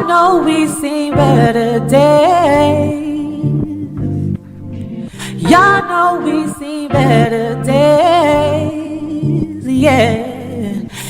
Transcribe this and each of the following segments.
know we seen better days. Y'all know we seen better days. Yeah.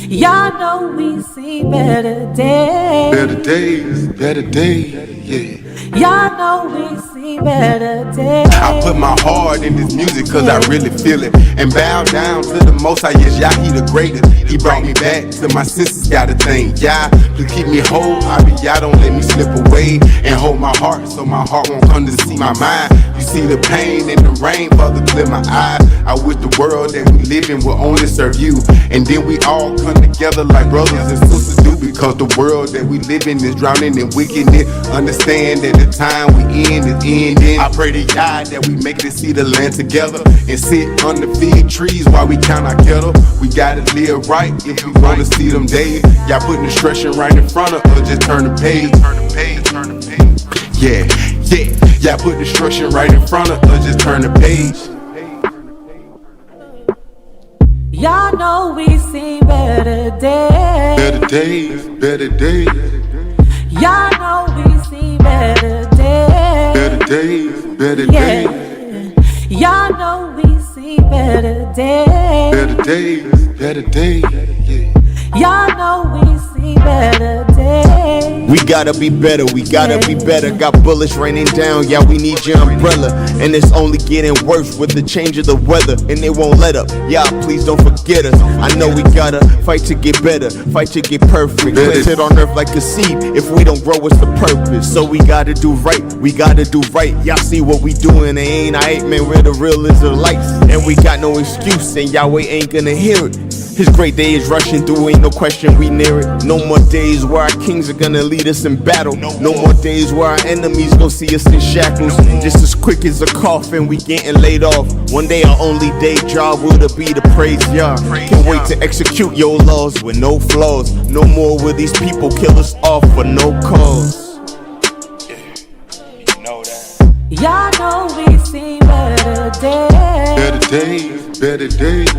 Y'all know we seen better days. Better days, better days, yeah. Y'all know we seen better days. I put my heart in this music cause I really feel it. And bow down to the most high, yes, YAH, he the greatest. He brought me back to my senses, gotta thank YAH. Please keep me whole, YAH, don't let me slip away. And hold my heart so my heart won't come to see my mind. You see the pain and the rain, Father, clear my eyes. I wish the world that we live in will only serve you. And then we all come together like brothers and sisters do. Because the world that we live in is drowning in wickedness. Understand that the time we in is ending. I pray to YAH that we make it see the land together. And sit under fig trees while we count our kettle. We gotta live right if we wanna see them days. Y'all putting instruction right in front of us, just turn the page. Yeah, yeah. Y'all put instruction right in front of us, just turn the page. Y'all know we seen better days. Better days, better days. Y'all know we seen better days. Better days, better Yeah. days. Y'all know we seen better days. Better days, better days, yeah. Y'all know we seen better days. We gotta be better, we gotta be better. Got bullets raining down, yeah, we need your umbrella. And it's only getting worse with the change of the weather, and they won't let up. Yeah, please don't forget us. I know we gotta fight to get better, fight to get perfect. Planted on earth like a seed, if we don't grow, what's the purpose? So we gotta do right, we gotta do right. Y'all see what we doing, they ain't aight, man, we're the real Israelites. And we got no excuse, and Yahweh ain't gonna hear it. His great day is rushing through, ain't no question we near it. No more days where our kings are gonna lead us in battle. No more days where our enemies gon' see us in shackles. Just as quick as a coffin, we getting laid off. One day our only day job will be to praise Yah. Can't wait to execute your laws with no flaws. No more will these people kill us off for no cause. Y'all know we seen better days. Better days, better days.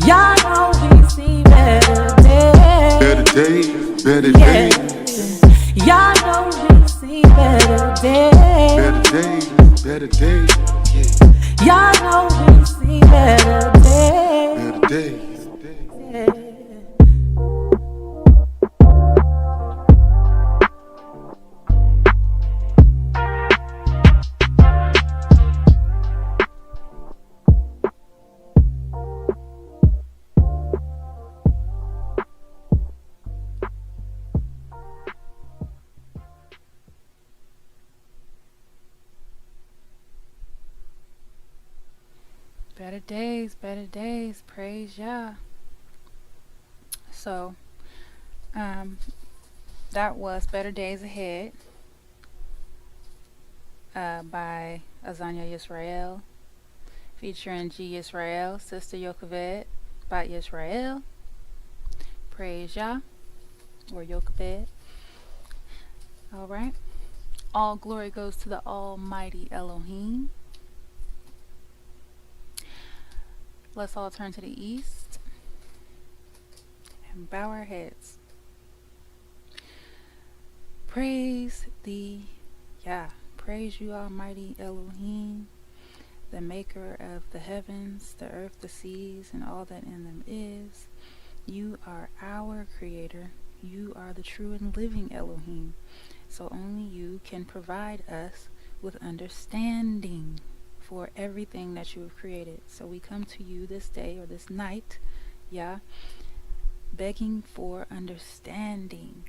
Y'all know we seen better days. Better days, better Yeah. days. Y'all know we seen better days. Better days, better days, yeah. Y'all know we seen better days. Better days. Better days, praise Yah. So, that was Better Days Ahead by Azania Yisrael, featuring G Yisrael, Sister Yocheved, Bat Yisrael, praise Yah, or Yocheved. Alright. All glory goes to the Almighty Elohim. Let's all turn to the east and bow our heads. Praise thee, Yah. Praise you, Almighty Elohim, the maker of the heavens, the earth, the seas, and all that in them is. You are our creator. You are the true and living Elohim. So only you can provide us with understanding for everything that you have created. So we come to you this day or this night, Yah, begging for understanding,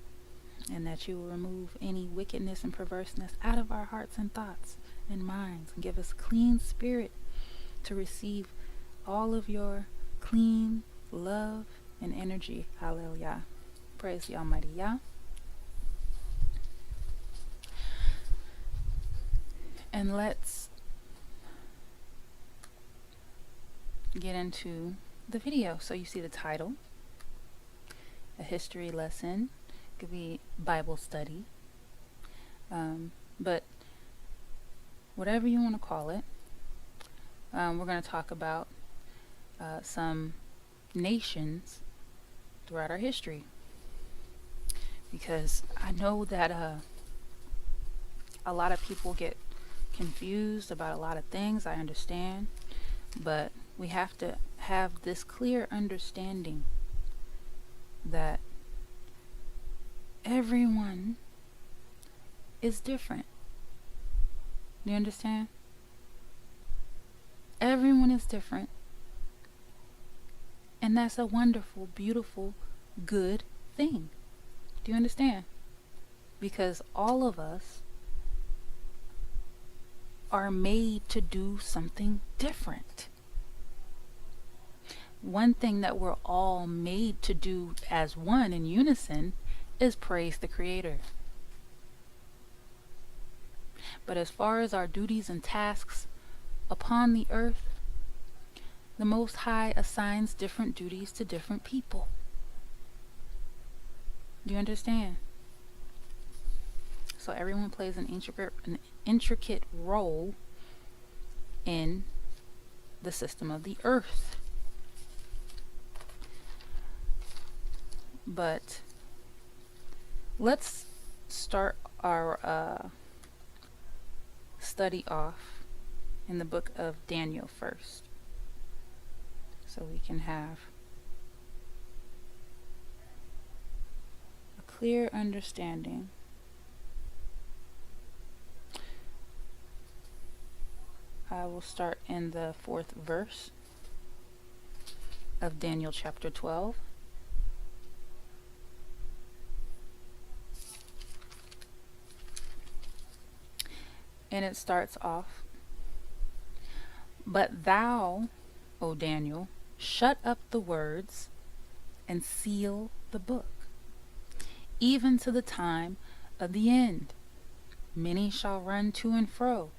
and that you will remove any wickedness and perverseness out of our hearts and thoughts and minds, and give us clean spirit to receive all of your clean love and energy. Hallelujah. Praise the Almighty Yah. And let's get into the video. So you see the title, a history lesson, could be Bible study, but whatever you want to call it, we're going to talk about some nations throughout our history. because I know that a lot of people get confused about a lot of things. I understand, but we have to have this clear understanding that everyone is different. Do you understand? Everyone is different. And that's a wonderful, beautiful, good thing. Do you understand? Because all of us are made to do something different. One thing that we're all made to do as one in unison is praise the Creator. But as far as our duties and tasks upon the earth, the Most High assigns different duties to different people. Do you understand? So everyone plays an intricate role in the system of the earth. But let's start our study off in the book of Daniel first, so we can have a clear understanding I will start in the 4th verse of Daniel chapter 12. And it starts off, "But thou, O Daniel, shut up the words and seal the book, even to the time of the end. Many shall run to and fro,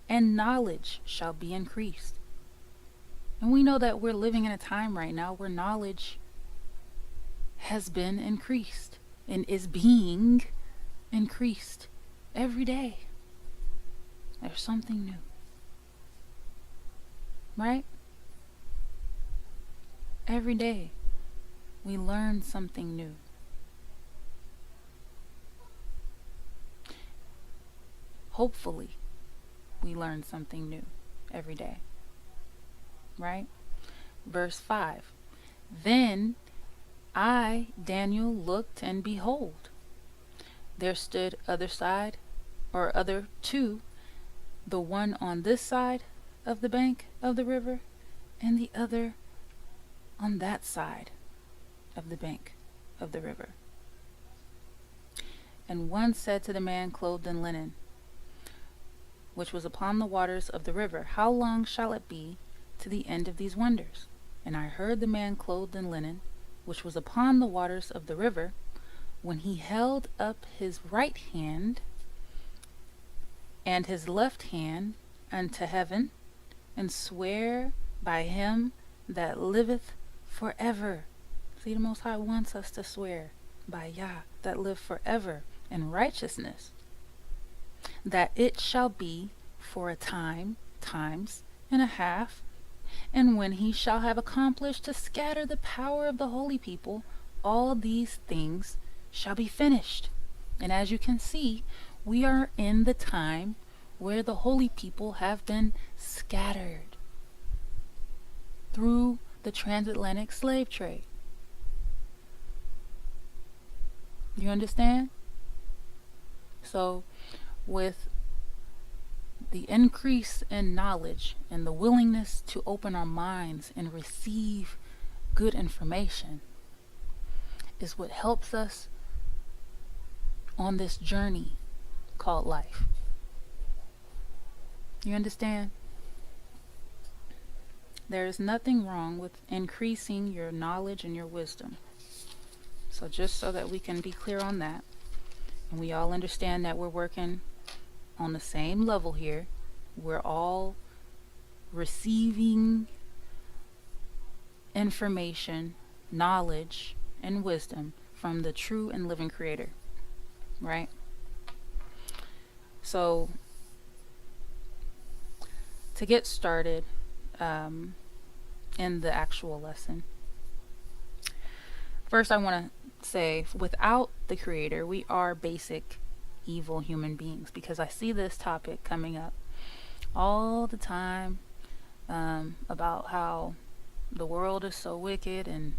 and knowledge shall be increased." And we know that we're living in a time right now where knowledge has been increased and is being increased every day. There's something new. Right? Every day we learn something new. Hopefully we learn something new every day. Right? Verse 5. "Then I, Daniel, looked, and behold, there stood other two, the one on this side of the bank of the river, and the other on that side of the bank of the river. And one said to the man clothed in linen, which was upon the waters of the river, How long shall it be to the end of these wonders? And I heard the man clothed in linen, which was upon the waters of the river, when he held up his right hand and his left hand unto heaven, and swear by him that liveth forever." See, the Most High wants us to swear by YAH that live forever in righteousness, "that it shall be for a time, times and a half, and when he shall have accomplished to scatter the power of the holy people, all these things shall be finished." And as you can see, we are in the time where the holy people have been scattered through the transatlantic slave trade. You understand? So with the increase in knowledge and the willingness to open our minds and receive good information is what helps us on this journey called life. You understand? There is nothing wrong with increasing your knowledge and your wisdom. So just so that we can be clear on that, and we all understand that we're working on the same level here, we're all receiving information, knowledge, and wisdom from the true and living Creator, right? So to get started in the actual lesson, first I want to say without the creator, we are basic evil human beings, because I see this topic coming up all the time, about how the world is so wicked, and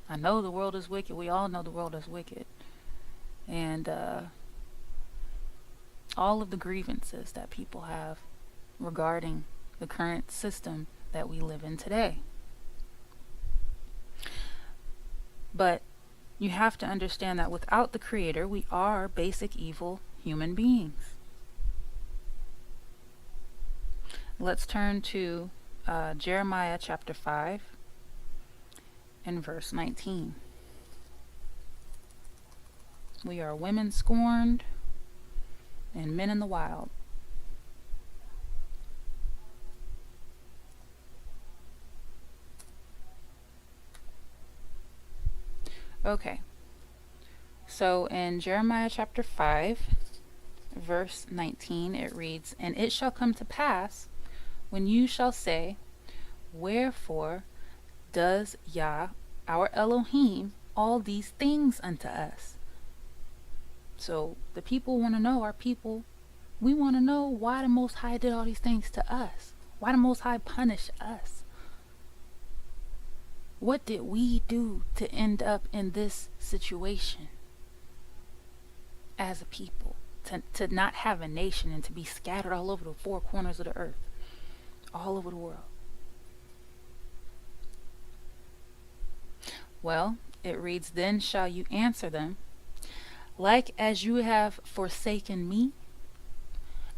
I know the world is wicked. We all know the world is wicked. And all of the grievances that people have regarding the current system that we live in today. But you have to understand that without the creator, we are basic evil human beings. Let's turn to Jeremiah chapter 5 and verse 19. We are women scorned and men in the wild. Okay, so in Jeremiah chapter 5, verse 19, it reads, "And it shall come to pass, when you shall say, Wherefore does YAH, our Elohim, all these things unto us?" So the people want to know, our people, we want to know why the Most High did all these things to us. Why the Most High punished us? What did we do to end up in this situation as a people? To not have a nation and to be scattered all over the four corners of the earth, all over the world. Well, it reads, "Then shall you answer them, like as you have forsaken me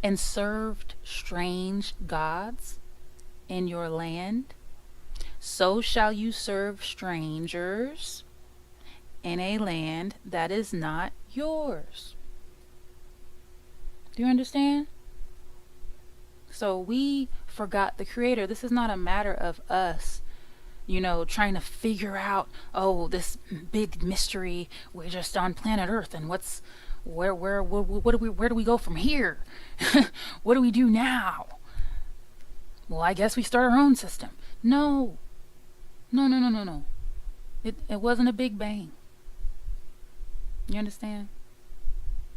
and served strange gods in your land, so shall you serve strangers in a land that is not yours." Do you understand? So we forgot the creator. This is not a matter of us, trying to figure out, this big mystery. We're just on planet Earth, and where do we go from here? What do we do now? Well, I guess we start our own system. No. It wasn't a big bang. You understand?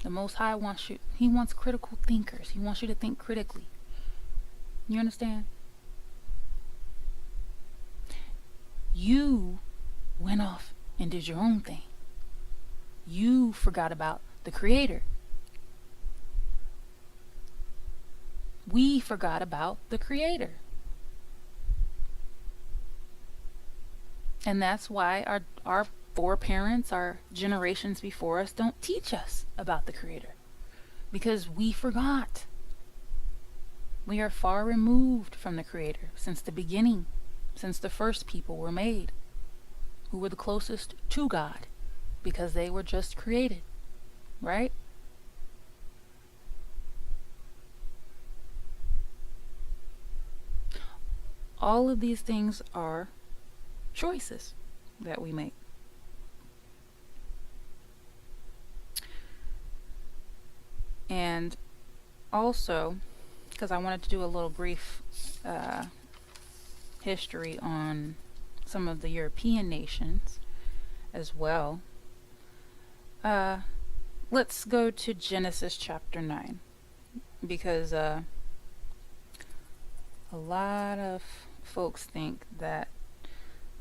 The Most High wants you. He wants critical thinkers. He wants you to think critically. You understand? You went off and did your own thing. You forgot about the creator. We forgot about the creator. And that's why our foreparents, our generations before us, don't teach us about the creator. Because we forgot. We are far removed from the creator since the beginning, since the first people were made, who were the closest to God, because they were just created, right? All of these things are choices that we make. And also, because I wanted to do a little brief history on some of the European nations as well, let's go to Genesis chapter 9, because a lot of folks think that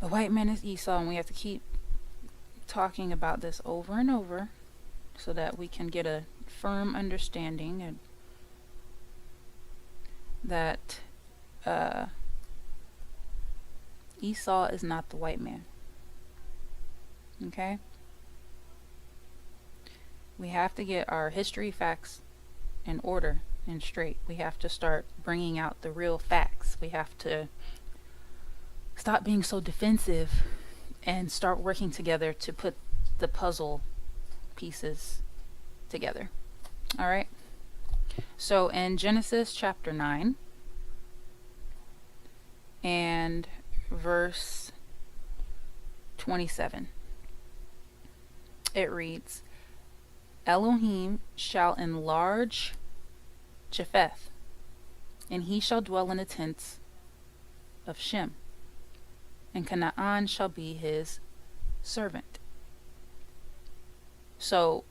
the white man is Esau, and we have to keep talking about this over and over so that we can get a firm understanding and that Esau is not the white man. Okay? We have to get our history facts in order and straight. We have to start bringing out the real facts. We have to stop being so defensive and start working together to put the puzzle pieces together. All right? So in Genesis chapter 9 and verse 27, it reads, "Elohim shall enlarge Japheth, and he shall dwell in the tents of Shem, and Canaan shall be his servant." So,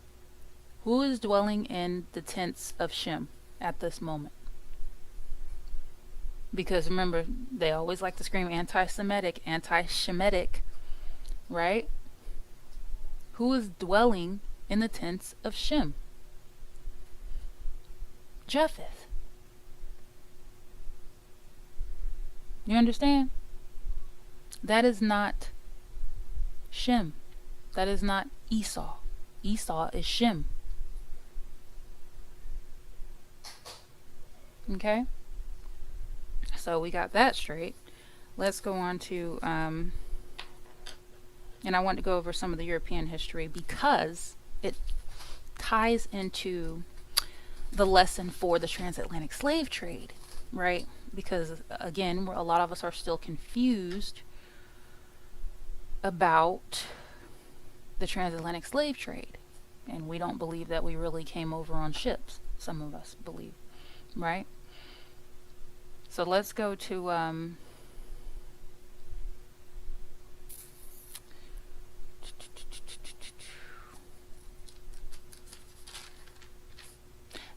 who is dwelling in the tents of Shem at this moment? Because remember, they always like to scream anti-Semitic, anti-Shemitic, right? Who is dwelling in the tents of Shem? Japheth. You understand? That is not Shem. That is not Esau. Esau is Shem. Okay? So we got that straight. Let's go on to, and I want to go over some of the European history because it ties into the lesson for the transatlantic slave trade, right? Because again, a lot of us are still confused about the transatlantic slave trade, and we don't believe that we really came over on ships. Some of us believe, right? So let's go to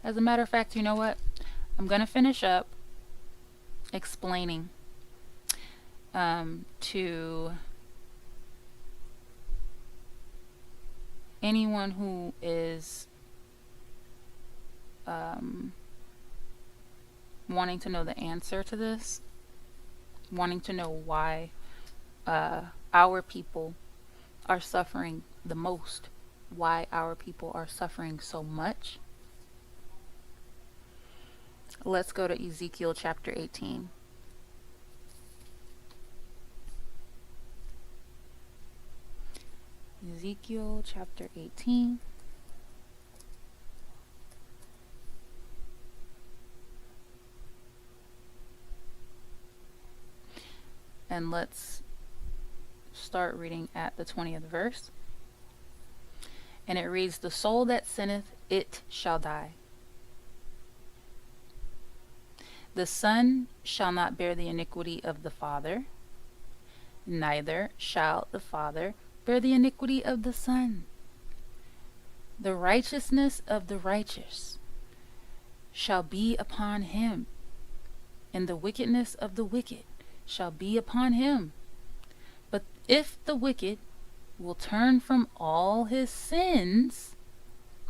as a matter of fact, you know what? I'm gonna finish up explaining to anyone who is wanting to know the answer to this, wanting to know why our people are suffering the most, why our people are suffering so much. Let's go to Ezekiel chapter 18. Ezekiel chapter 18. And let's start reading at the 20th verse. And it reads, "The soul that sinneth, it shall die. The son shall not bear the iniquity of the father, neither shall the father bear the iniquity of the son. The righteousness of the righteous shall be upon him, and the wickedness of the wicked shall be upon him. But if the wicked will turn from all his sins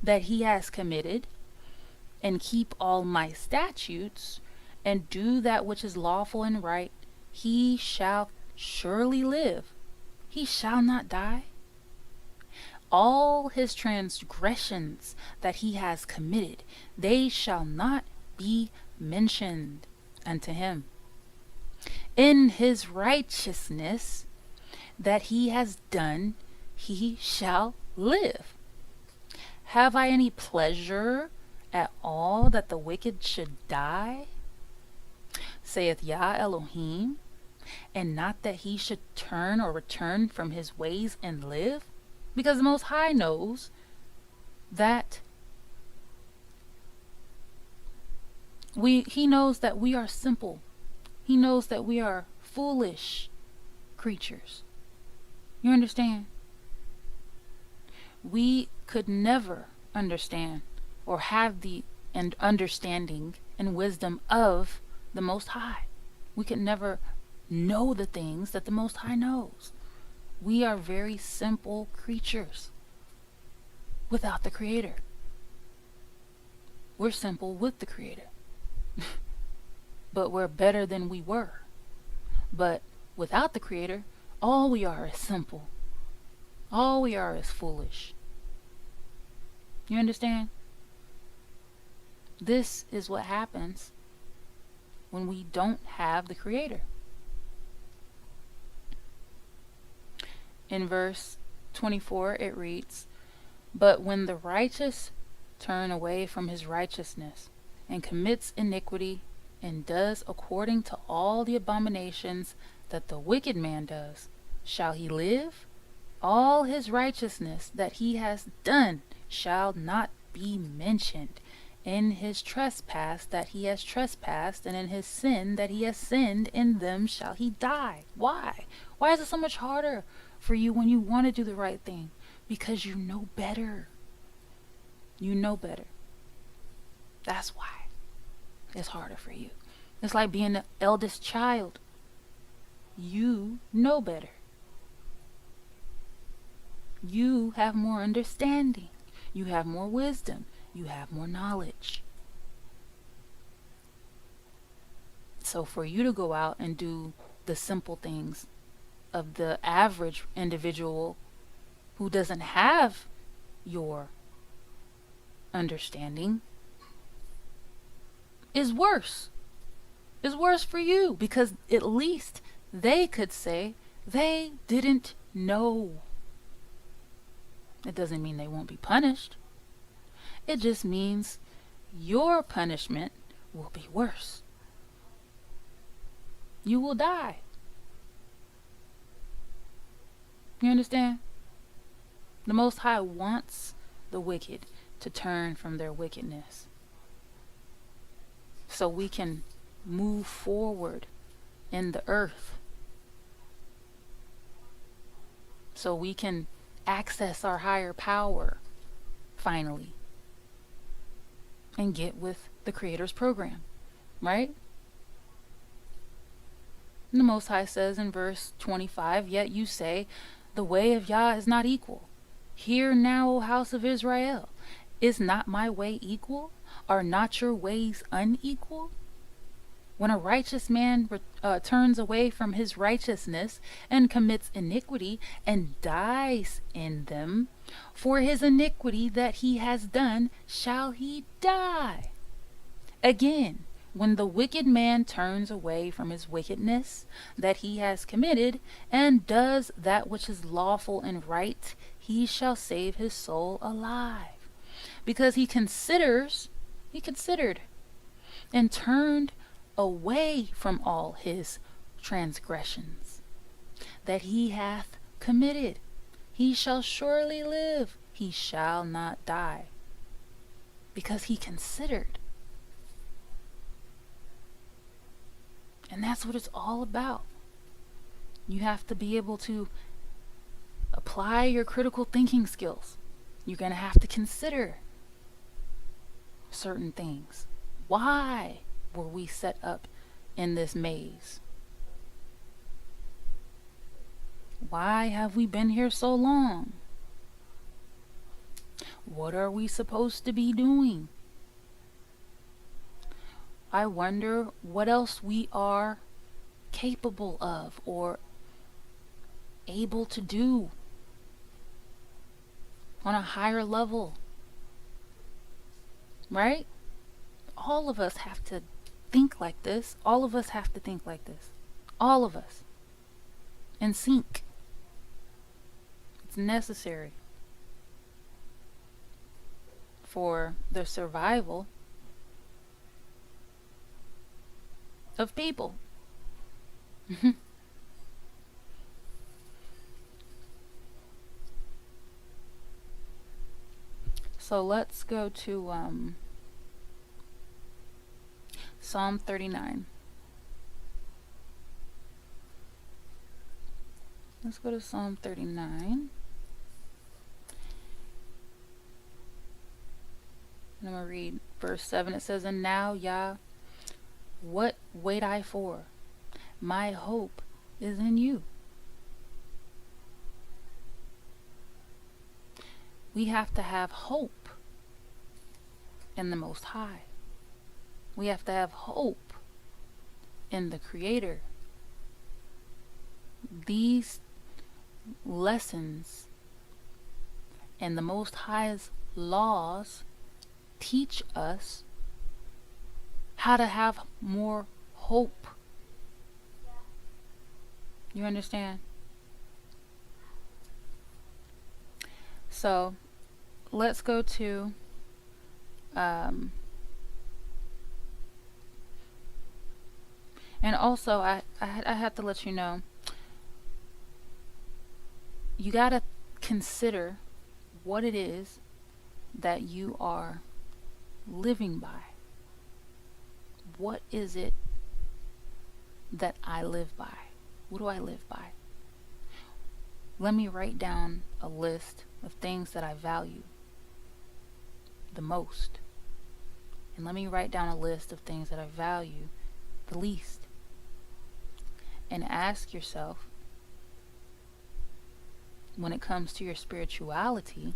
that he has committed, and keep all my statutes, and do that which is lawful and right, he shall surely live. He shall not die. All his transgressions that he has committed, they shall not be mentioned unto him. In his righteousness that he has done, he shall live. Have I any pleasure at all that the wicked should die? Saith YAH Elohim, and not that he should turn or return from his ways and live? Because the Most High knows that he knows that we are simple. He knows that we are foolish creatures. You understand? We could never understand or have the understanding and wisdom of the Most High. We could never know the things that the Most High knows. We are very simple creatures without the Creator. We're simple with the Creator. But we're better than we were. But without the Creator, all we are is simple. All we are is foolish. You understand? This is what happens when we don't have the Creator. In verse 24 it reads, "But when the righteous turn away from his righteousness, and commits iniquity, and does according to all the abominations that the wicked man does, shall he live? All his righteousness that he has done shall not be mentioned. In his trespass that he has trespassed, and in his sin that he has sinned, in them shall he die." Why? Why is it so much harder for you when you want to do the right thing? Because you know better. You know better. That's why it's harder for you. It's like being the eldest child. You know better. You have more understanding. You have more wisdom. You have more knowledge. So for you to go out and do the simple things of the average individual who doesn't have your understanding is worse. Is worse for you, because at least they could say they didn't know. It doesn't mean they won't be punished. It just means your punishment will be worse. You will die. You understand? The Most High wants the wicked to turn from their wickedness, so we can move forward in the earth, so we can access our higher power finally and get with the Creator's program, right? The Most High says in verse 25, "Yet you say, the way of YAH is not equal. Hear now, O house of Israel, is not my way equal? Are not your ways unequal? When a righteous man turns away from his righteousness and commits iniquity and dies in them, for his iniquity that he has done shall he die. Again, when the wicked man turns away from his wickedness that he has committed and does that which is lawful and right, he shall save his soul alive, because he considered and turned away from all his transgressions that he hath committed. He shall surely live, he shall not die, because he considered." And that's what it's all about. You have to be able to apply your critical thinking skills. You're going to have to consider certain things. Why were we set up in this maze? Why have we been here so long? What are we supposed to be doing? I wonder what else we are capable of or able to do on a higher level, right? All of us have to think like this. All of us have to think like this. All of us. In sync. It's necessary for the survival of people. So let's go to Psalm 39. Let's go to Psalm 39. And I'm going to read verse 7. It says, "And now, Yah, what wait I for? My hope is in you." We have to have hope in the Most High. We have to have hope in the Creator. These lessons and the Most High's laws teach us how to have more hope. You understand? So let's go to and also I have to let you know, you gotta consider what it is that you are living by. What is it that I live by? What do I live by? Let me write down a list of things that I value. the most. And let me write down a list of things that I value the least. And ask yourself, when it comes to your spirituality,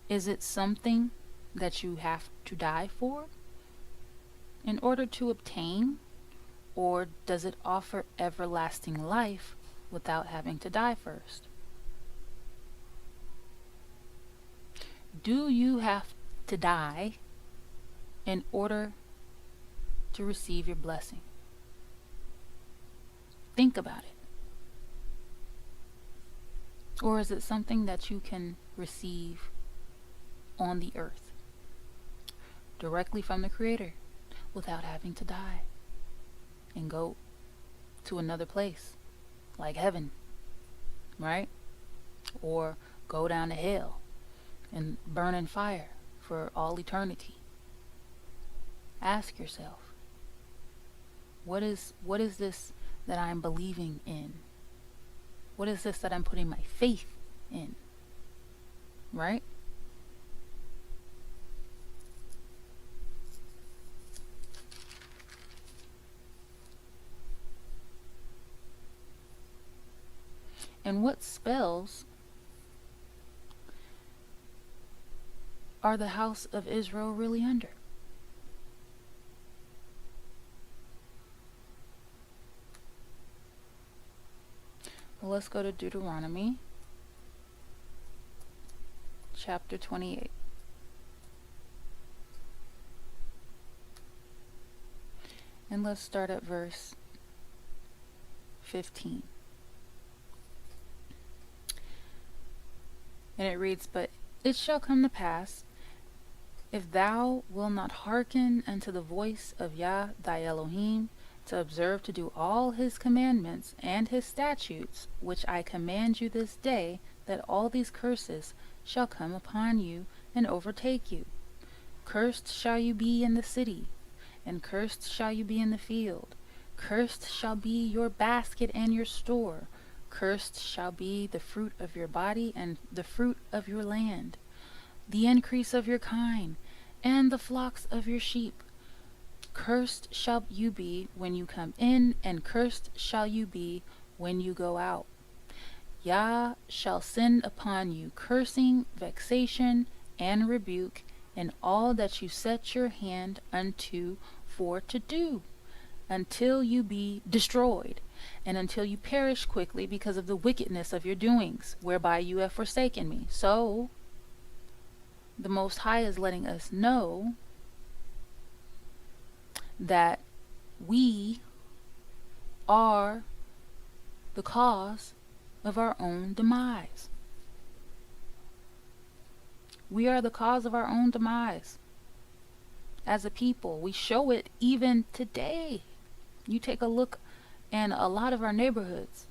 is it something that you have to die for in order to obtain, or does it offer everlasting life without having to die first? Do you have to die in order to receive your blessing? Think about it. Or is it something that you can receive on the earth, directly from the Creator, without having to die and go to another place, like heaven, right? Or go down to hell and burn in fire for all eternity? Ask yourself, what is this that I'm believing in? What is this that I'm putting my faith in? Right? And what spells are the house of Israel really under? Well, let's go to Deuteronomy chapter 28. And let's start at verse 15. And it reads, "But it shall come to pass, if thou wilt not hearken unto the voice of YAH thy Elohim, to observe to do all his commandments and his statutes, which I command you this day, that all these curses shall come upon you and overtake you. Cursed shall you be in the city, and cursed shall you be in the field. Cursed shall be your basket and your store. Cursed shall be the fruit of your body and the fruit of your land, the increase of your kine, and the flocks of your sheep. Cursed shall you be when you come in, and cursed shall you be when you go out. YAH shall send upon you cursing, vexation, and rebuke, in all that you set your hand unto for to do, until you be destroyed, and until you perish quickly because of the wickedness of your doings, whereby you have forsaken me." So, the Most High is letting us know that we are the cause of our own demise. We are the cause of our own demise. As a people, we show it even today. You take a look in a lot of our neighborhoods,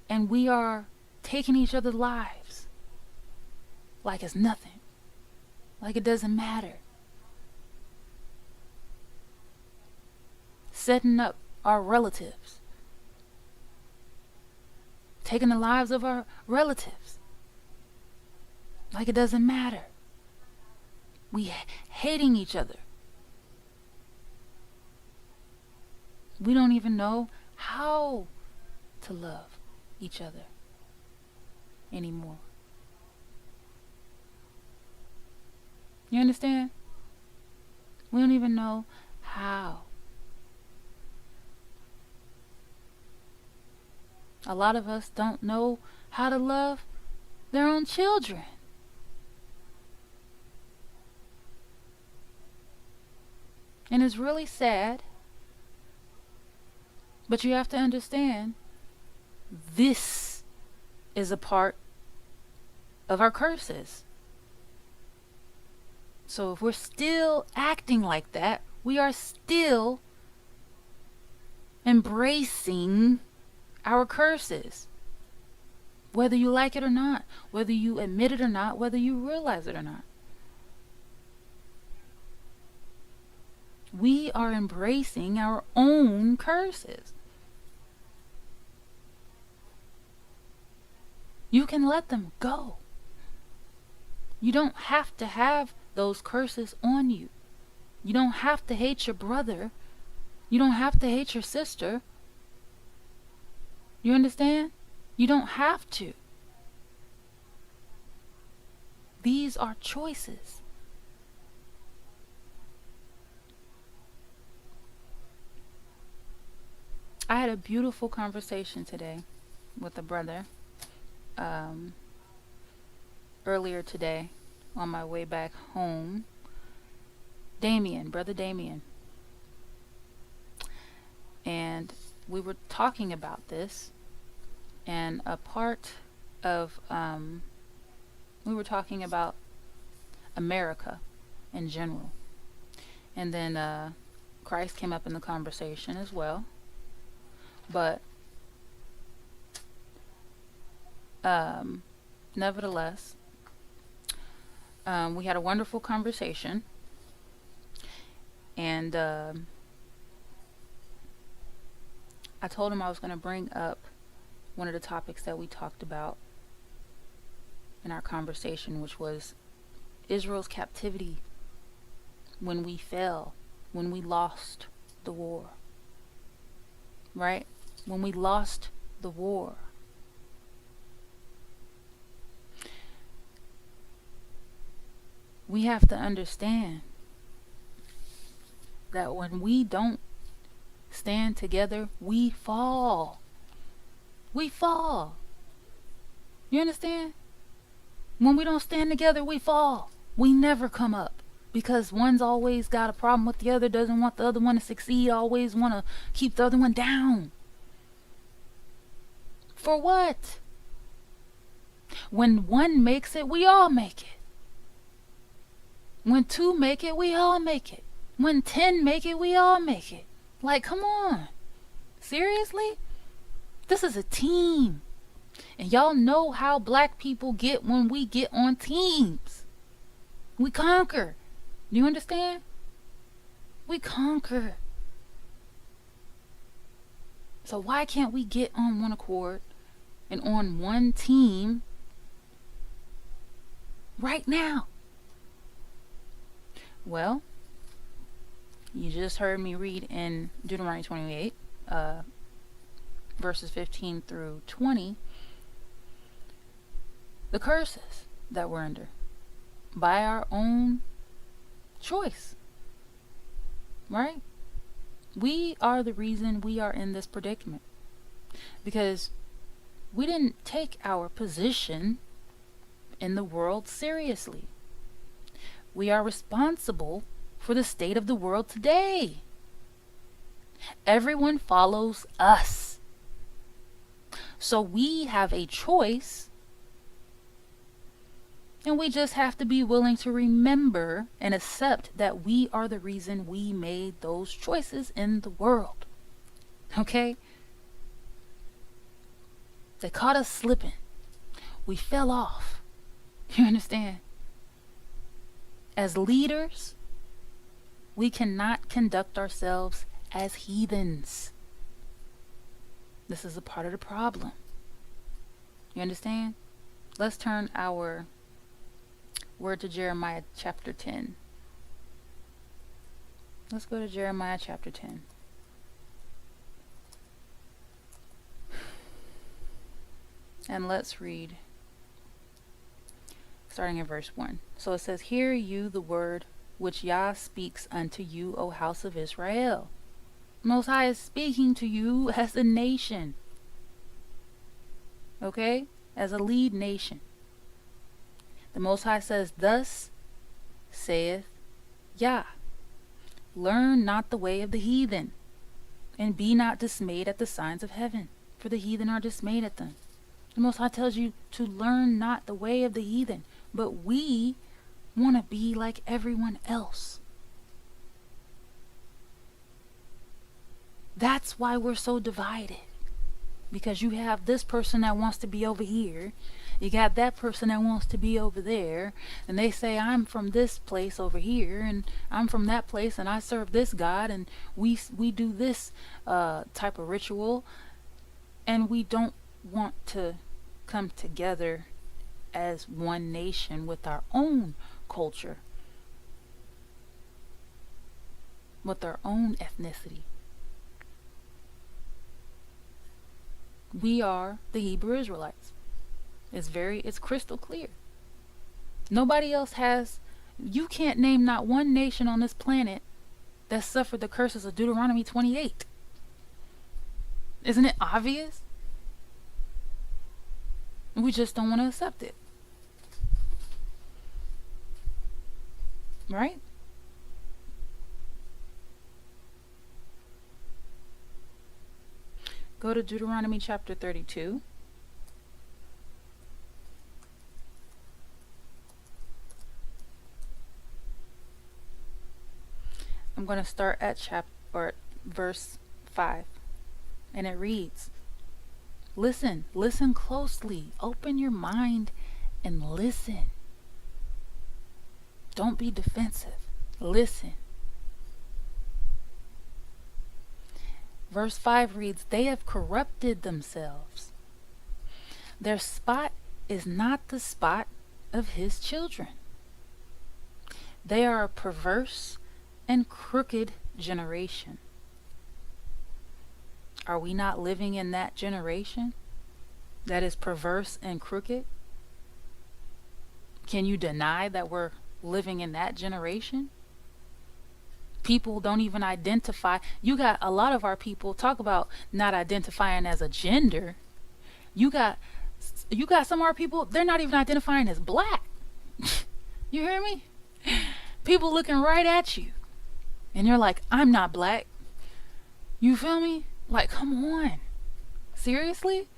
and we are taking each other's lives like it's nothing, like it doesn't matter. Setting up our relatives, taking the lives of our relatives like it doesn't matter. We hating each other. We don't even know how to love each other anymore. You understand? We don't even know how. A lot of us don't know how to love their own children. And it's really sad. But you have to understand, this is a part of our curses. So if we're still acting like that, we are still embracing our curses. Whether you like it or not, whether you admit it or not, whether you realize it or not. We are embracing our own curses. You can let them go. You don't have to have those curses on you. You don't have to hate your brother. You don't have to hate your sister. You understand? You don't have to. These are choices. I had a beautiful conversation today with a brother earlier today on my way back home. Brother Damien. And we were talking about this, and a part of, we were talking about America in general. And then Christ came up in the conversation as well. But nevertheless, we had a wonderful conversation, and I told him I was going to bring up one of the topics that we talked about in our conversation, which was Israel's captivity when we fell, when we lost the war. Right? When we lost the war. We have to understand that when we don't stand together, we fall. We fall. You understand? When we don't stand together, we fall. We never come up. Because one's always got a problem with the other, doesn't want the other one to succeed, always want to keep the other one down. For what? When one makes it, we all make it. When two make it, we all make it. When 10 make it, we all make it. Like, come on. Seriously? This is a team. And y'all know how black people get when we get on teams. We conquer. Do you understand? We conquer. So why can't we get on one accord and on one team right now? Well, you just heard me read in Deuteronomy 28, verses 15 through 20, the curses that we're under by our own choice. Right? We are the reason we are in this predicament. Because we didn't take our position in the world seriously. We are responsible for the state of the world today. Everyone follows us. So we have a choice, and we just have to be willing to remember and accept that we are the reason we made those choices in the world. Okay? They caught us slipping. We fell off. You understand? As leaders, we cannot conduct ourselves as heathens. This is a part of the problem. You understand? Let's turn our word to Jeremiah chapter 10. Let's go to Jeremiah chapter 10. And let's read, starting in verse 1. So it says, "Hear you the word which YAH speaks unto you, O house of Israel." Most High is speaking to you as a nation. Okay? As a lead nation. The Most High says, "Thus saith YAH, learn not the way of the heathen, and be not dismayed at the signs of heaven, for the heathen are dismayed at them." The Most High tells you to learn not the way of the heathen, but we want to be like everyone else. That's why we're so divided. Because you have this person that wants to be over here, you got that person that wants to be over there, and they say, "I'm from this place over here, and I'm from that place, and I serve this God, and we do this type of ritual," and we don't want to come together as one nation with our own culture, with our own ethnicity. We are the Hebrew Israelites. It's crystal clear. Nobody else has, you can't name not one nation on this planet that suffered the curses of Deuteronomy 28. Isn't it obvious? We just don't want to accept it. Right? Go to Deuteronomy chapter 32. I'm going to start at verse 5. And it reads, listen closely, open your mind and listen. Don't be defensive. Listen. Verse 5 reads, they have corrupted themselves. Their spot is not the spot of his children. They are a perverse and crooked generation. Are we not living in that generation that is perverse and crooked? Can you deny that we're living in that generation? People don't even identify. You got a lot of our people talk about not identifying as a gender. You got some of our people, they're not even identifying as black. You hear me? People looking right at you. And you're like, I'm not black. You feel me? Like, come on. Seriously?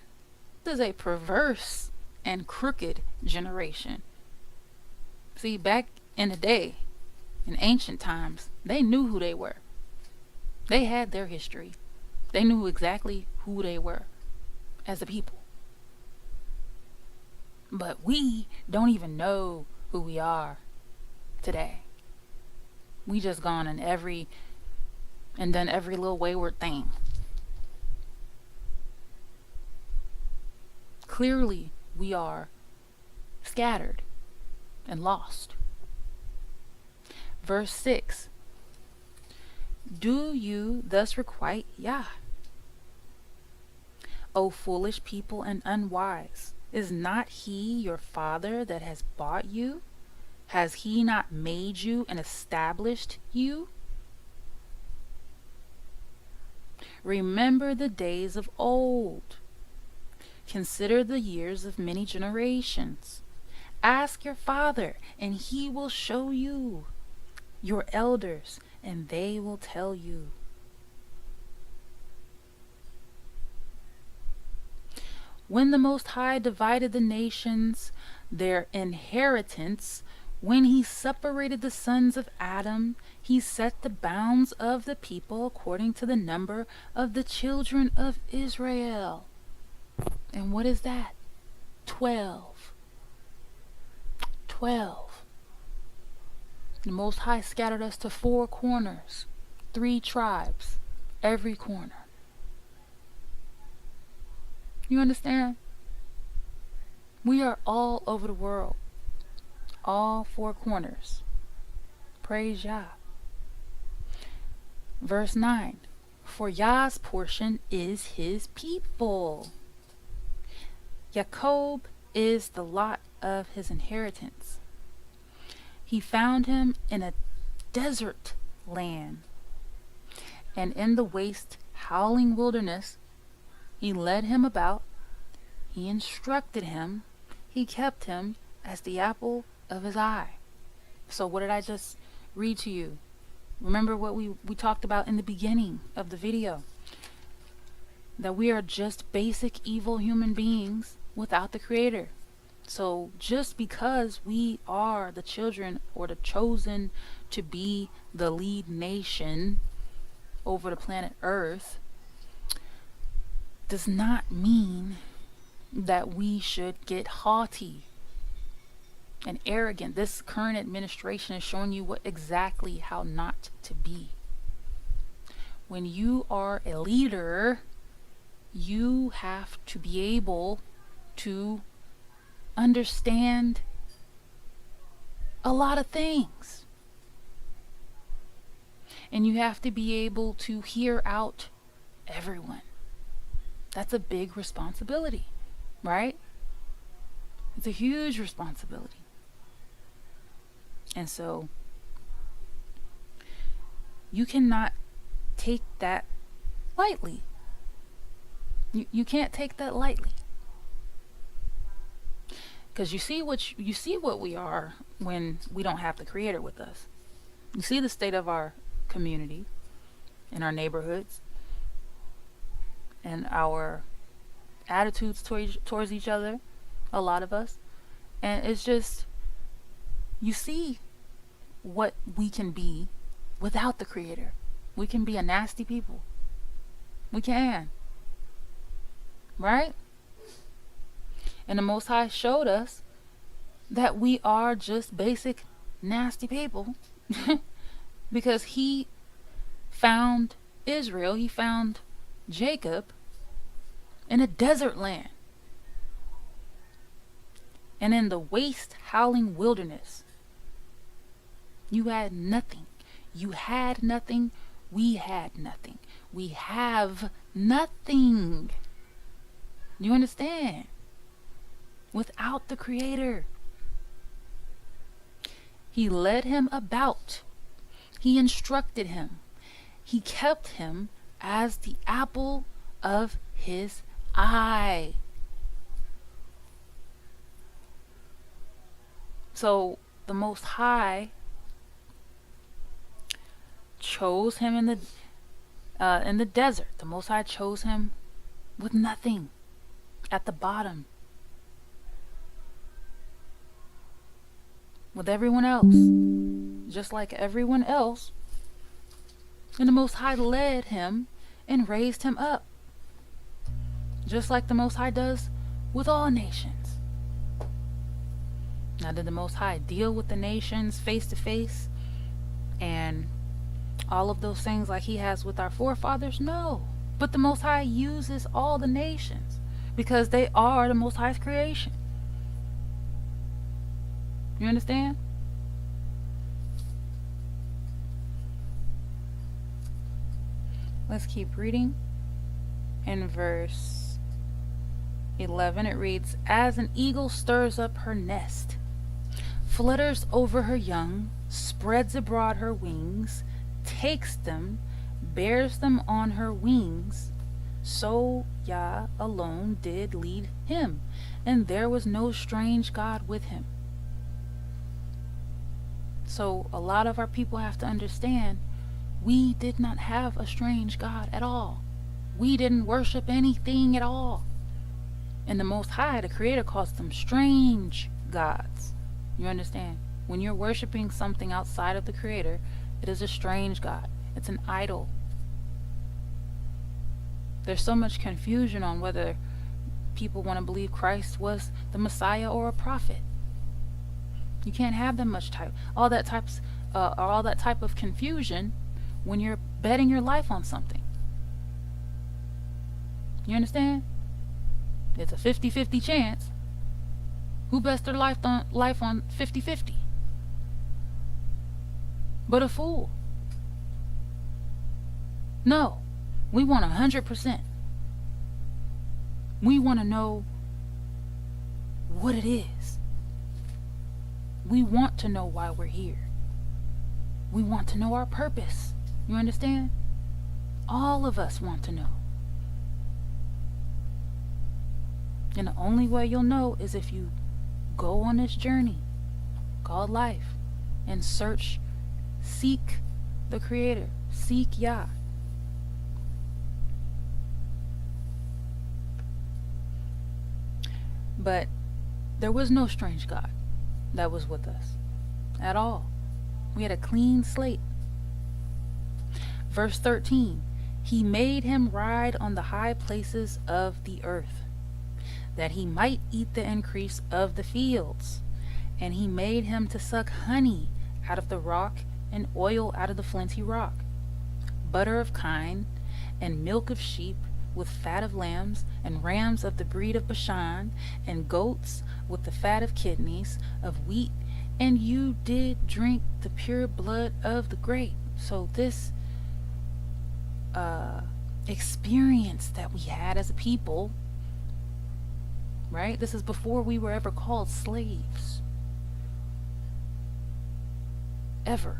This is a perverse and crooked generation. See, back in the day, in ancient times, they knew who they were. They had their history. They knew exactly who they were as a people. But we don't even know who we are today. We just gone in done every little wayward thing. Clearly, we are scattered and lost. Verse 6. Do you thus requite YAH? O foolish people and unwise, is not he your father that has bought you? Has he not made you and established you? Remember the days of old. Consider the years of many generations. Ask your father, and he will show you. Your elders, and they will tell you. When the Most High divided the nations, their inheritance, when he separated the sons of Adam, he set the bounds of the people according to the number of the children of Israel. And what is that? 12. 12. The Most High scattered us to 4 corners, 3 tribes, every corner. You understand? We are all over the world, all 4 corners. Praise Yah. Verse 9. For Yah's portion is his people. Jacob is the lot of his inheritance. He found him in a desert land, and in the waste, howling wilderness. He led him about, he instructed him, he kept him as the apple of his eye. So what did I just read to you? Remember what we talked about in the beginning of the video, that we are just basic evil human beings without the Creator. So just because we are the children or the chosen to be the lead nation over the planet Earth does not mean that we should get haughty and arrogant. This current administration is showing you exactly how not to be. When you are a leader, you have to be able to understand a lot of things. And you have to be able to hear out everyone. That's a big responsibility, right? It's a huge responsibility. And so you cannot take that lightly. You can't take that lightly. Because you see what we are when we don't have the Creator with us. You see the state of our community, in our neighborhoods, and our attitudes towards each other, a lot of us. And it's just, you see what we can be without the Creator. We can be a nasty people. We can. Right? And the Most High showed us that we are just basic nasty people because He found Israel, He found Jacob in a desert land and in the waste howling wilderness. You had nothing. You had nothing. We had nothing. We have nothing. You understand? Without the Creator. He led him about. He instructed him. He kept him as the apple of His eye. So the Most High chose him in the desert. The Most High chose him with nothing, at the bottom, with everyone else, just like everyone else. And the Most High led him and raised him up, just like the Most High does with all nations. Now, did the Most High deal with the nations face to face and all of those things like He has with our forefathers? No. But the Most High uses all the nations because they are the Most High's creation. You understand? Let's keep reading. In verse 11 it reads, "As an eagle stirs up her nest, flutters over her young, spreads abroad her wings, takes them, bears them on her wings, so YAH alone did lead him, and there was no strange God with him." So a lot of our people have to understand, we did not have a strange God at all. We didn't worship anything at all. And the Most High, the Creator, calls them strange gods. You understand? When you're worshiping something outside of the Creator, it is a strange God. It's an idol. There's so much confusion on whether people want to believe Christ was the Messiah or a prophet. You can't have all that type of confusion when you're betting your life on something. You understand? It's a 50-50 chance. Who bets their life on 50-50? But a fool. No, we want 100%. We want to know what it is. We want to know why we're here. We want to know our purpose. You understand? All of us want to know. And the only way you'll know is if you go on this journey called life and seek the Creator, seek YAH. But there was no strange God that was with us at all. We had a clean slate. Verse 13, "He made him ride on the high places of the earth, that he might eat the increase of the fields. And he made him to suck honey out of the rock and oil out of the flinty rock, butter of kine and milk of sheep with fat of lambs, and rams of the breed of Bashan, and goats with the fat of kidneys, of wheat, and you did drink the pure blood of the grape. So this experience that we had as a people, right? This is before we were ever called slaves. Ever.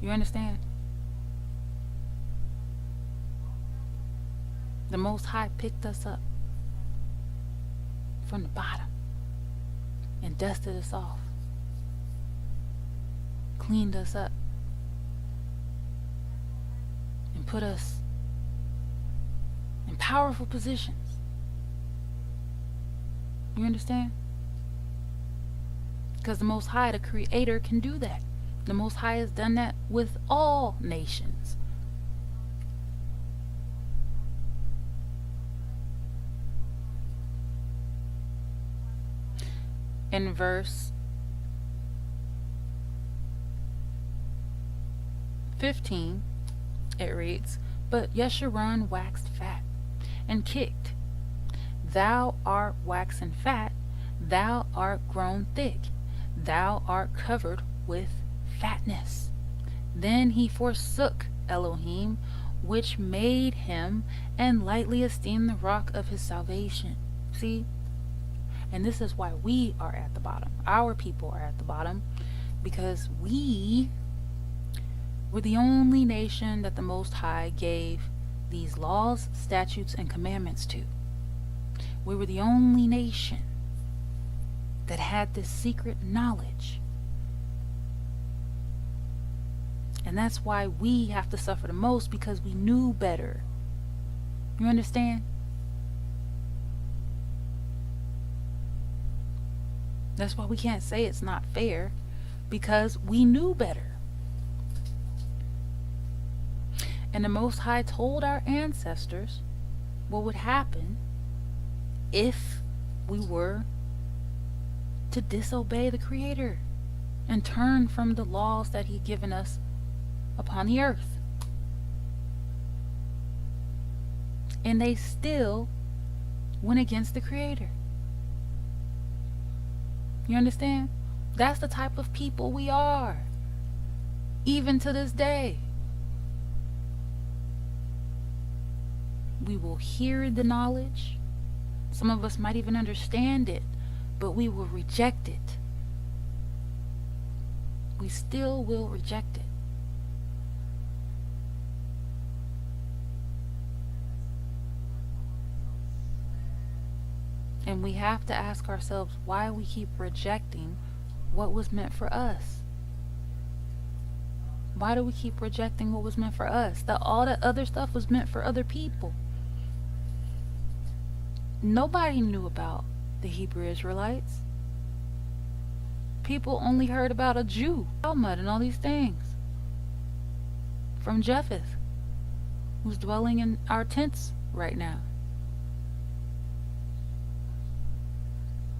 You understand? The Most High picked us up from the bottom and dusted us off, cleaned us up, and put us in powerful positions. You understand? Because the Most High, the Creator, can do that. The Most High has done that with all nations. In verse 15, it reads, "But Yeshurun waxed fat and kicked. Thou art waxen fat, thou art grown thick, thou art covered with fatness. Then he forsook Elohim, which made him, and lightly esteemed the rock of his salvation." See? And this is why we are at the bottom. Our people are at the bottom, because we were the only nation that the Most High gave these laws, statutes, and commandments to. We were the only nation that had this secret knowledge. And that's why we have to suffer the most, because we knew better. You understand? That's why we can't say it's not fair, because we knew better. And the Most High told our ancestors what would happen if we were to disobey the Creator and turn from the laws that He'd given us upon the earth. And they still went against the Creator. You understand? That's the type of people we are, even to this day. We will hear the knowledge. Some of us might even understand it, but we will reject it. We still will reject it. And we have to ask ourselves why we keep rejecting what was meant for us. Why do we keep rejecting what was meant for us? That all that other stuff was meant for other people. Nobody knew about the Hebrew Israelites. People only heard about a Jew, Talmud, and all these things from Japheth, who's dwelling in our tents right now.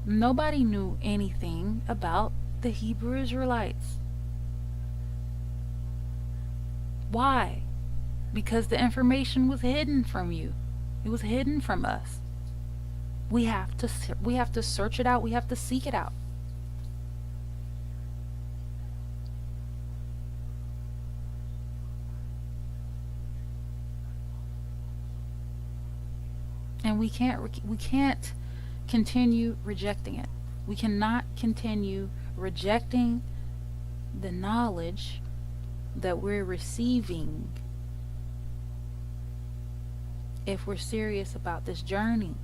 Nobody knew anything about the Hebrew Israelites. Why? Because the information was hidden from you. It was hidden from us. We have to search it out. We have to seek it out. And we can't continue rejecting it. We cannot continue rejecting the knowledge that we're receiving if we're serious about this journey,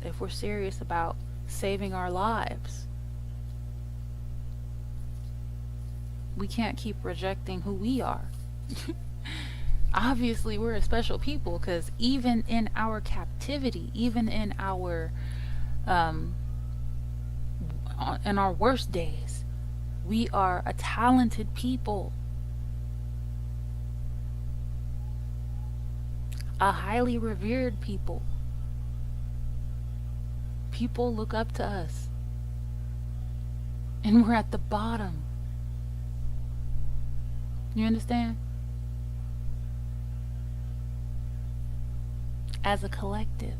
if we're serious about saving our lives. We can't keep rejecting who we are. Obviously, we're a special people, because even in our captivity, even in our worst days, we are a talented people, a highly revered people. People look up to us, and we're at the bottom. You understand? as a collective,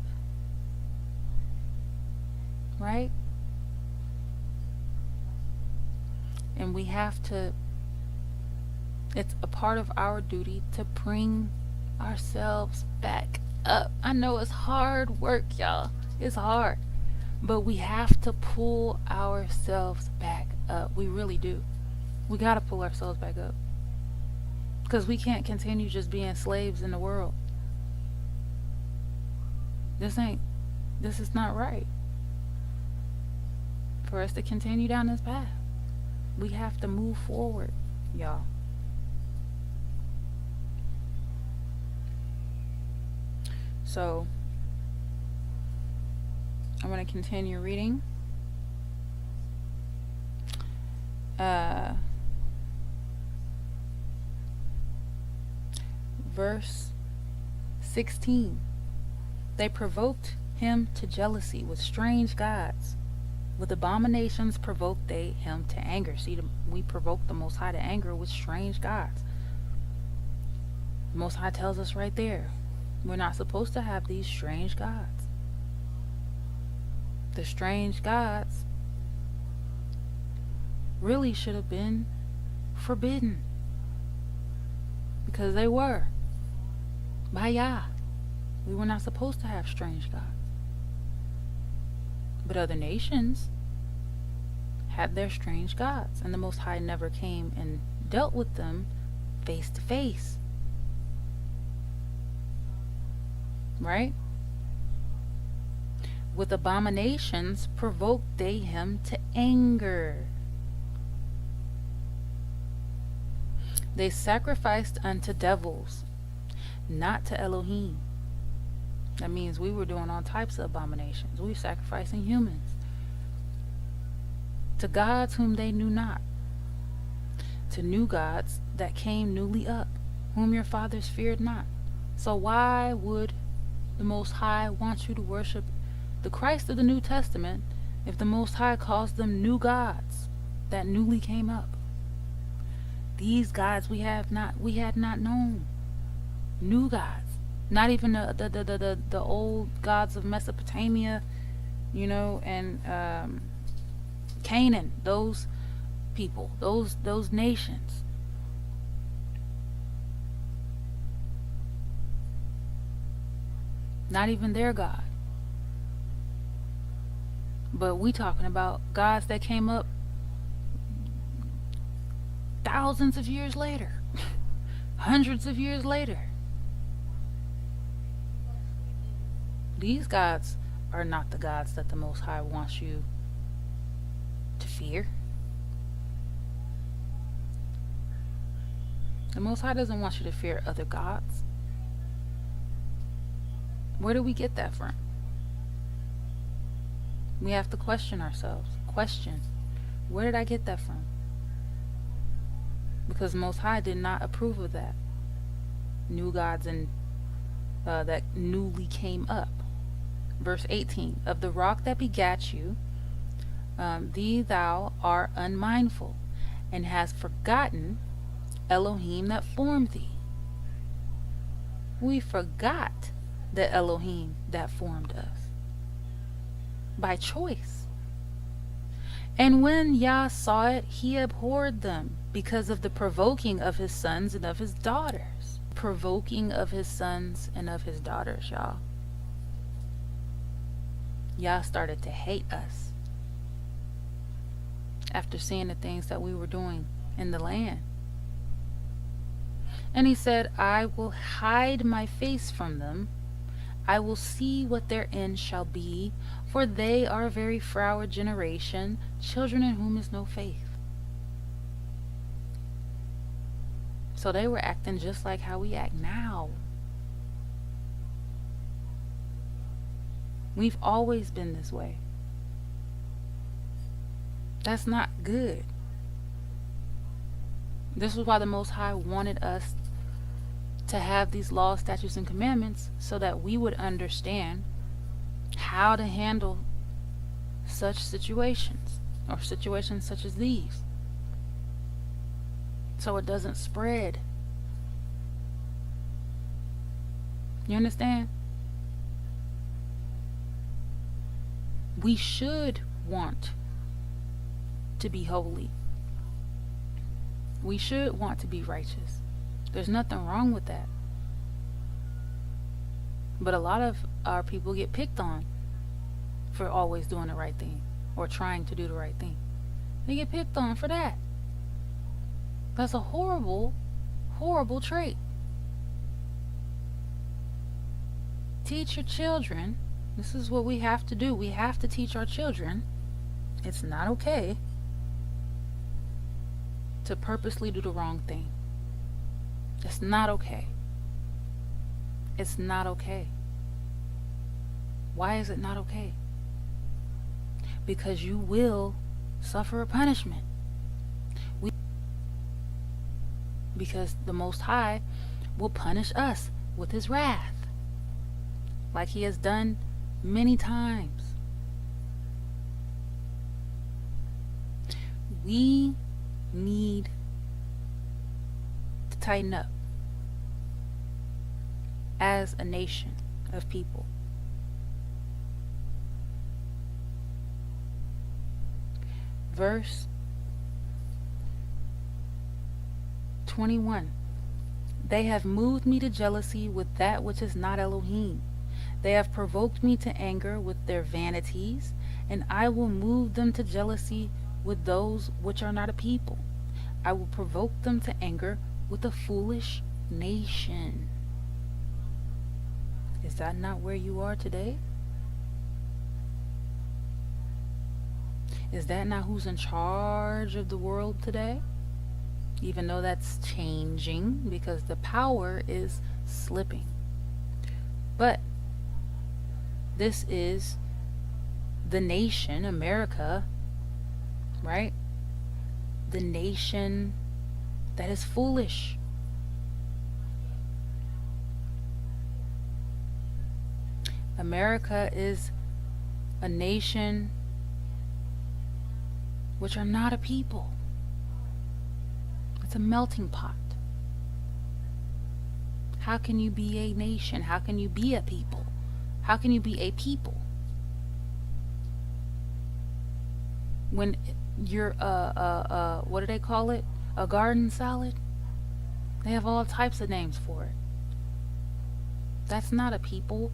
right? And we have to, it's a part of our duty to bring ourselves back up. I know it's hard work, y'all. It's hard. But we have to pull ourselves back up. We really do. We got to pull ourselves back up. Because we can't continue just being slaves in the world. This is not right. For us to continue down this path, we have to move forward, y'all. So, I'm going to continue reading. Verse 16. They provoked him to jealousy with strange gods. With abominations provoked they him to anger. See, we provoke the Most High to anger with strange gods. The Most High tells us right there, we're not supposed to have these strange gods. The strange gods really should have been forbidden. Because they were. By YAH. We were not supposed to have strange gods. But other nations had their strange gods, and the Most High never came and dealt with them face to face. Right? With abominations provoked they him to anger. They sacrificed unto devils, not to Elohim. That means we were doing all types of abominations. We were sacrificing humans to gods whom they knew not, to new gods that came newly up, whom your fathers feared not. So why would the Most High want you to worship the Christ of the New Testament if the Most High calls them new gods that newly came up? These gods we had not known. New gods. Not even the old gods of Mesopotamia, and Canaan, those people, those nations. Not even their God. But we talking about gods that came up thousands of years later, hundreds of years later. These gods are not the gods that the Most High wants you to fear. The Most High doesn't want you to fear other gods. Where do we get that from? We have to question ourselves. Question, where did I get that from? Because the Most High did not approve of that. New gods and that newly came up. Verse 18, of the rock that begat you, thee thou art unmindful, and hast forgotten Elohim that formed thee. We forgot the Elohim that formed us by choice. And when YAH saw it, he abhorred them because of the provoking of his sons and of his daughters. Provoking of his sons and of his daughters, y'all. YAH started to hate us after seeing the things that we were doing in the land. And he said, I will hide my face from them. I will see what their end shall be, for they are a very froward generation, children in whom is no faith. So they were acting just like how we act now. We've always been this way. That's not good. This is why the Most High wanted us to have these laws, statutes, and commandments so that we would understand how to handle such situations or situations such as these, so it doesn't spread. You understand? We should want to be holy. We should want to be righteous. There's nothing wrong with that. But a lot of our people get picked on for always doing the right thing or trying to do the right thing. They get picked on for that. That's a horrible, horrible trait. Teach your children. This is what we have to do. We have to teach our children. It's not okay to purposely do the wrong thing. It's not okay. It's not okay. Why is it not okay? Because you will suffer a punishment. Because the Most High will punish us with his wrath, like he has done many times. We need to tighten up as a nation of people. Verse 21. They have moved me to jealousy with that which is not Elohim. They have provoked me to anger with their vanities, and I will move them to jealousy with those which are not a people. I will provoke them to anger with a foolish nation. Is that not where you are today? Is that not who's in charge of the world today? Even though that's changing because the power is slipping. But this is the nation, America, right? The nation that is foolish. America is a nation which are not a people. It's a melting pot. How can you be a nation? How can you be a people? How can you be a people when you're what do they call it? A garden salad? They have all types of names for it. That's not a people.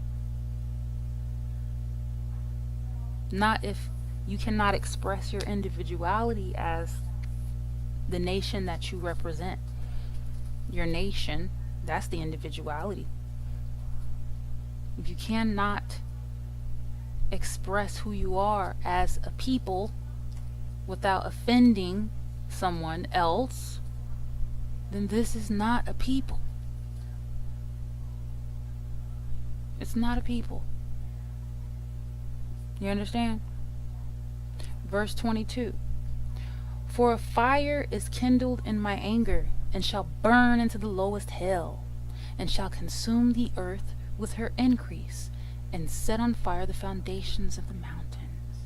Not if you cannot express your individuality as the nation that you represent. Your nation, that's the individuality. If you cannot express who you are as a people without offending someone else, then this is not a people. It's not a people. You understand? Verse 22. For a fire is kindled in my anger, and shall burn into the lowest hell, and shall consume the earth with her increase, and set on fire the foundations of the mountains.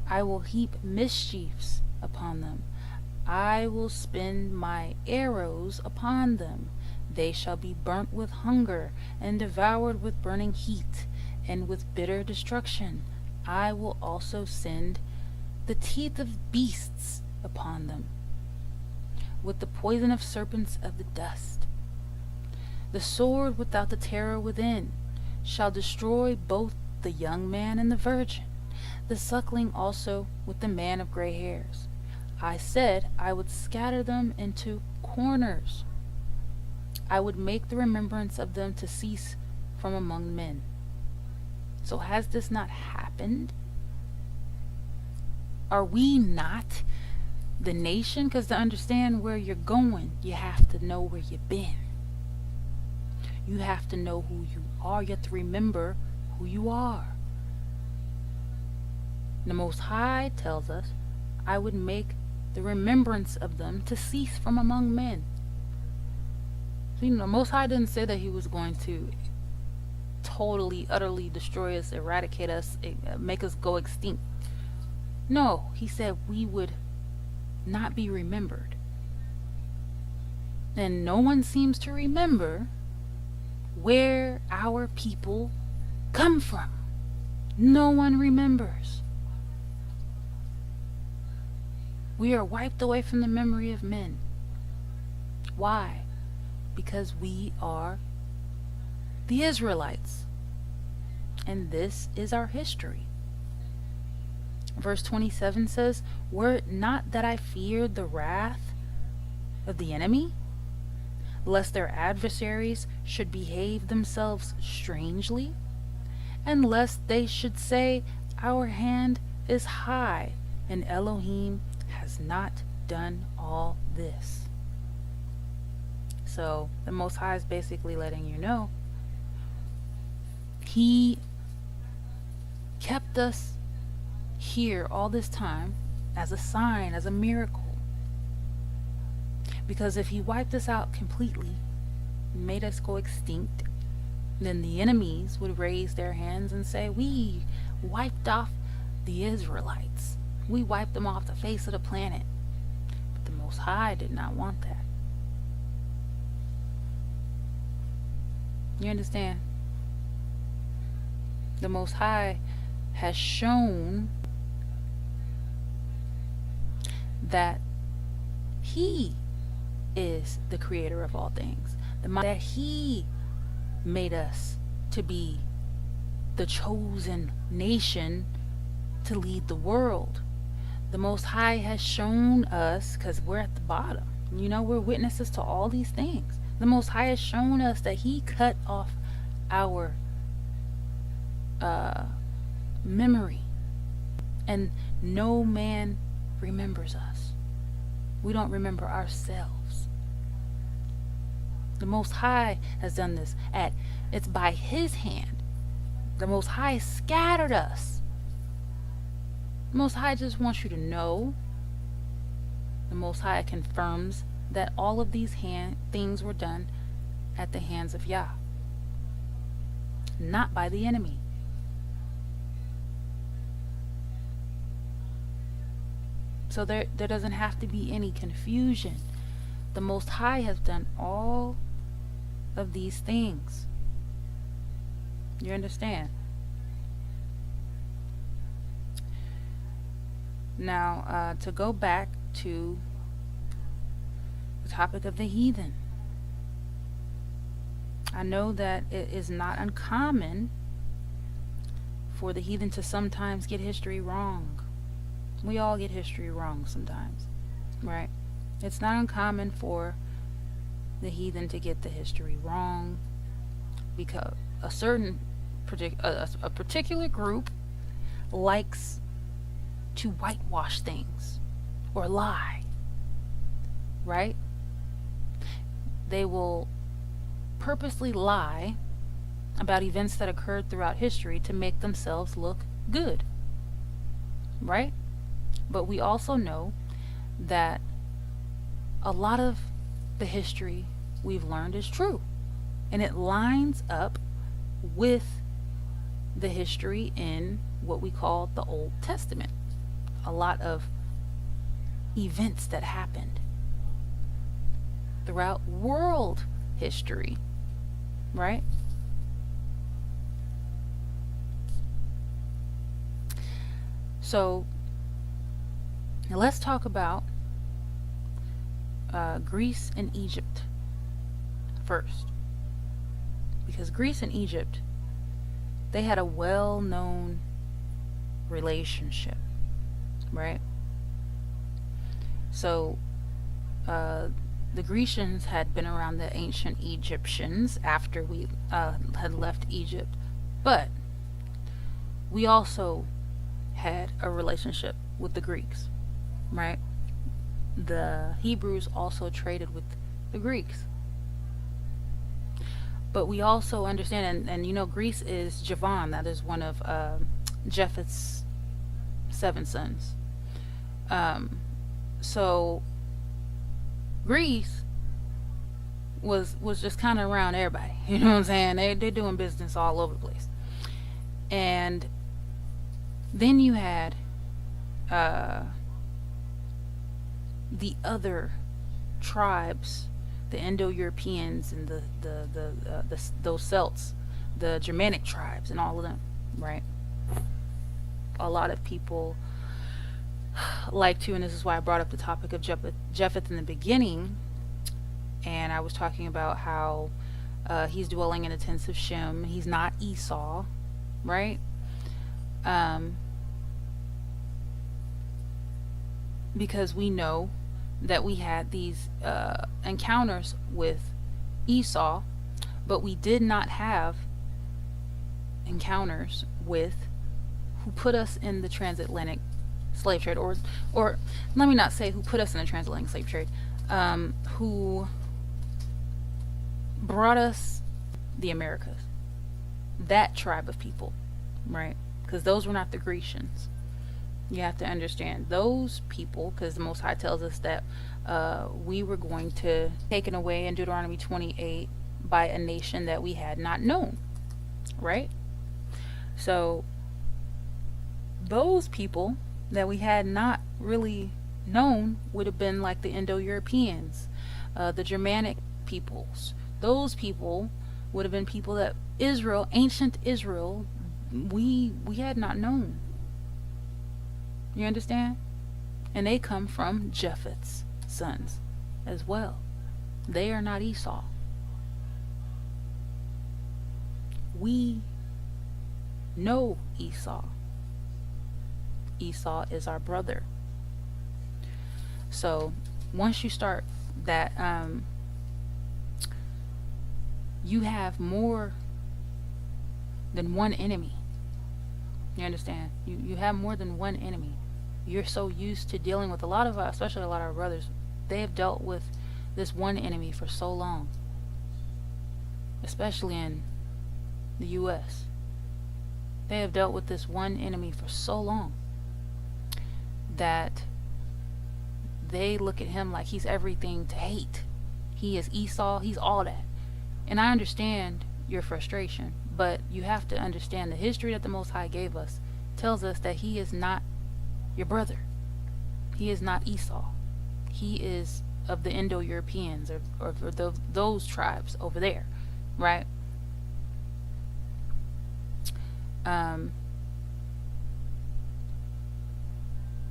I will heap mischiefs upon them. I will spin my arrows upon them. They shall be burnt with hunger, and devoured with burning heat, and with bitter destruction. I will also send the teeth of beasts upon them, with the poison of serpents of the dust. The sword without the terror within shall destroy both the young man and the virgin, the suckling also with the man of gray hairs. I said I would scatter them into corners. I would make the remembrance of them to cease from among men. So has this not happened? Are we not the nation? Because to understand where you're going, you have to know where you've been. You have to know who you are. You have to remember who you are. The Most High tells us, I would make the remembrance of them to cease from among men. So, the Most High didn't say that he was going to totally, utterly destroy us, eradicate us, make us go extinct. No, he said we would not be remembered. And no one seems to remember where our people come from. No one remembers. We are wiped away from the memory of men. Why? Because we are the Israelites. And this is our history. Verse 27 says, "Were it not that I feared the wrath of the enemy, lest their adversaries should behave themselves strangely, and lest they should say, Our hand is high, and Elohim has not done all this." So the Most High is basically letting you know He kept us here all this time as a sign, as a miracle. Because if He wiped us out completely, made us go extinct, then the enemies would raise their hands and say, "We wiped off the Israelites. We wiped them off the face of the planet." But the Most High did not want that. You understand? The Most High has shown that He is the creator of all things. That He made us to be the chosen nation to lead the world. The Most High has shown us, because we're at the bottom, we're witnesses to all these things. The Most High has shown us that He cut off our memory, and no man remembers us. We don't remember ourselves. The Most High has done this. It's by His hand. The Most High scattered us. The Most High just wants you to know. The Most High confirms that all of these things were done at the hands of YAH, not by the enemy. So there doesn't have to be any confusion. The Most High has done all of these things. You understand? Now, to go back to the topic of the heathen, I know that it is not uncommon for the heathen to sometimes get history wrong. We all get history wrong sometimes, right? It's not uncommon for the heathen to get the history wrong, because a particular group likes to whitewash things or lie, right? They will purposely lie about events that occurred throughout history to make themselves look good, right? But we also know that a lot of the history we've learned is true, and it lines up with the history in what we call the Old Testament. A lot of events that happened throughout world history, right? So now let's talk about Greece and Egypt first, because Greece and Egypt, they had a well-known relationship, right? So the Grecians had been around the ancient Egyptians after we had left Egypt, but we also had a relationship with the Greeks, right? The Hebrews also traded with the Greeks. But we also understand, and Greece is Javan. That is one of Japheth's 7 sons. So Greece was just kind of around everybody. You know what I'm saying? They're doing business all over the place. And then you had the other tribes, the Indo-Europeans and those Celts, the Germanic tribes and all of them, right? a lot of people like to, and this is why I brought up the topic of Japheth in the beginning, and I was talking about how he's dwelling in the tents of Shem. He's not Esau, right? Because we know that we had these encounters with Esau, but we did not have encounters with who put us in the transatlantic slave trade, or let me not say who put us in the transatlantic slave trade, who brought us the Americas, that tribe of people, right? Because those were not the Grecians. You have to understand those people, because the Most High tells us that we were going to be taken away in Deuteronomy 28 by a nation that we had not known, right? So those people that we had not really known would have been like the Indo-Europeans, the Germanic peoples. Those people would have been people that Israel, ancient Israel, we had not known. You understand? And they come from Japheth's sons as well. They are not Esau. We know Esau. Esau is our brother. So once you start that, you have more than one enemy. You understand? You have more than one enemy. You're so used to dealing with a lot of us, especially a lot of our brothers. They have dealt with this one enemy for so long, especially in the U.S. They have dealt with this one enemy for so long that they look at him like he's everything to hate. He is Esau. He's all that. And I understand your frustration, but you have to understand the history that the Most High gave us tells us that he is not your brother. He is not Esau. He is of the Indo-Europeans, or those tribes over there, right?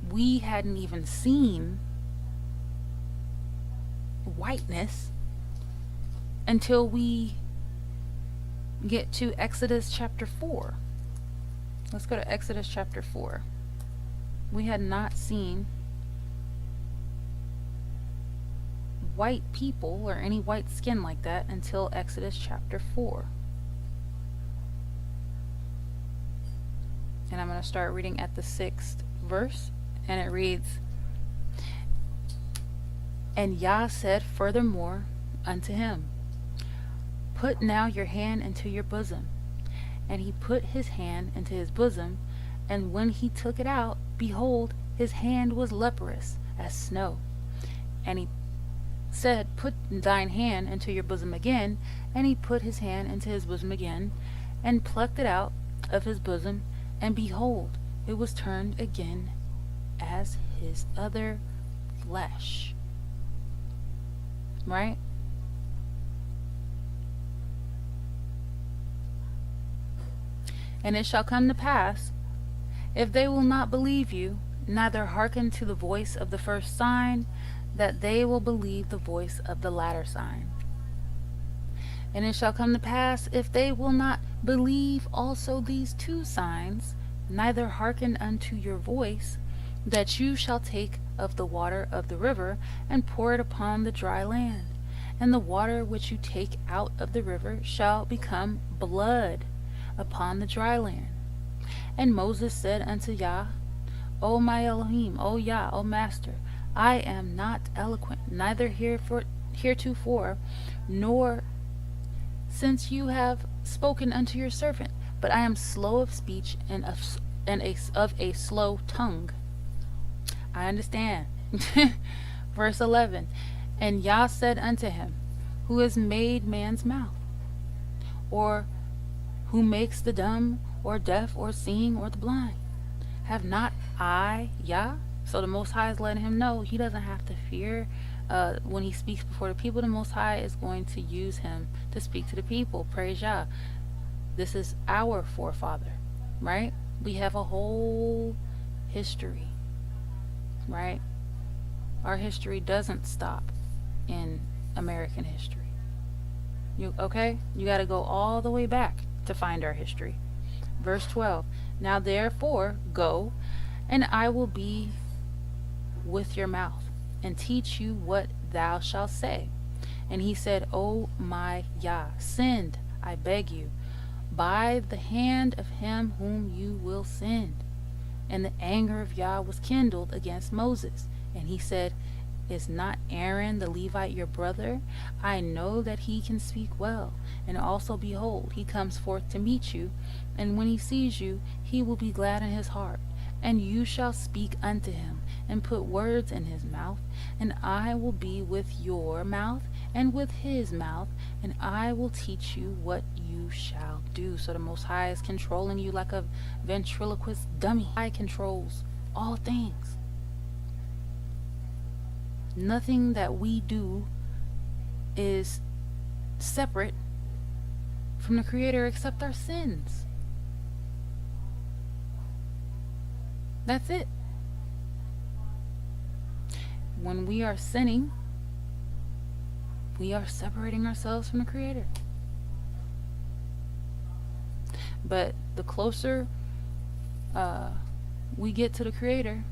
We hadn't even seen whiteness until we get to Exodus chapter 4. Let's go to Exodus chapter 4. We had not seen white people or any white skin like that until Exodus chapter 4. And I'm going to start reading at the 6th verse, and it reads, "And YAH said furthermore unto him, Put now your hand into your bosom. And he put his hand into his bosom, and when he took it out, behold, his hand was leprous as snow. And he said, Put thine hand into your bosom again. And he put his hand into his bosom again, and plucked it out of his bosom, and behold, it was turned again as his other flesh." Right? "And it shall come to pass, if they will not believe you, neither hearken to the voice of the first sign, that they will believe the voice of the latter sign. And it shall come to pass, if they will not believe also these two signs, neither hearken unto your voice, that you shall take of the water of the river, and pour it upon the dry land. And the water which you take out of the river shall become blood upon the dry land. And Moses said unto YAH, O my Elohim, O YAH, O Master, I am not eloquent, neither heretofore, nor since you have spoken unto your servant, but I am slow of speech and of a slow tongue." I understand. Verse 11, "And YAH said unto him, Who has made man's mouth? Or who makes the dumb, or deaf, or seeing, or the blind? Have not I, YAH?" So the Most High is letting him know he doesn't have to fear when he speaks before the people. The Most High is going to use him to speak to the people. Praise YAH. This is our forefather, right? We have a whole history, right? Our history doesn't stop in American history. You okay? You got to go all the way back to find our history. Verse 12. Now therefore go, and I will be with your mouth, and teach you what thou shalt say. And he said, O my YAH, send, I beg you, by the hand of him whom you will send. And the anger of YAH was kindled against Moses. And he said, Is not Aaron the Levite your brother? I know that he can speak well. And also, behold, he comes forth to meet you. And when he sees you, he will be glad in his heart. And you shall speak unto him, and put words in his mouth. And I will be with your mouth, and with his mouth, and I will teach you what you shall do. So the Most High is controlling you like a ventriloquist dummy. He controls all things. Nothing that we do is separate from the Creator except our sins. That's it. When we are sinning, we are separating ourselves from the Creator. But the closer we get to the Creator,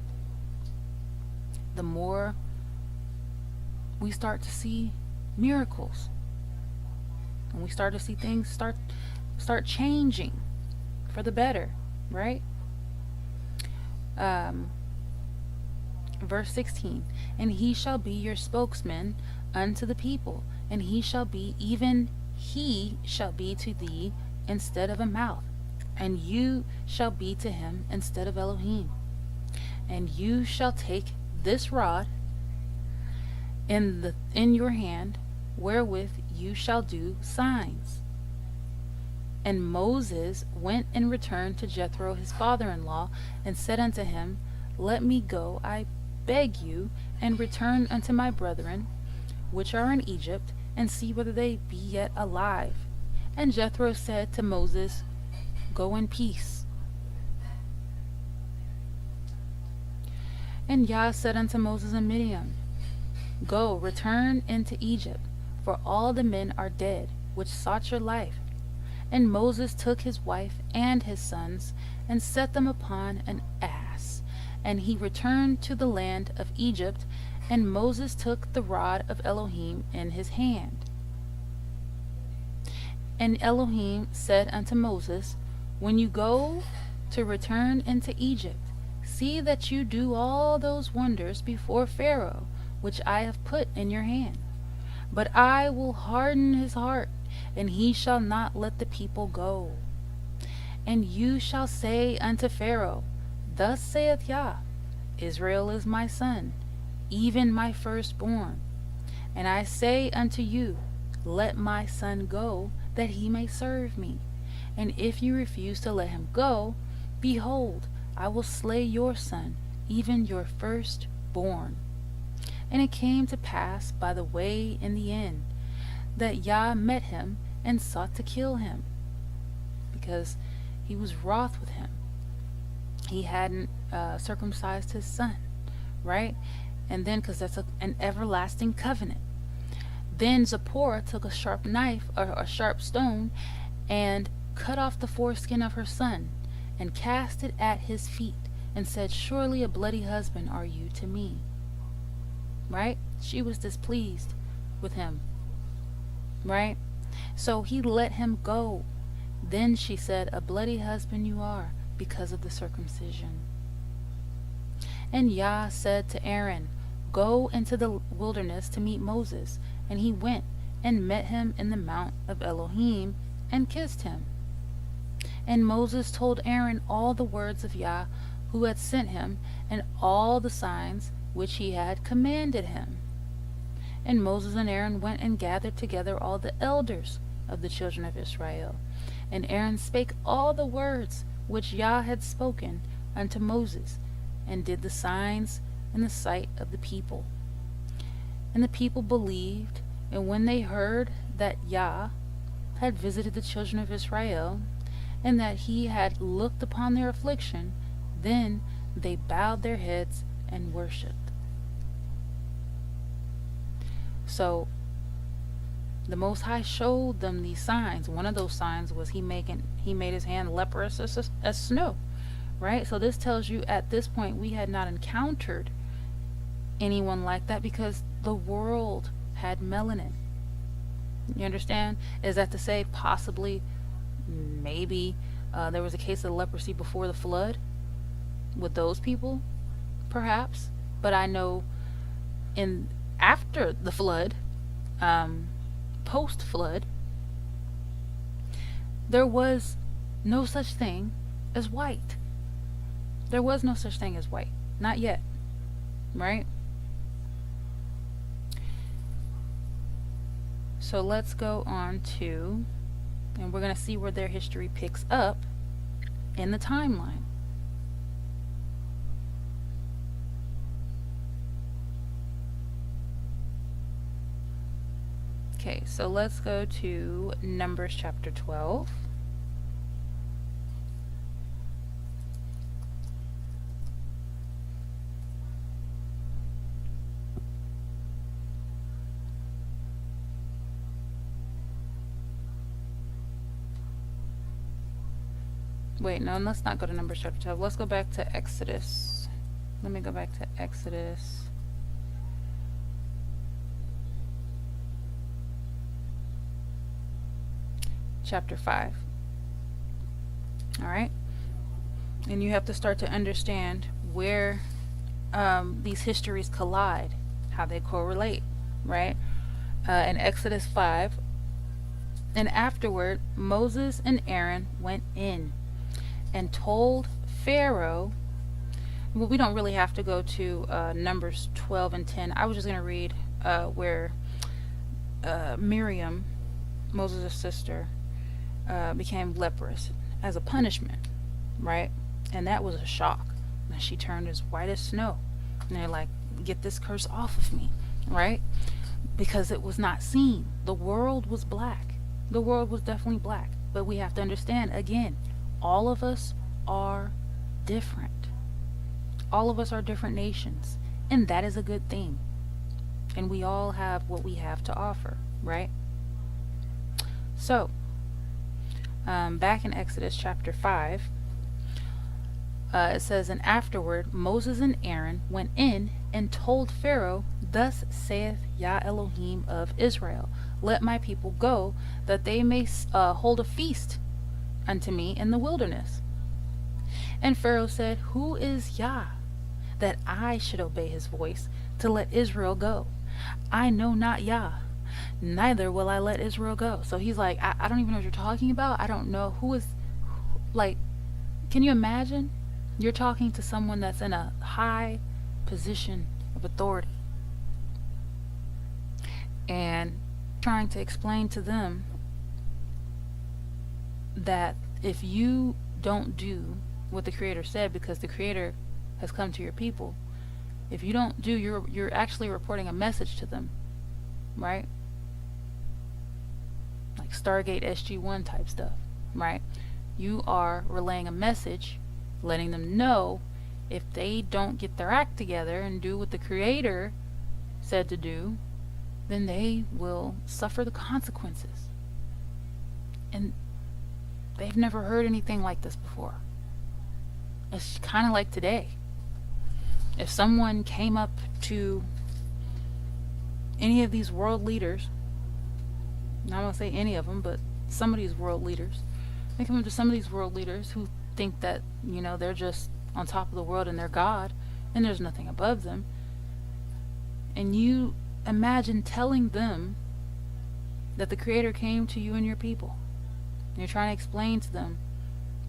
the more we start to see miracles, and we start to see things start changing for the better, right? Verse 16, and he shall be your spokesman unto the people, and he shall be to thee instead of a mouth, and you shall be to him instead of Elohim. And you shall take this rod in your hand, wherewith you shall do signs. And Moses went and returned to Jethro his father-in-law, and said unto him, Let me go, I beg you, and return unto my brethren, which are in Egypt, and see whether they be yet alive. And Jethro said to Moses, Go in peace. And YAH said unto Moses and Miriam, Go, return into Egypt, for all the men are dead, which sought your life. And Moses took his wife and his sons, and set them upon an ass. And he returned to the land of Egypt, and Moses took the rod of Elohim in his hand. And Elohim said unto Moses, When you go to return into Egypt, see that you do all those wonders before Pharaoh, which I have put in your hand. But I will harden his heart, and he shall not let the people go. And you shall say unto Pharaoh, Thus saith YAH, Israel is my son, even my firstborn. And I say unto you, Let my son go, that he may serve me. And if you refuse to let him go, behold, I will slay your son, even your firstborn. And it came to pass by the way in the end, that YAH met him and sought to kill him, because he was wroth with him. He hadn't circumcised his son, right? And then, because that's an everlasting covenant. Then Zipporah took a sharp knife, or a sharp stone, and cut off the foreskin of her son, and cast it at his feet, and said, Surely a bloody husband are you to me. Right? She was displeased with him. Right? So he let him go. Then she said, A bloody husband you are, because of the circumcision. And YAH said to Aaron, Go into the wilderness to meet Moses. And he went and met him in the mount of Elohim, and kissed him. And Moses told Aaron all the words of YAH, who had sent him, and all the signs which he had commanded him. And Moses and Aaron went and gathered together all the elders of the children of Israel. And Aaron spake all the words which YAH had spoken unto Moses, and did the signs in the sight of the people. And the people believed, and when they heard that YAH had visited the children of Israel, and that he had looked upon their affliction. Then they bowed their heads and worshipped. So the Most High showed them these signs. One of those signs was he made his hand leprous as snow, right? So this tells you at this point we had not encountered anyone like that because the world had melanin. You understand? Is that to say possibly, maybe there was a case of leprosy before the flood with those people? Perhaps. But I know after the flood, post-flood, there was no such thing as white. There was no such thing as white. Not yet. Right? So let's go on to, and we're going to see where their history picks up in the timeline. Okay, so let's go to Numbers chapter 12. Wait, no, let's not go to Numbers chapter 12. Let's go back to Exodus. Let me go back to Exodus. Chapter 5. Alright? And you have to start to understand where these histories collide, how they correlate, right? In Exodus 5, and afterward Moses and Aaron went in and told Pharaoh. Well, we don't really have to go to Numbers 12 and 10. I was just going to read where Miriam, Moses' sister, became leprous as a punishment, right? And that was a shock. And she turned as white as snow. And they're like, get this curse off of me, right? Because it was not seen. The world was black. The world was definitely black. But we have to understand, again, all of us are different. All of us are different nations. And that is a good thing. And we all have what we have to offer, right? So, back in Exodus chapter 5, it says, and afterward Moses and Aaron went in and told Pharaoh, thus saith YAH Elohim of Israel, let my people go, that they may hold a feast unto me in the wilderness. And Pharaoh said, who is YAH, that I should obey his voice to let Israel go? I know not YAH, neither will I let Israel go. So he's like, I don't even know what you're talking about. I don't know who is, like, can you imagine? You're talking to someone that's in a high position of authority and trying to explain to them that if you don't do what the Creator said, because the Creator has come to your people, if you don't do, you're actually reporting a message to them, right? Like Stargate SG-1 type stuff, right? You are relaying a message, letting them know if they don't get their act together and do what the Creator said to do, then they will suffer the consequences. And they've never heard anything like this before. It's kind of like today. If someone came up to any of these world leaders, I'm not going to say any of them, but some of these world leaders, they come up to some of these world leaders who think that, you know, they're just on top of the world and they're God and there's nothing above them. And you imagine telling them that the Creator came to you and your people. And you're trying to explain to them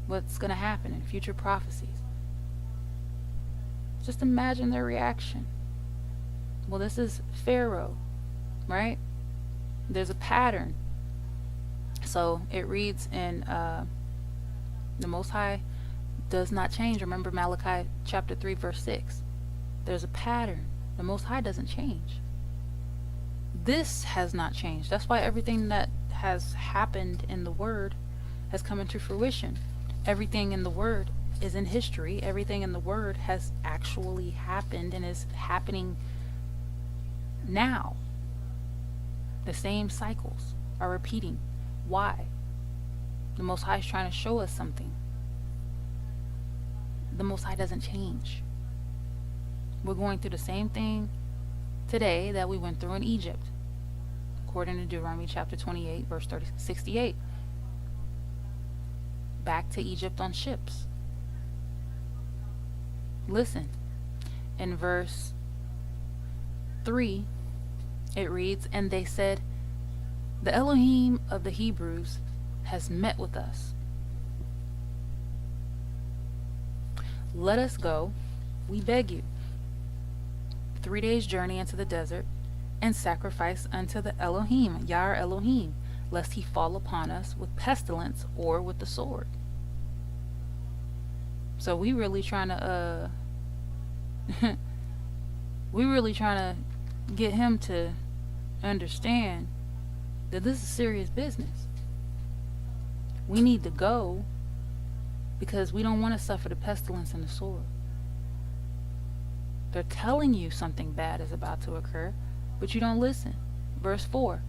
what's going to happen in future prophecies. Just imagine their reaction. Well, this is Pharaoh, right? There's a pattern. So it reads in the Most High does not change. Remember Malachi chapter 3 verse 6. There's a pattern. The Most High doesn't change. This has not changed. That's why everything that has happened in the Word has come into fruition. Everything in the word is in history. Everything in the word has actually happened and is happening now. The same cycles are repeating. Why? The Most High is trying to show us something. The Most High doesn't change. We're going through the same thing today that we went through in Egypt, according to Deuteronomy chapter 28, verse 68. Back to Egypt on ships. Listen, in verse 3, it reads, "And they said, the Elohim of the Hebrews has met with us. Let us go, we beg you, 3 days' journey into the desert, and sacrifice unto the Elohim, YAH Elohim, lest he fall upon us with pestilence or with the sword." So we really trying to get him to understand that this is serious business. We need to go because we don't want to suffer the pestilence and the sword. They're telling you something bad is about to occur, but you don't listen. Verse 4,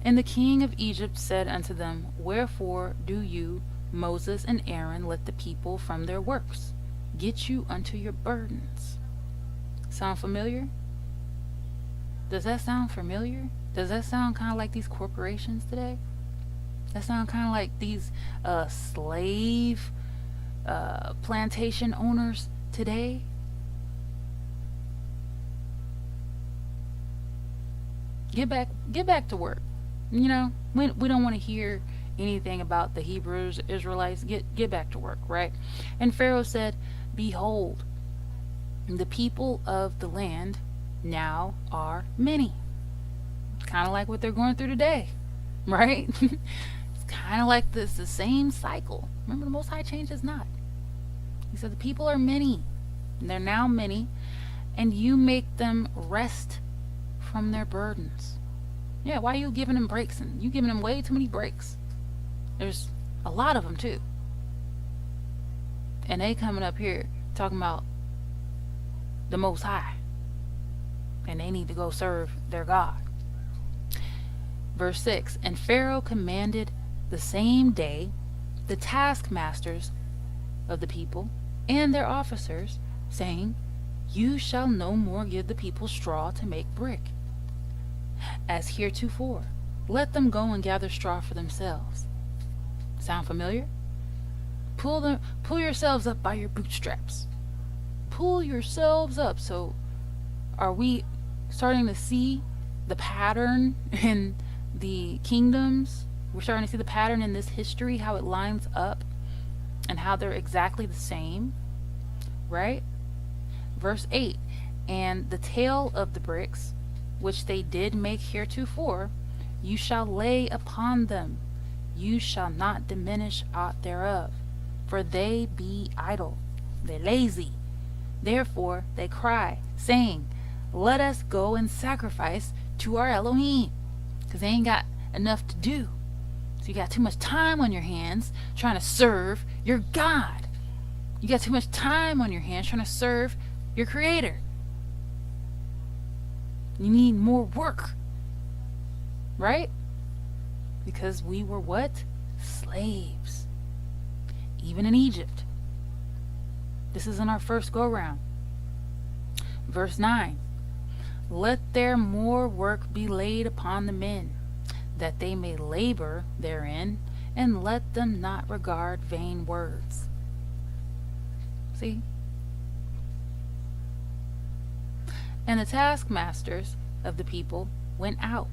"And the king of Egypt said unto them, Wherefore do you, Moses and Aaron, let the people from their works? Get you unto your burdens." Sound familiar? Does that sound familiar? Does that sound kind of like these corporations today? That sound kind of like these slave plantation owners today? Get back to work. You know, we don't want to hear anything about the Hebrews, Israelites. Get back to work, right? And Pharaoh said, "Behold, the people of the land now are many." Kind of like what they're going through today, right? It's kind of like the same cycle. Remember, the Most High changes not. He said the people are many. And they're now many. And you make them rest from their burdens. Yeah, why are you giving them breaks? And you giving them way too many breaks. There's a lot of them too. And they coming up here talking about the Most High. And they need to go serve their God. Verse 6, "And Pharaoh commanded the same day the taskmasters of the people and their officers, saying, You shall no more give the people straw to make brick, as heretofore. Let them go and gather straw for themselves." Sound familiar? Pull yourselves up by your bootstraps. Pull yourselves up. So are we starting to see the pattern in the kingdoms? We're starting to see the pattern in this history, how it lines up and how they're exactly the same, right? Verse 8, "And the tail of the bricks, which they did make heretofore, you shall lay upon them. You shall not diminish aught thereof, for they be idle, they're lazy. Therefore they cry, saying, Let us go and sacrifice to our Elohim." Because they ain't got enough to do. So you got too much time on your hands trying to serve your God. You got too much time on your hands trying to serve your Creator. You need more work. Right? Because we were what? Slaves. Even in Egypt. This isn't our first go round. Verse 9. "Let their more work be laid upon the men, that they may labor therein, and let them not regard vain words." See? "And the taskmasters of the people went out,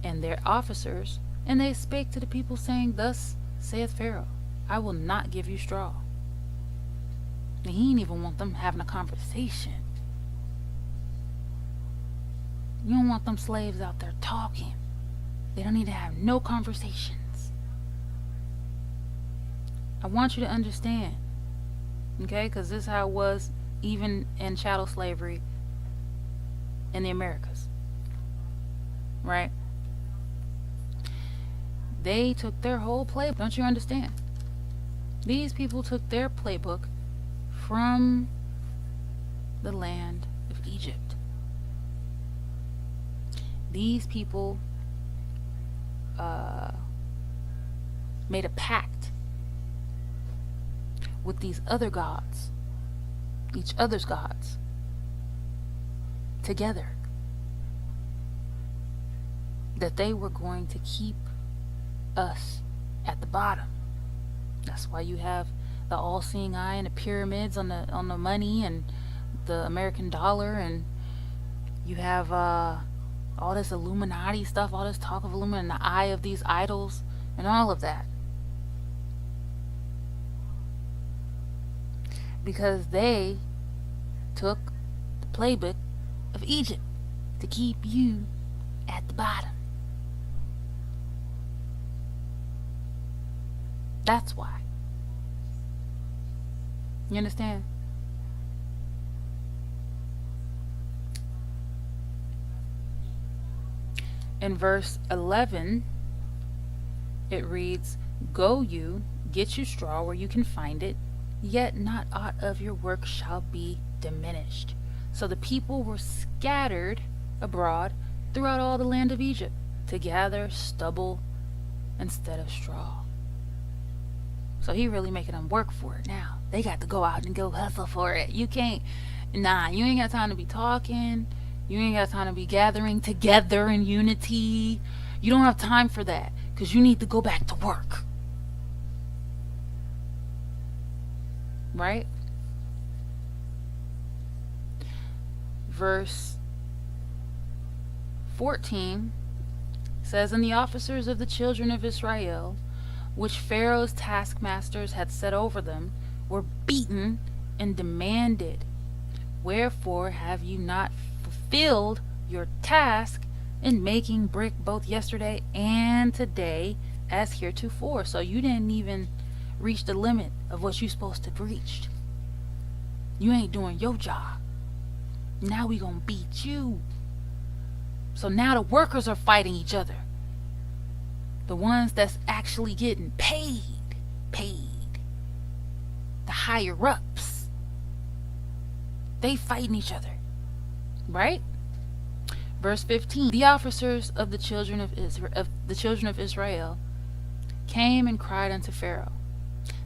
and their officers, and they spake to the people, saying, Thus saith Pharaoh, I will not give you straw." And he didn't even want them having a conversation. You don't want them slaves out there talking. They don't need to have no conversations. I want you to understand, okay? Because this is how it was even in chattel slavery in the Americas, right? They took their whole playbook. Don't you understand? These people took their playbook from the land of Egypt. These people made a pact with these other gods, each other's gods, together, that they were going to keep us at the bottom. That's why you have the all-seeing eye and the pyramids on the money and the American dollar, and you have all this Illuminati stuff, all this talk of Illuminati, and the eye of these idols, and all of that. Because they took the playbook of Egypt to keep you at the bottom. That's why. You understand? In verse 11, it reads, "Go you, get you straw where you can find it, yet not aught of your work shall be diminished." So the people were scattered abroad throughout all the land of Egypt to gather stubble instead of straw. So he really making them work for it now. They got to go out and go hustle for it. You can't, you ain't got time to be talking. You ain't got time to be gathering together in unity. You don't have time for that because you need to go back to work. Right? Verse 14 says, "And the officers of the children of Israel, which Pharaoh's taskmasters had set over them, were beaten and demanded, Wherefore have you not fulfilled your task in making brick both yesterday and today as heretofore?" So you didn't even reach the limit of what you're supposed to have reached. You ain't doing your job. Now we gonna beat you. So now the workers are fighting each other. The ones that's actually getting paid. The higher ups. They fighting each other. Right? Verse 15. "The officers of the children of Israel came and cried unto Pharaoh,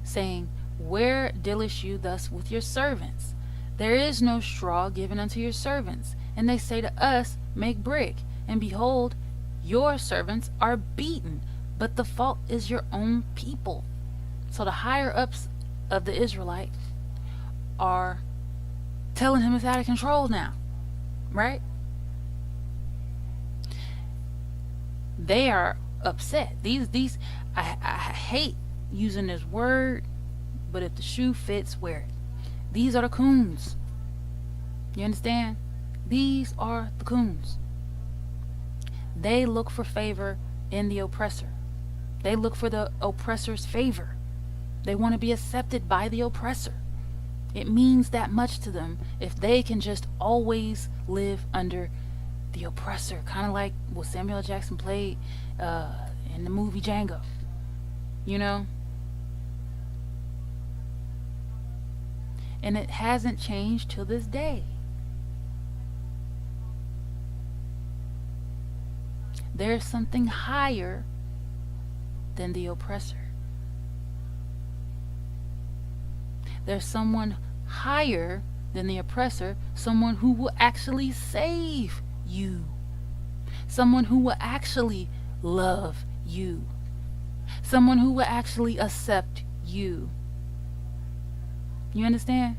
saying, Where dealest you thus with your servants? There is no straw given unto your servants. And they say to us, Make brick. And behold, your servants are beaten, but the fault is your own people." So the higher ups of the Israelites are telling him it's out of control now. Right? They are upset. These I hate using this word, but if the shoe fits, wear it. These are the coons. You understand? These are the coons. They look for favor in the oppressor. They look for the oppressor's favor. They want to be accepted by the oppressor. It means that much to them if they can just always live under the oppressor. Kind of like what Samuel Jackson played in the movie Django. You know? And it hasn't changed till this day. There's something higher than the oppressor. There's someone higher than the oppressor, someone who will actually save you, someone who will actually love you, someone who will actually accept you. You understand?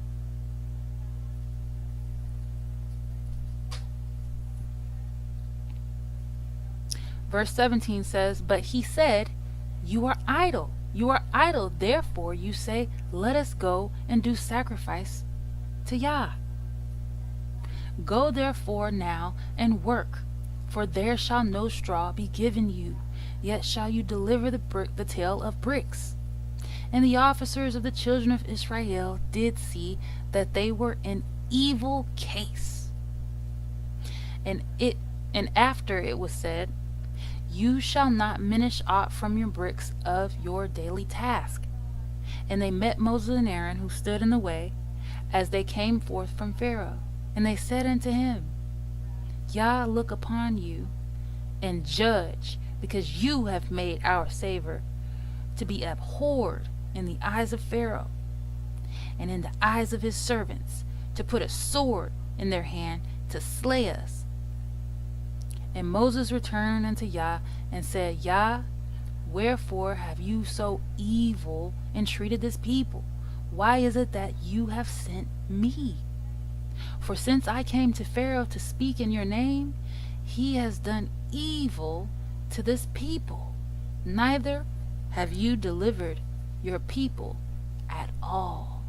Verse 17 says, "But he said, You are idle. You are idle. Therefore you say, Let us go and do sacrifice to YAH. Go therefore now and work, for there shall no straw be given you, yet shall you deliver the tale of bricks." And the officers of the children of Israel did see that they were in evil case. And after it was said, You shall not diminish aught from your bricks of your daily task. And they met Moses and Aaron, who stood in the way, as they came forth from Pharaoh. And they said unto him, Yah look upon you and judge, because you have made our savor to be abhorred in the eyes of Pharaoh, and in the eyes of his servants, to put a sword in their hand to slay us. And Moses returned unto Yah and said, Yah, wherefore have you so evil entreated this people? Why is it that you have sent me? For since I came to Pharaoh to speak in your name, he has done evil to this people. Neither have you delivered your people at all.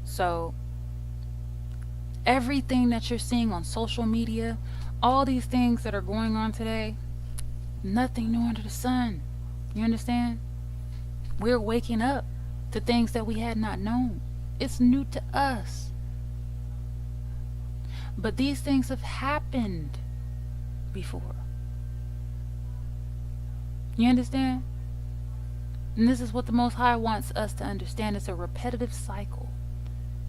So, everything that you're seeing on social media, all these things that are going on today, nothing new under the sun. You understand? We're waking up to things that we had not known. It's new to us. But these things have happened before. You understand? And this is what the Most High wants us to understand. It's a repetitive cycle.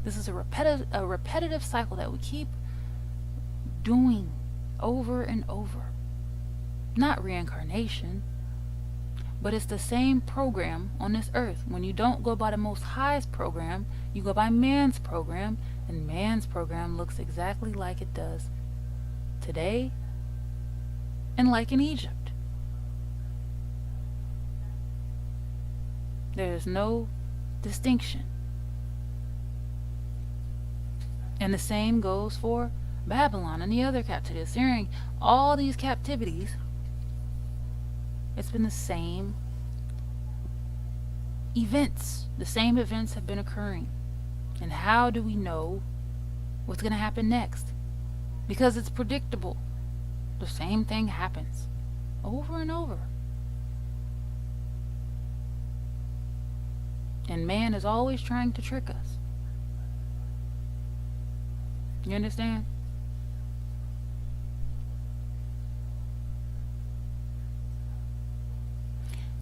This is a repetitive cycle that we keep doing over and over. Not reincarnation, but it's the same program on this earth. When you don't go by the Most High's program, you go by man's program, and man's program looks exactly like it does today and like in Egypt. There's no distinction. And the same goes for Babylon and the other captivities. During all these captivities, it's been the same events. The same events have been occurring. And how do we know what's going to happen next? Because it's predictable. The same thing happens over and over. And man is always trying to trick us. You understand?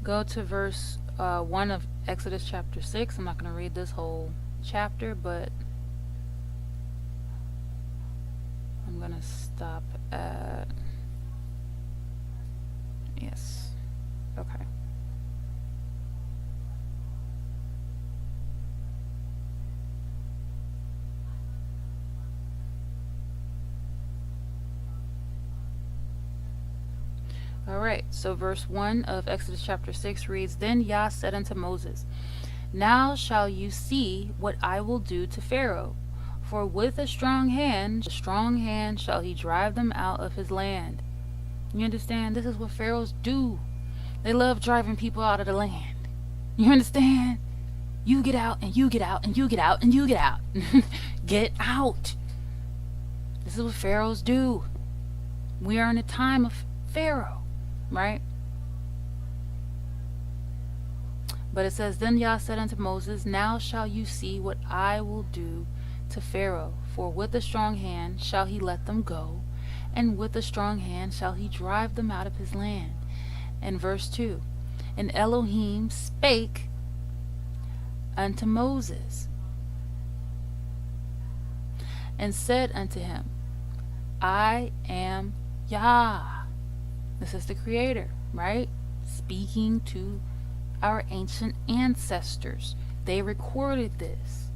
Go to verse 1 of Exodus chapter 6. I'm not going to read this whole chapter, but I'm going to stop at... Yes. Okay. Alright, so verse 1 of Exodus chapter 6 reads, Then Yah said unto Moses, Now shall you see what I will do to Pharaoh, for with a strong hand shall he drive them out of his land. You understand? This is what pharaohs do. They love driving people out of the land. You understand? You get out, and you get out, and you get out, and you get out. Get out. This is what pharaohs do. We are in a time of Pharaoh. Right? But it says, Then Yah said unto Moses, Now shall you see what I will do to Pharaoh, for with a strong hand shall he let them go, and with a strong hand shall he drive them out of his land. And verse 2, And Elohim spake unto Moses, and said unto him, I am Yah. This is the Creator, right? Speaking to our ancient ancestors. They recorded this.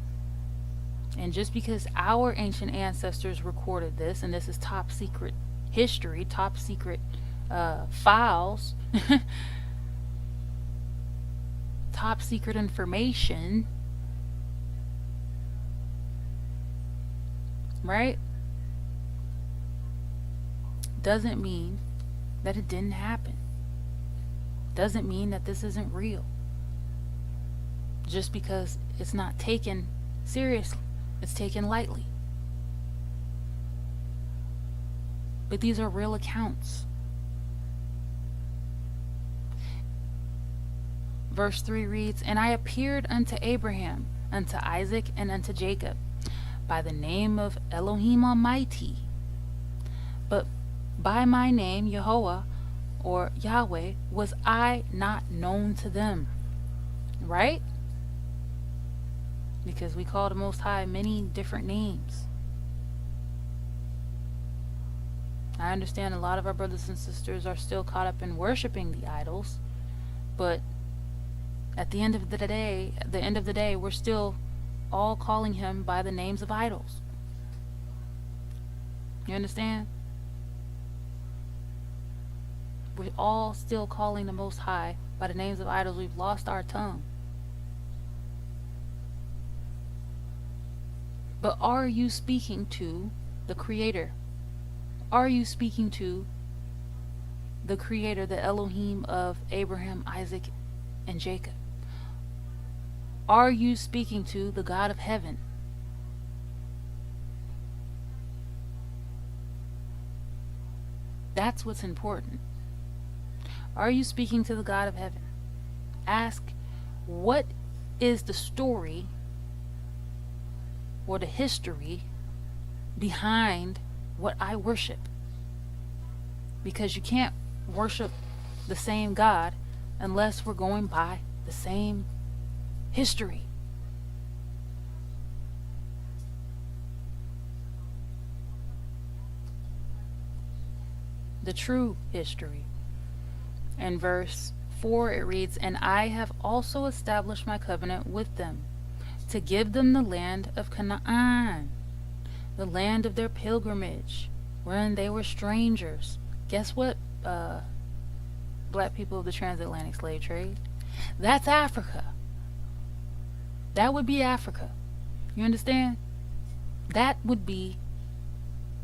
And just because our ancient ancestors recorded this, and this is top secret history, top secret files, top secret information, right? Doesn't mean that it didn't happen. Doesn't mean that this isn't real. Just because it's not taken seriously, it's taken lightly. But these are real accounts. Verse 3 reads, And I appeared unto Abraham, unto Isaac, and unto Jacob, by the name of Elohim Almighty, By my name, Yehovah, or Yahweh, was I not known to them. Right? Because we call the Most High many different names. I understand a lot of our brothers and sisters are still caught up in worshiping the idols, but at the end of the day, we're still all calling him by the names of idols. You understand? We're all still calling the Most High by the names of idols. We've lost our tongue. But are you speaking to the Creator? Are you speaking to the Creator, the Elohim of Abraham, Isaac, and Jacob? Are you speaking to the God of heaven? That's what's important. Are you speaking to the God of heaven? Ask, what is the story or the history behind what I worship? Because you can't worship the same God unless we're going by the same history. The true history. In verse 4 it reads, "And I have also established my covenant with them, to give them the land of Canaan, the land of their pilgrimage, wherein they were strangers." Guess what, black people of the transatlantic slave trade? That's Africa. That would be Africa. You understand? That would be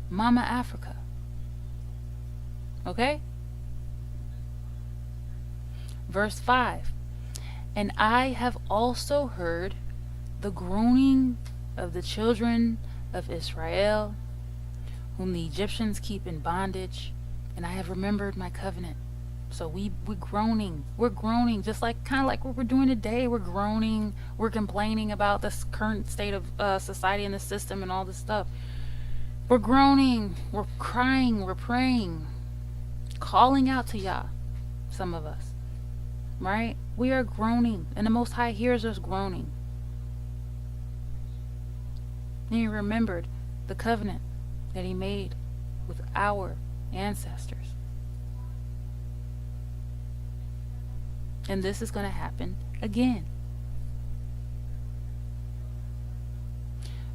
Mama Africa. Okay? Verse 5. "And I have also heard the groaning of the children of Israel, whom the Egyptians keep in bondage, and I have remembered my covenant." So we're groaning. We're groaning, just like kind of like what we're doing today. We're groaning. We're complaining about this current state of society and the system and all this stuff. We're groaning. We're crying. We're praying, calling out to Yah. Some of us, right? We are groaning, and the Most High hears us groaning. And he remembered the covenant that he made with our ancestors. And this is going to happen again.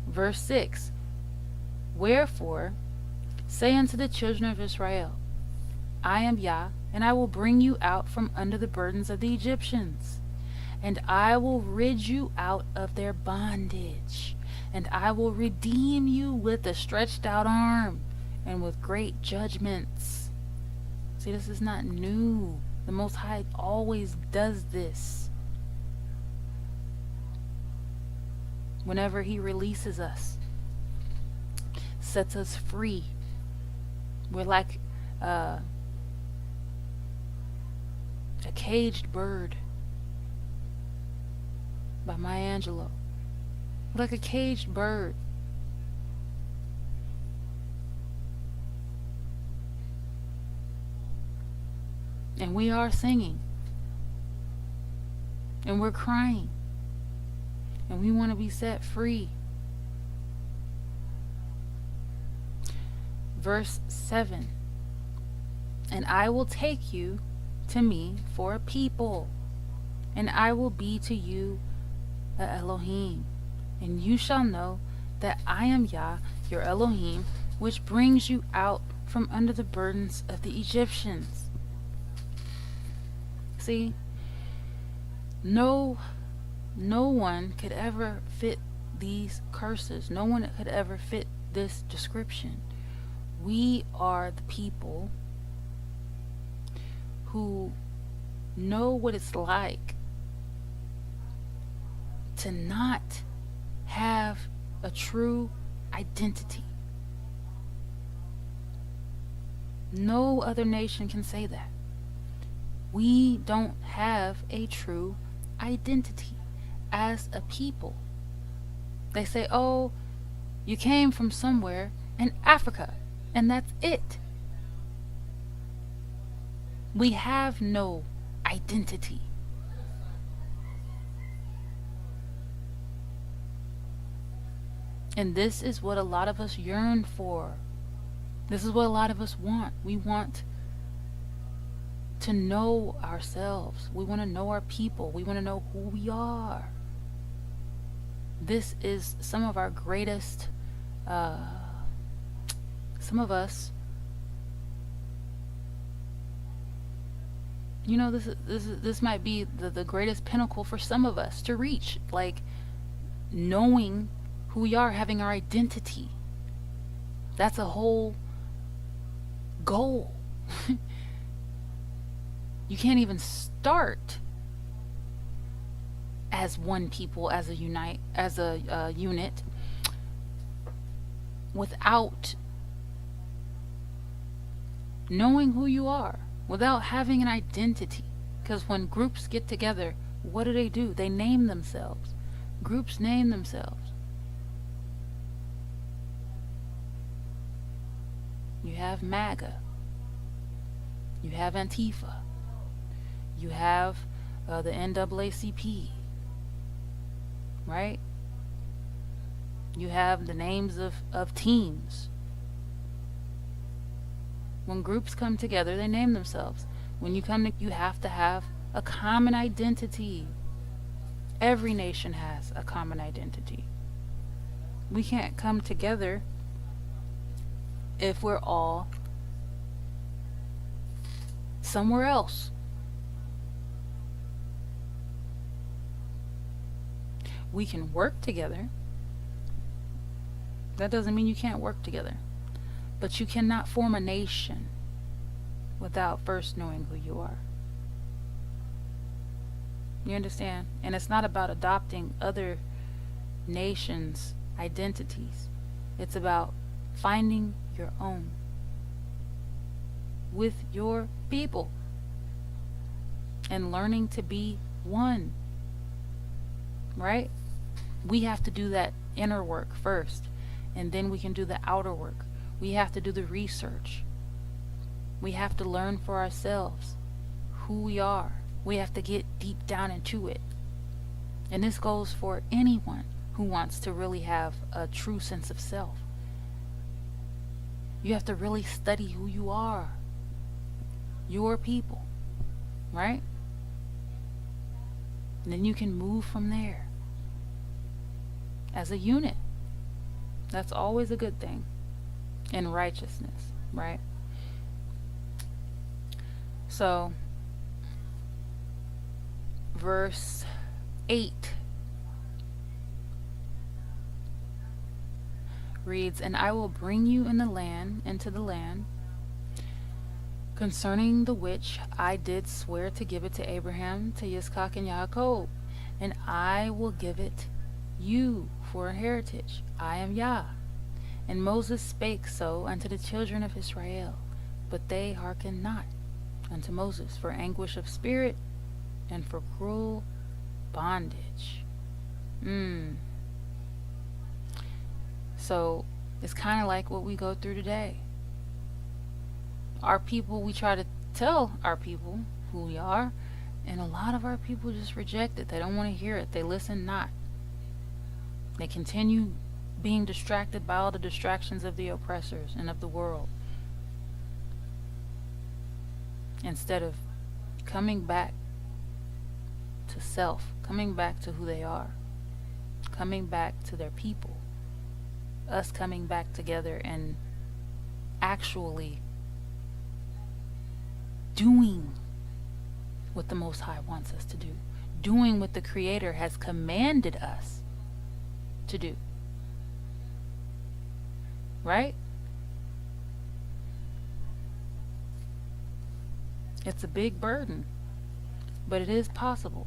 Verse 6. "Wherefore say unto the children of Israel, I am Yah, and I will bring you out from under the burdens of the Egyptians, and I will rid you out of their bondage, and I will redeem you with a stretched out arm and with great judgments." See, this is not new. The Most High always does this. Whenever he releases us, sets us free, we're like a caged bird by Maya Angelou. Like a caged bird. And we are singing. And we're crying. And we want to be set free. Verse 7. "And I will take you to me for a people, and I will be to you a Elohim, and you shall know that I am Yah, your Elohim, which brings you out from under the burdens of the Egyptians." See, no one could ever fit these curses. No one could ever fit this description. We are the people who know what it's like to not have a true identity. No other nation can say that. We don't have a true identity as a people. They say, "Oh, you came from somewhere in Africa, and that's it." No, we are the people who know what it's like to not have a true identity. We don't have a true identity as a people. They say, "Oh, you came from somewhere in Africa, and that's it." No, we are the people who know what it's like to not have a true identity as a people. They say, "Oh, you came from somewhere in Africa, and that's it." We have no identity. And this is what a lot of us yearn for. This is what a lot of us want. We want to know ourselves. We want to know our people. We want to know who we are. This is some of our greatest, some of us, you know, this might be the greatest pinnacle for some of us to reach, like knowing who we are, having our identity. That's a whole goal. You can't even start as one people, as a unit, without knowing who you are, without having an identity. Because when groups get together, what do? They name themselves. Groups name themselves. You have MAGA. You have Antifa. You have the NAACP. Right? You have the names of teams. When groups come together, they name themselves. When you you have to have a common identity. Every nation has a common identity. We can't come together if we're all somewhere else. We can work together. That doesn't mean you can't work together. But you cannot form a nation without first knowing who you are. You understand? And it's not about adopting other nations' identities. It's about finding your own with your people and learning to be one. Right? We have to do that inner work first, and then we can do the outer work. We have to do the research. We have to learn for ourselves who we are. We have to get deep down into it. And this goes for anyone who wants to really have a true sense of self. You have to really study who you are, your people, right? And then you can move from there as a unit. That's always a good thing in righteousness, right? So, verse 8 reads, "And I will bring you into the land, concerning the which I did swear to give it to Abraham, to Yitzchak, and Yaakov, and I will give it you for a heritage. I am YAH. And Moses spake so unto the children of Israel, but they hearkened not unto Moses for anguish of spirit and for cruel bondage." So it's kind of like what we go through today. Our people, we try to tell our people who we are, and a lot of our people just reject it. They don't want to hear it. They listen not. They continue being distracted by all the distractions of the oppressors and of the world, instead of coming back to self, coming back to who they are, coming back to their people, us coming back together and actually doing what the Most High wants us to do, doing what the Creator has commanded us to do. Right? It's a big burden, but it is possible.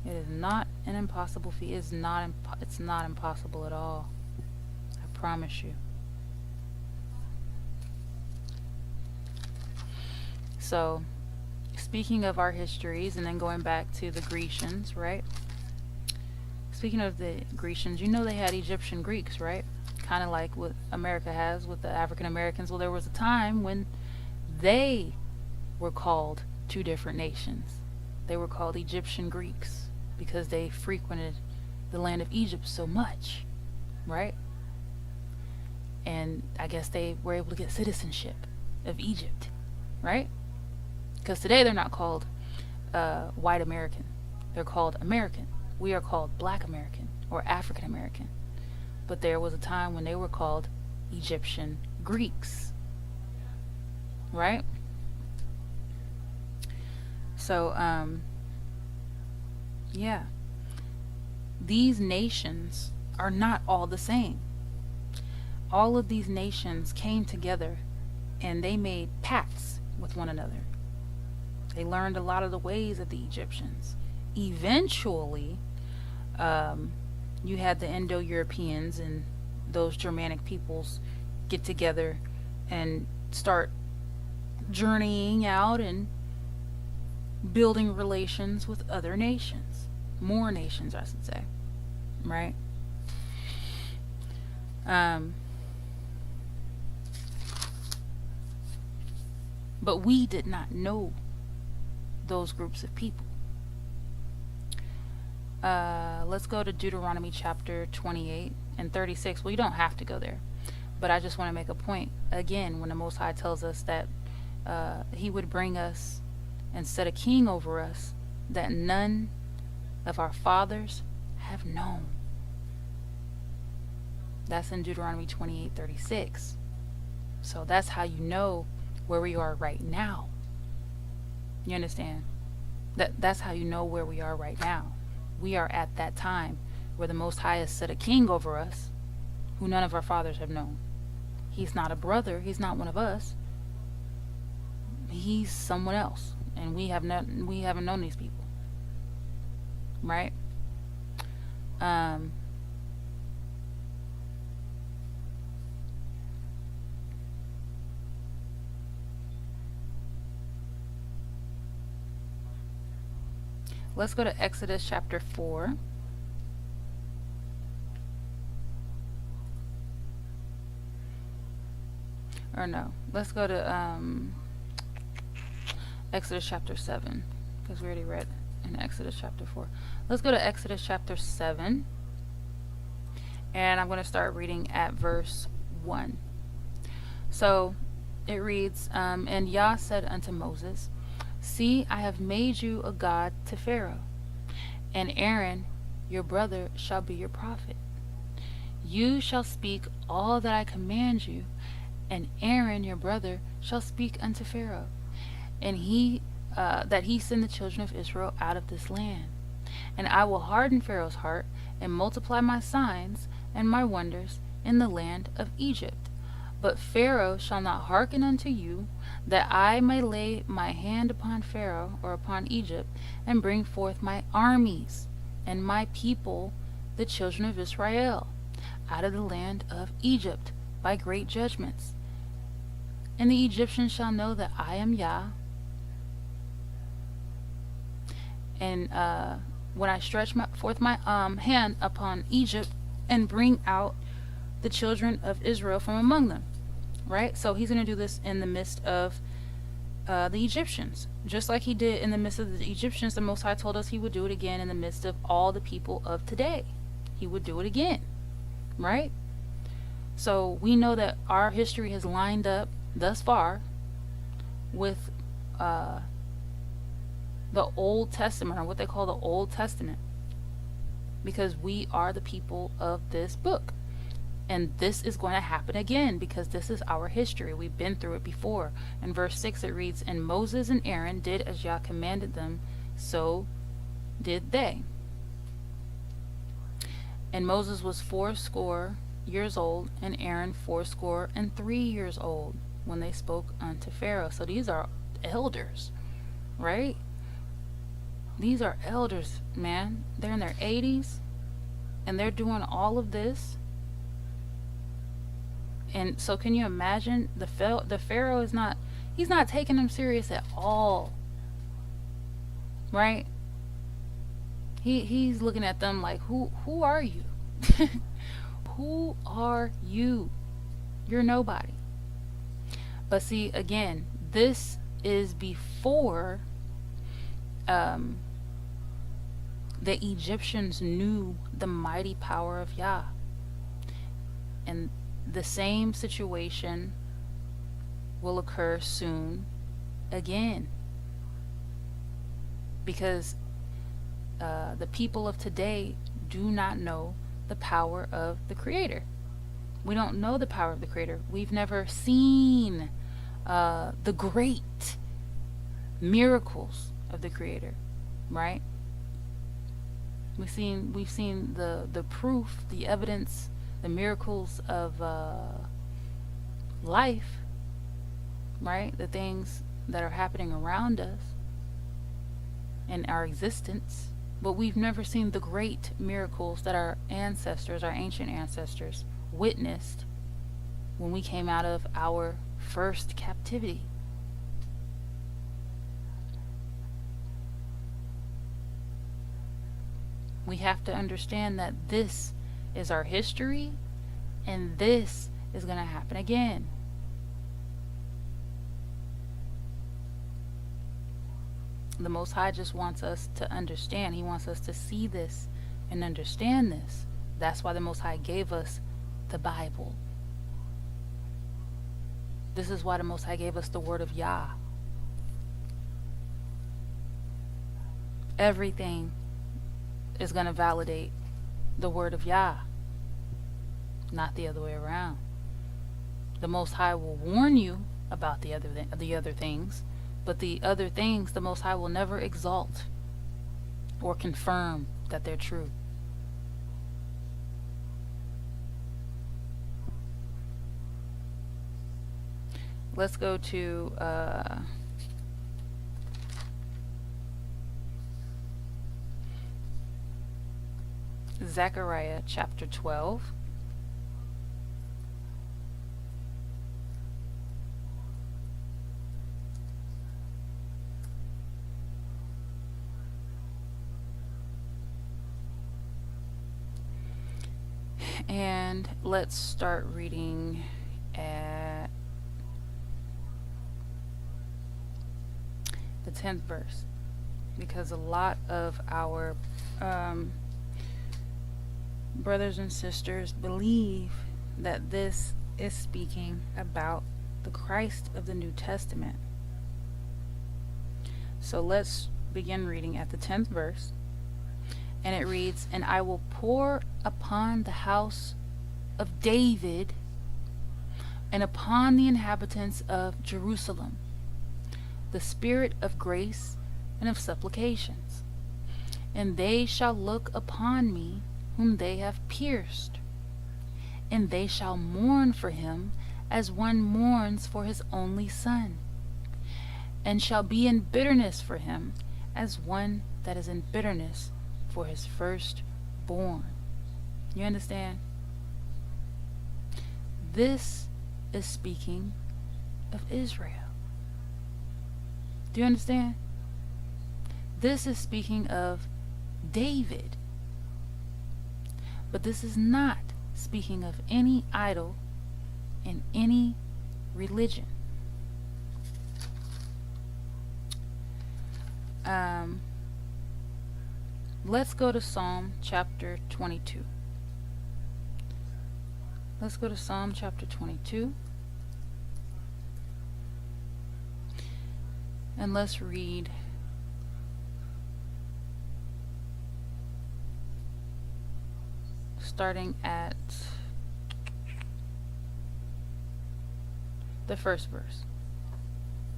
It is not an impossible feat. It's not impossible at all. I promise you. So, speaking of our histories, and then going back to the Grecians, right? Speaking of the Grecians, you know they had Egyptian Greeks, right? Kind of like what America has with the African Americans. Well, there was a time when they were called two different nations. They were called Egyptian Greeks because they frequented the land of Egypt so much, right? And I guess they were able to get citizenship of Egypt, right? Because today they're not called white American. They're called American. We are called Black American or African American. But there was a time when they were called Egyptian Greeks, right? So, yeah. These nations are not all the same. All of these nations came together and they made pacts with one another. They learned a lot of the ways of the Egyptians. Eventually, you had the Indo-Europeans and those Germanic peoples get together and start journeying out and building relations with other nations. More nations, I should say. Right? But we did not know those groups of people. Let's go to Deuteronomy chapter 28 and 36. Well, you don't have to go there, but I just want to make a point again when the Most High tells us that he would bring us and set a king over us that none of our fathers have known. That's in Deuteronomy 28:36. So that's how you know where we are right now. You understand? That's how you know where we are right now. We are at that time where the Most High has set a king over us who none of our fathers have known. He's not a brother. He's not one of us. He's someone else, and we haven't known these people, right? Let's go to Exodus chapter 4. Or no, let's go to Exodus chapter 7, because we already read in Exodus chapter 4. Let's go to Exodus chapter 7, and I'm going to start reading at verse 1. So it reads, and Yah said unto Moses, See, I have made you a god to Pharaoh, and Aaron your brother shall be your prophet. You shall speak all that I command you, and Aaron your brother shall speak unto Pharaoh, and that he send the children of Israel out of this land. And I will harden Pharaoh's heart, and multiply my signs and my wonders in the land of Egypt. But Pharaoh shall not hearken unto you, that I may lay my hand upon Pharaoh, or upon Egypt, and bring forth my armies and my people, the children of Israel, out of the land of Egypt by great judgments. And the Egyptians shall know that I am Yah. And when I stretch forth my hand upon Egypt and bring out the children of Israel from among them. Right? So he's going to do this in the midst of the Egyptians. Just like he did in the midst of the Egyptians, the Most High told us he would do it again in the midst of all the people of today. He would do it again. Right? So we know that our history has lined up thus far with the Old Testament, or what they call the Old Testament, because we are the people of this book. And this is going to happen again because this is our history. We've been through it before. In verse 6 it reads, And Moses and Aaron did as Yah commanded them, so did they. And Moses was 80 years old, and Aaron 83 years old, when they spoke unto Pharaoh. So these are elders, right? These are elders, man. They're in their 80s, and they're doing all of this. And so can you imagine the Pharaoh is not, he's not taking them serious at all, right? He's looking at them like, who are you? Who are you? You're nobody. But see, again, this is before the Egyptians knew the mighty power of Yah. And the same situation will occur soon again. Because the people of today do not know the power of the Creator. We don't know the power of the Creator. We've never seen the great miracles of the Creator, right? We've seen the proof, the evidence, the miracles of life, right? The things that are happening around us in our existence, but we've never seen the great miracles that our ancestors, our ancient ancestors, witnessed when we came out of our first captivity. We have to understand that this is our history, and this is going to happen again. The Most High just wants us to understand. He wants us to see this and understand this. That's why the Most High gave us the Bible. This is why the Most High gave us the word of Yah. Everything is going to validate the word of Yah, not the other way around. The Most High will warn you about the other things, but the other things the Most High will never exalt or confirm that they're true. Let's go to Zechariah chapter 12. And let's start reading at the 10th verse, because a lot of our brothers and sisters believe that this is speaking about the Christ of the New Testament. So let's begin reading at the 10th verse. And it reads, "And I will pour upon the house of David and upon the inhabitants of Jerusalem the spirit of grace and of supplications. And they shall look upon me whom they have pierced. And they shall mourn for him as one mourns for his only son. And shall be in bitterness for him as one that is in bitterness for his firstborn." You understand? This is speaking of Israel. Do you understand? This is speaking of David. But this is not speaking of any idol in any religion. Let's go to Psalm chapter 22. Let's go to Psalm chapter 22. And let's read starting at the first verse.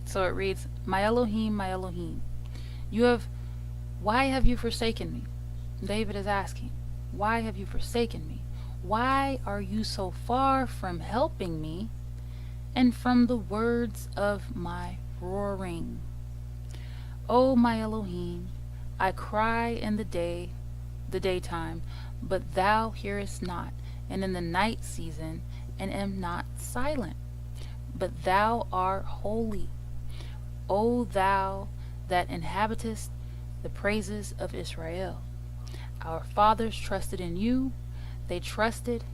So it reads, my Elohim, why have you forsaken me?" David is asking, why have you forsaken me? Why are you so far from helping me and from the words of my roaring? "O my Elohim, I cry in the daytime, but thou hearest not, and in the night season, and am not silent. But thou art holy, O thou that inhabitest the praises of Israel. Our fathers trusted in you, they trusted,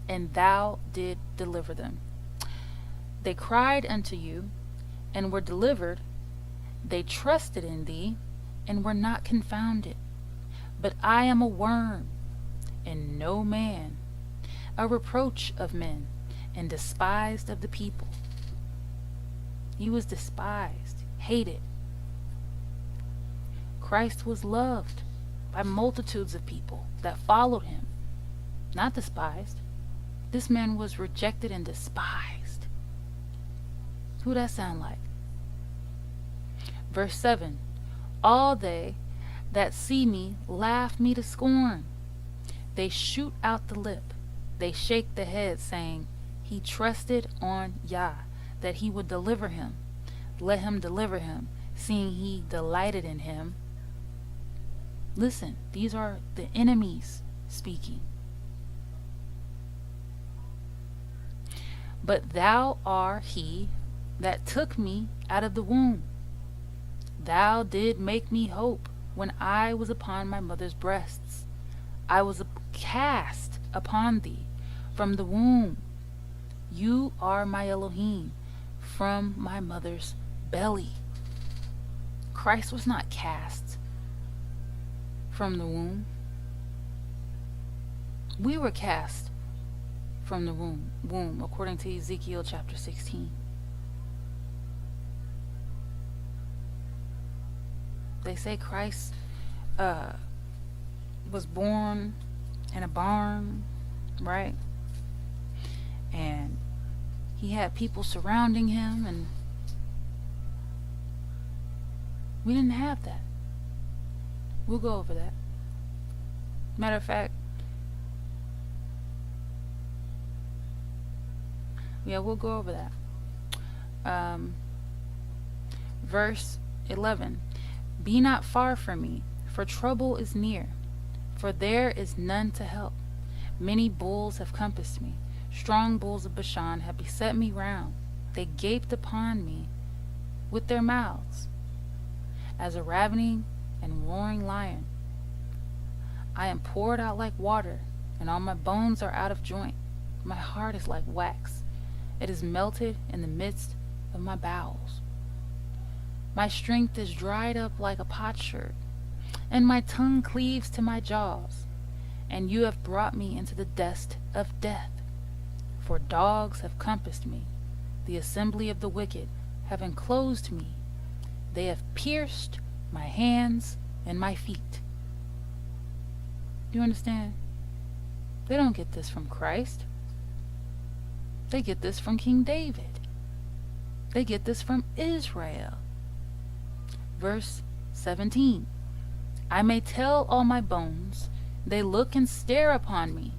and thou did deliver them. They cried unto you, and were delivered. They trusted in thee and were not confounded. But I am a worm and no man, a reproach of men and despised of the people. He was despised, hated. Christ was loved by multitudes of people that followed him, not despised. This man was rejected and despised. Who that sound like? Verse 7, all they that see me laugh me to scorn. They shoot out the lip. They shake the head, saying, he trusted on YAH, that he would deliver him. Let him deliver him, seeing he delighted in him. Listen, these are the enemies speaking. But thou art he that took me out of the womb. Thou did make me hope when I was upon my mother's breasts. I was cast upon thee from the womb. You are my Elohim from my mother's belly. Christ was not cast from the womb. We were cast from the womb, according to Ezekiel chapter 16. They say Christ was born in a barn, right? And he had people surrounding him, and we didn't have that. We'll go over that. Matter of fact, yeah, we'll go over that. Verse 11, be not far from me, for trouble is near, for there is none to help. Many bulls have compassed me. Strong bulls of Bashan have beset me round. They gaped upon me with their mouths, as a ravening and roaring lion. I am poured out like water, and all my bones are out of joint. My heart is like wax. It is melted in the midst of my bowels. My strength is dried up like a potsherd, and my tongue cleaves to my jaws. And you have brought me into the dust of death. For dogs have compassed me. The assembly of the wicked have enclosed me. They have pierced my hands and my feet. You understand? They don't get this from Christ. They get this from King David. They get this from Israel. Verse 17, I may tell all my bones, they look and stare upon me.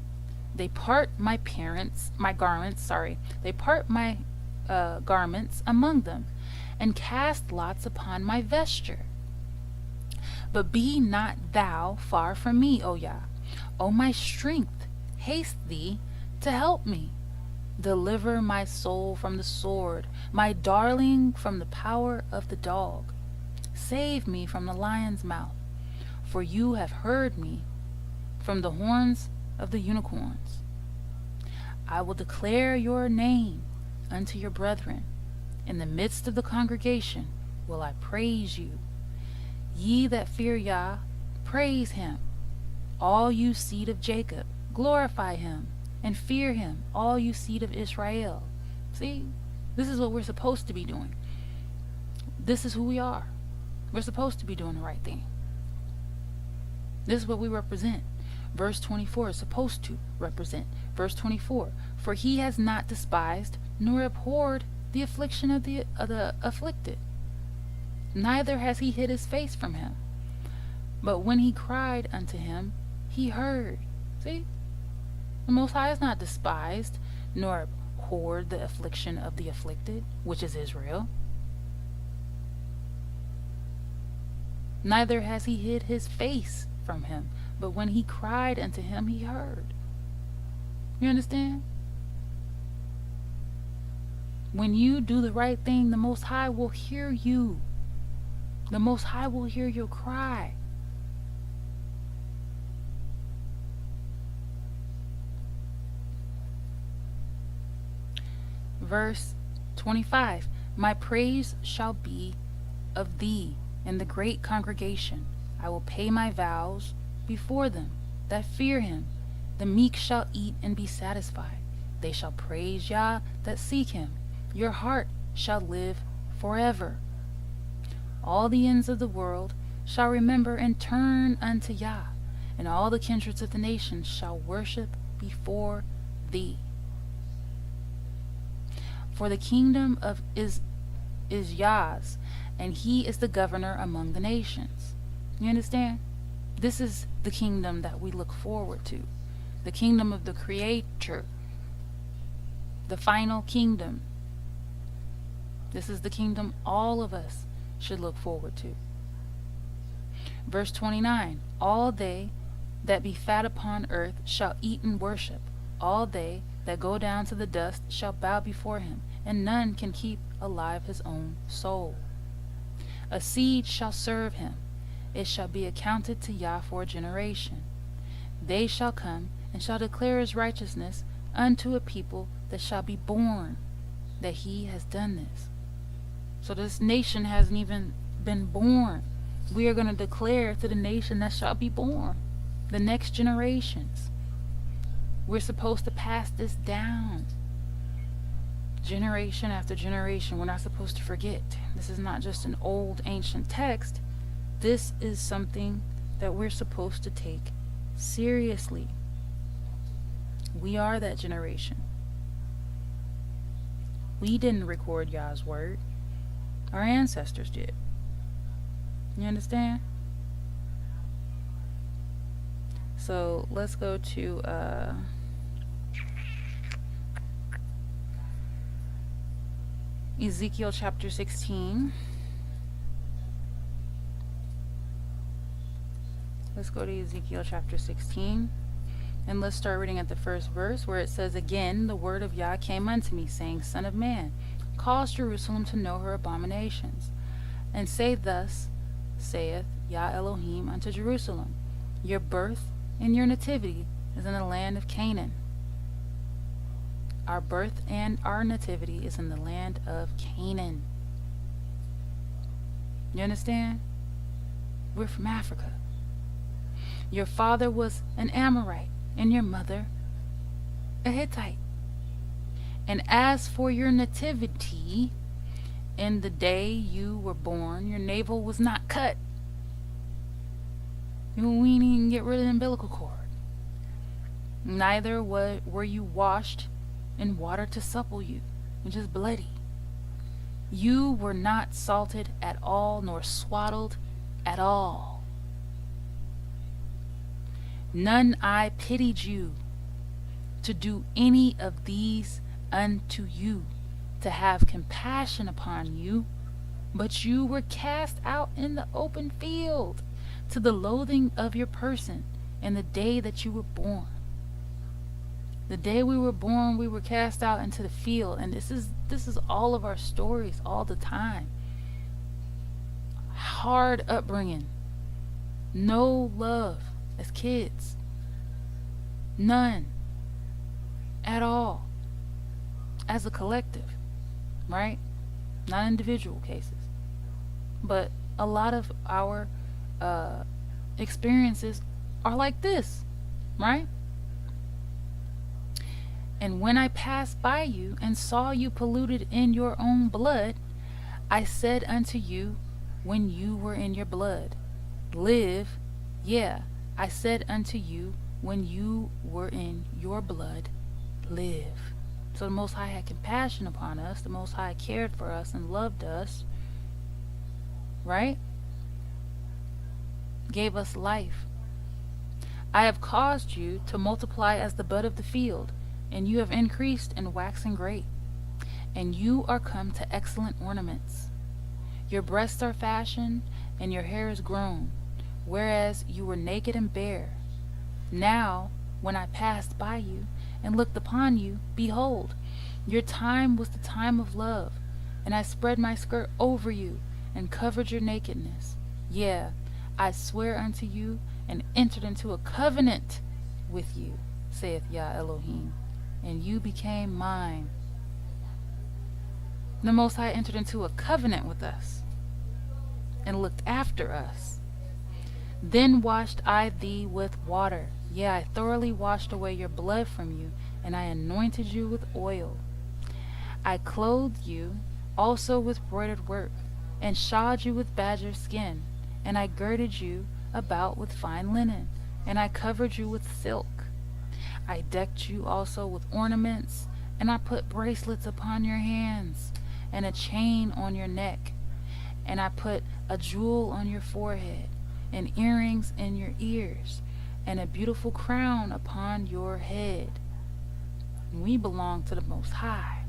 They part my garments, they part my garments among them, and cast lots upon my vesture. But be not thou far from me, O YAH. O my strength, haste thee to help me. Deliver my soul from the sword, my darling from the power of the dog. Save me from the lion's mouth, for you have heard me from the horns of the unicorns. I will declare your name unto your brethren. In the midst of the congregation will I praise you. Ye that fear YAH, praise him. All you seed of Jacob, glorify him, and fear him, all you seed of Israel. See, this is what we're supposed to be doing. This is who we are. We're supposed to be doing the right thing. This is what we represent. Verse 24 is supposed to represent. Verse 24, for he has not despised nor abhorred the affliction of the afflicted, neither has he hid his face from him. But when he cried unto him, he heard. See? The Most High is not despised nor abhorred the affliction of the afflicted, which is Israel. Neither has he hid his face from him, but when he cried unto him, he heard. You understand? When you do the right thing, the Most High will hear you. The Most High will hear your cry. Verse 25, My praise shall be of thee in the great congregation. I will pay my vows before them that fear him. The meek shall eat and be satisfied. They shall praise Yah that seek him. Your heart shall live forever. All the ends of the world shall remember and turn unto Yah, and all the kindreds of the nations shall worship before thee. For the kingdom of is Yah's, and he is the governor among the nations. You understand? This is the kingdom that we look forward to. The kingdom of the Creator. The final kingdom. This is the kingdom all of us should look forward to. Verse 29. All they that be fat upon earth shall eat and worship. All they that go down to the dust shall bow before him, and none can keep alive his own soul. A seed shall serve him. It shall be accounted to Yah for a generation. They shall come and shall declare his righteousness unto a people that shall be born, that he has done this. So this nation hasn't even been born. We are going to declare to the nation that shall be born, the next generations. We're supposed to pass this down, generation after generation. We're not supposed to forget. This is not just an old ancient text. This is something that we're supposed to take seriously. We are that generation. We didn't record Yah's word. Our ancestors did. You understand? So let's go to Ezekiel chapter 16. Let's go to Ezekiel chapter 16. And let's start reading at the first verse, where it says, Again, the word of Yah came unto me, saying, Son of man, cause Jerusalem to know her abominations, and say, Thus saith Yah Elohim unto Jerusalem, Your birth and your nativity is in the land of Canaan. Our birth and our nativity is in the land of Canaan. You understand? We're from Africa. Your father was an Amorite, and your mother a Hittite. And as for your nativity, in the day you were born, your navel was not cut. We didn't even get rid of the umbilical cord. Neither were you washed in water to supple you, which is bloody. You were not salted at all, nor swaddled at all. None I pitied you to do any of these unto you, to have compassion upon you, but you were cast out in the open field, to the loathing of your person, in the day that you were born. The day we were born, we were cast out into the field, and this is all of our stories all the time. Hard upbringing, no love as kids, none at all, as a collective, right? Not individual cases, but a lot of our experiences are like this, right? And when I passed by you and saw you polluted in your own blood, I said unto you, when you were in your blood, live. Yeah, I said unto you, when you were in your blood, live. So the Most High had compassion upon us. The Most High cared for us and loved us, right? Gave us life. I have caused you to multiply as the bud of the field, and you have increased and waxen great, and you are come to excellent ornaments. Your breasts are fashioned, and your hair is grown, whereas you were naked and bare. Now, when I passed by you and looked upon you, behold, your time was the time of love, and I spread my skirt over you and covered your nakedness. Yeah, I swear unto you and entered into a covenant with you, saith Yah Elohim, and you became mine. The Most High entered into a covenant with us and looked after us. Then washed I thee with water. Yea, I thoroughly washed away your blood from you, and I anointed you with oil. I clothed you also with broidered work, and shod you with badger skin, and I girded you about with fine linen, and I covered you with silk. I decked you also with ornaments, and I put bracelets upon your hands, and a chain on your neck, and I put a jewel on your forehead, and earrings in your ears, and a beautiful crown upon your head. And we belong to the Most High.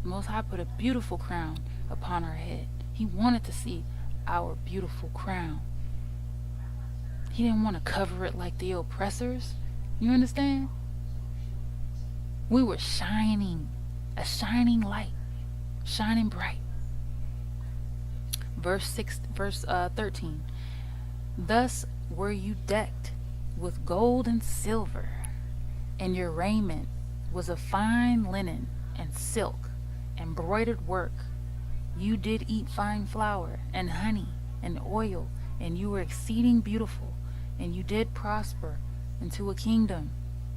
The Most High put a beautiful crown upon our head. He wanted to see our beautiful crown. He didn't want to cover it like the oppressors. You understand? We were shining, a shining light, shining bright. Verse 13. Thus were you decked with gold and silver, and your raiment was of fine linen and silk, embroidered work. You did eat fine flour and honey and oil, and you were exceeding beautiful, and you did prosper into a kingdom.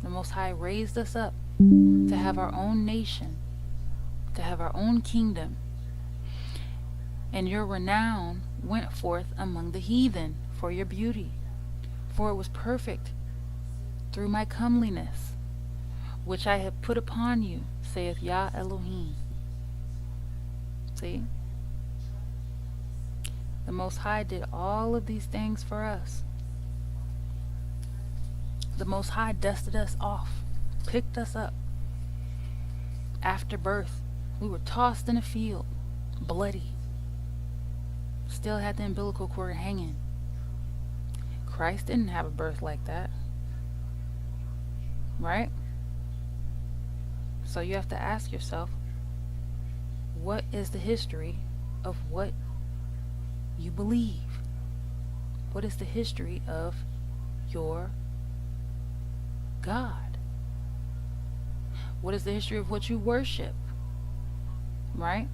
The Most High raised us up to have our own nation, to have our own kingdom. And your renown went forth among the heathen for your beauty, for it was perfect through my comeliness, which I have put upon you, saith YAH Elohim. See? The Most High did all of these things for us. The Most High dusted us off, picked us up. After birth, we were tossed in a field, bloody. Still had the umbilical cord hanging. Christ didn't have a birth like that. Right? So you have to ask yourself, what is the history of what you believe? What is the history of your God? What is the history of what you worship? Right?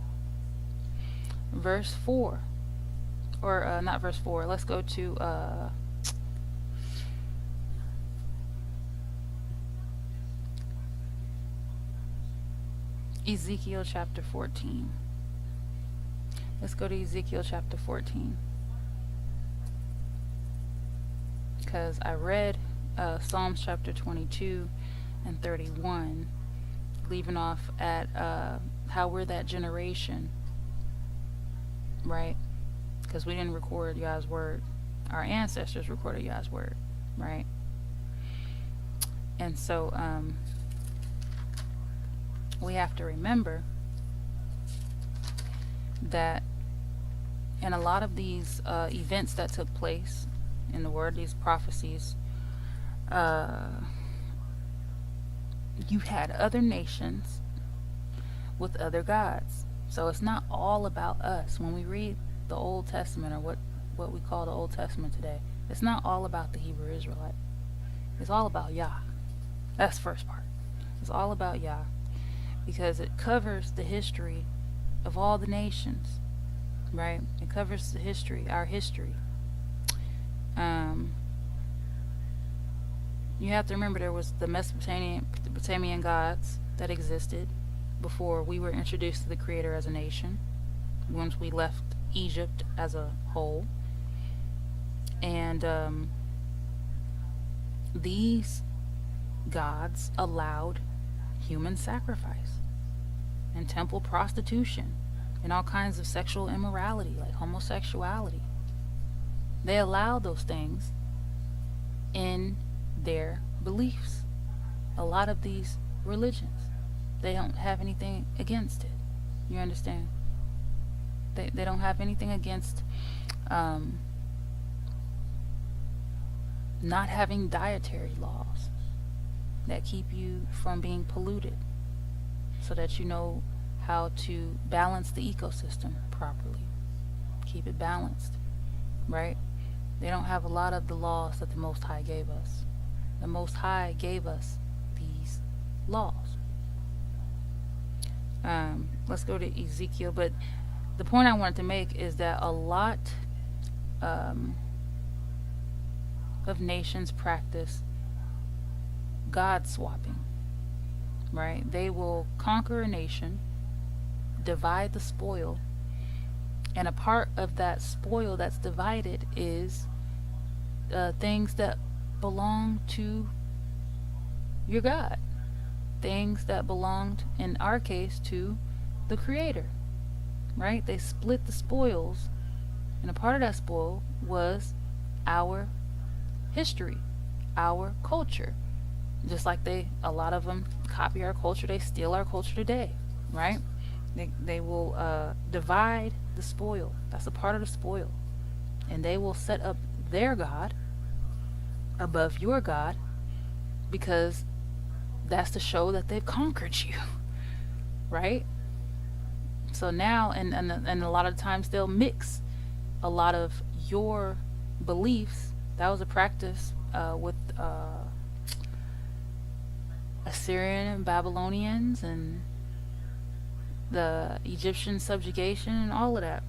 Verse 4. Or not verse 4. Let's go to Ezekiel chapter 14. Let's go to Ezekiel chapter 14. Because I read Psalms chapter 22 and 31, leaving off at how we're that generation, right? Because we didn't record Yah's word. Our ancestors recorded Yah's word, right? And so we have to remember that in a lot of these events that took place in the word, these prophecies, you had other nations with other gods. So it's not all about us. When we read the Old Testament, or what we call the Old Testament today, it's not all about the Hebrew Israelite. It's all about Yah. That's the first part. It's all about Yah, because it covers the history of all the nations, right? It covers the history, our history. You have to remember there was the Mesopotamian gods that existed before we were introduced to the Creator as a nation, once we left Egypt as a whole. And these gods allowed human sacrifice and temple prostitution and all kinds of sexual immorality, like homosexuality. They allowed those things in their beliefs. A lot of these religions, they don't have anything against it. You understand? They don't have anything against not having dietary laws that keep you from being polluted, so that you know how to balance the ecosystem properly. Keep it balanced, right? They don't have a lot of the laws that the Most High gave us. The Most High gave us these laws. Let's go to Ezekiel. But the point I wanted to make is that a lot um, of nations practice God swapping, right? They will conquer a nation, divide the spoil, and a part of that spoil that's divided is things that belong to your God, things that belonged, in our case, to the Creator, right? They split the spoils, and a part of that spoil was our history, our culture. Just like a lot of them copy our culture, they steal our culture today, right? They will divide the spoil. That's a part of the spoil. And they will set up their God above your God because that's to show that they've conquered you, right? So now, and a lot of times they'll mix a lot of your beliefs. That was a practice with Assyrian and Babylonians and the Egyptian subjugation and all of that.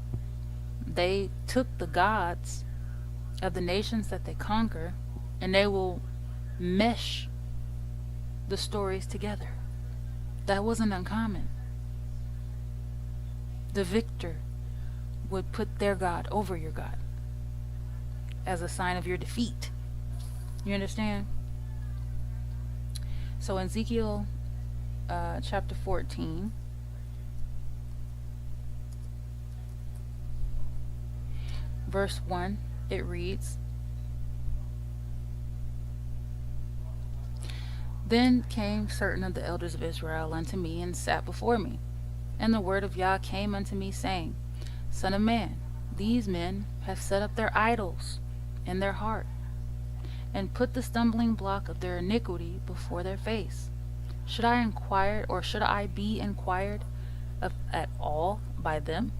They took the gods of the nations that they conquer and they will mesh the stories together. That wasn't uncommon. The victor would put their God over your God as a sign of your defeat. You understand? So in Ezekiel chapter 14, verse 1, it reads, Then came certain of the elders of Israel unto me, and sat before me. And the word of YAH came unto me, saying, Son of man, these men have set up their idols in their heart, and put the stumbling block of their iniquity before their face. Should I inquire, or should I be inquired of at all by them?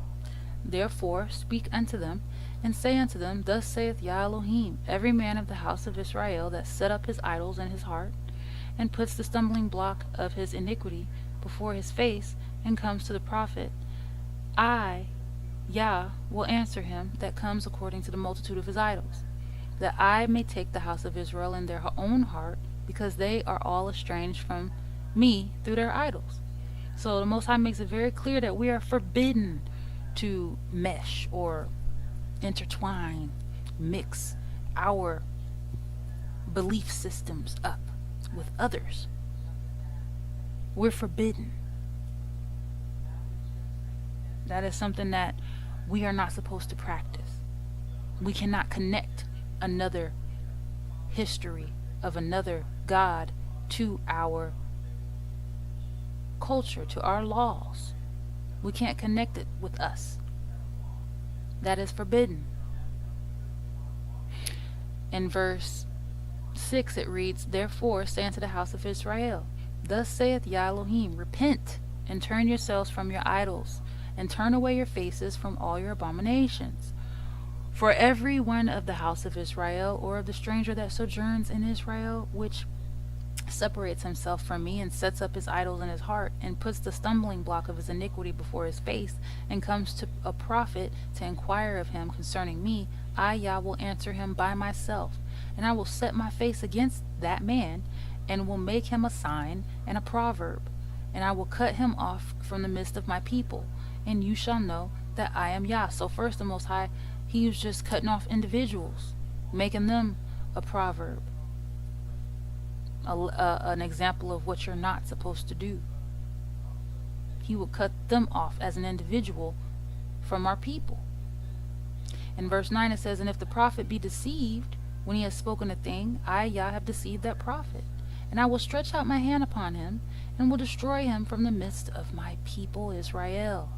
Therefore speak unto them, and say unto them, Thus saith YAH Elohim, every man of the house of Israel that set up his idols in his heart, and puts the stumbling block of his iniquity before his face, and comes to the prophet, I, YAH, will answer him that comes according to the multitude of his idols, that I may take the house of Israel in their own heart, because they are all estranged from me through their idols. So the Most High makes it very clear that we are forbidden to mesh or intertwine, mix our belief systems up with others. We're forbidden. That is something that we are not supposed to practice. We cannot connect another history of another God to our culture, to our laws. We can't connect it with us. That is forbidden. In verse 6 it reads, Therefore say unto the house of Israel, Thus saith YAH Elohim, Repent, and turn yourselves from your idols, and turn away your faces from all your abominations. For every one of the house of Israel, or of the stranger that sojourns in Israel, which separates himself from me, and sets up his idols in his heart, and puts the stumbling block of his iniquity before his face, and comes to a prophet to inquire of him concerning me, I, YAH, will answer him by myself, and I will set my face against that man, and will make him a sign and a proverb, and I will cut him off from the midst of my people, and you shall know that I am YAH. So first, the Most High, he was just cutting off individuals, making them a proverb, an example of what you're not supposed to do. He will cut them off as an individual from our people. In verse 9 it says, And if the prophet be deceived when he has spoken a thing, I, YAH, have deceived that prophet, and I will stretch out my hand upon him, and will destroy him from the midst of my people Israel.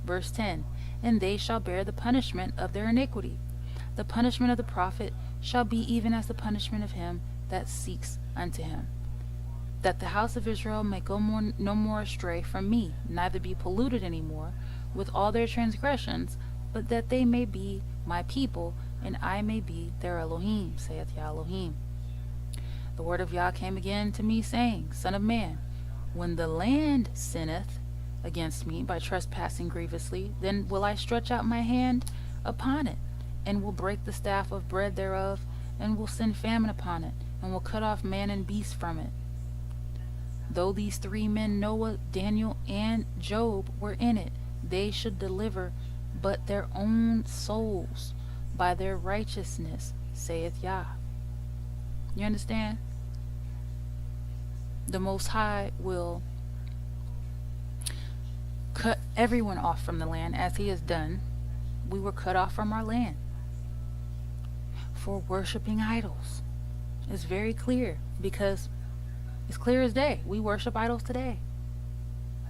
Verse 10, And they shall bear the punishment of their iniquity. The punishment of the prophet shall be even as the punishment of him that seeks unto him, that the house of Israel may go no more astray from me, neither be polluted any more with all their transgressions, but that they may be my people, and I may be their Elohim, saith YAH Elohim. The word of YAH came again to me, saying, Son of man, when the land sinneth, against me by trespassing grievously, then will I stretch out my hand upon it, and will break the staff of bread thereof, and will send famine upon it, and will cut off man and beast from it. Though these three men, Noah, Daniel, and Job, were in it, they should deliver but their own souls by their righteousness, saith YAH. You understand? The Most High will cut everyone off from the land as he has done. We were cut off from our land for worshiping idols. It's very clear, because it's clear as day. We worship idols today.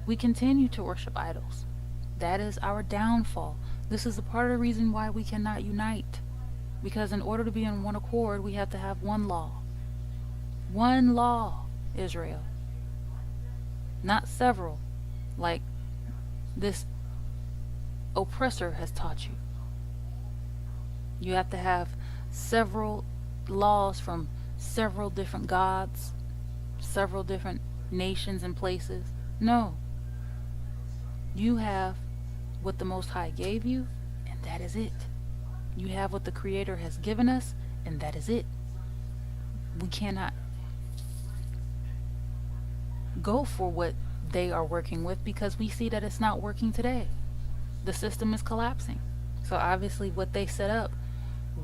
We continue to worship idols. That is our downfall. This is a part of the reason why we cannot unite. Because in order to be in one accord, we have to have one law. One law, Israel. Not several, like this oppressor has taught you. You have to have several laws from several different gods, several different nations and places. No. You have what the Most High gave you, and that is it. You have what the Creator has given us, and that is it. We cannot go for what they are working with, because we see that it's not working today. The system is collapsing. So obviously what they set up,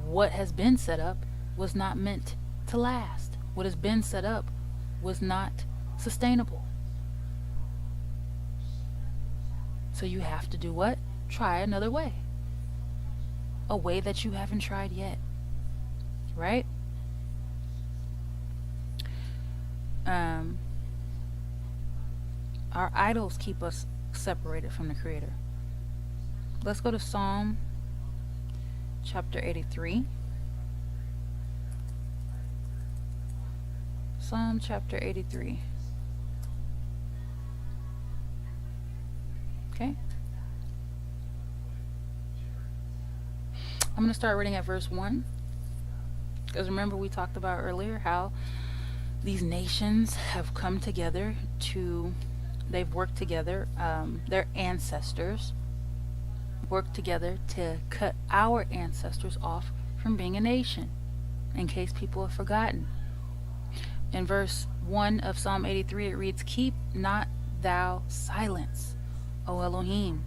what has been set up, was not meant to last. What has been set up was not sustainable. So you have to do what? Try another way. A way that you haven't tried yet. Right? Our idols keep us separated from the Creator. Let's go to Psalm chapter 83. Psalm chapter 83. Okay. I'm going to start reading at verse 1. Because remember, we talked about earlier how these nations have come together they've worked together, their ancestors worked together to cut our ancestors off from being a nation, in case people have forgotten. In verse 1 of Psalm 83, it reads, "Keep not thou silence, O Elohim.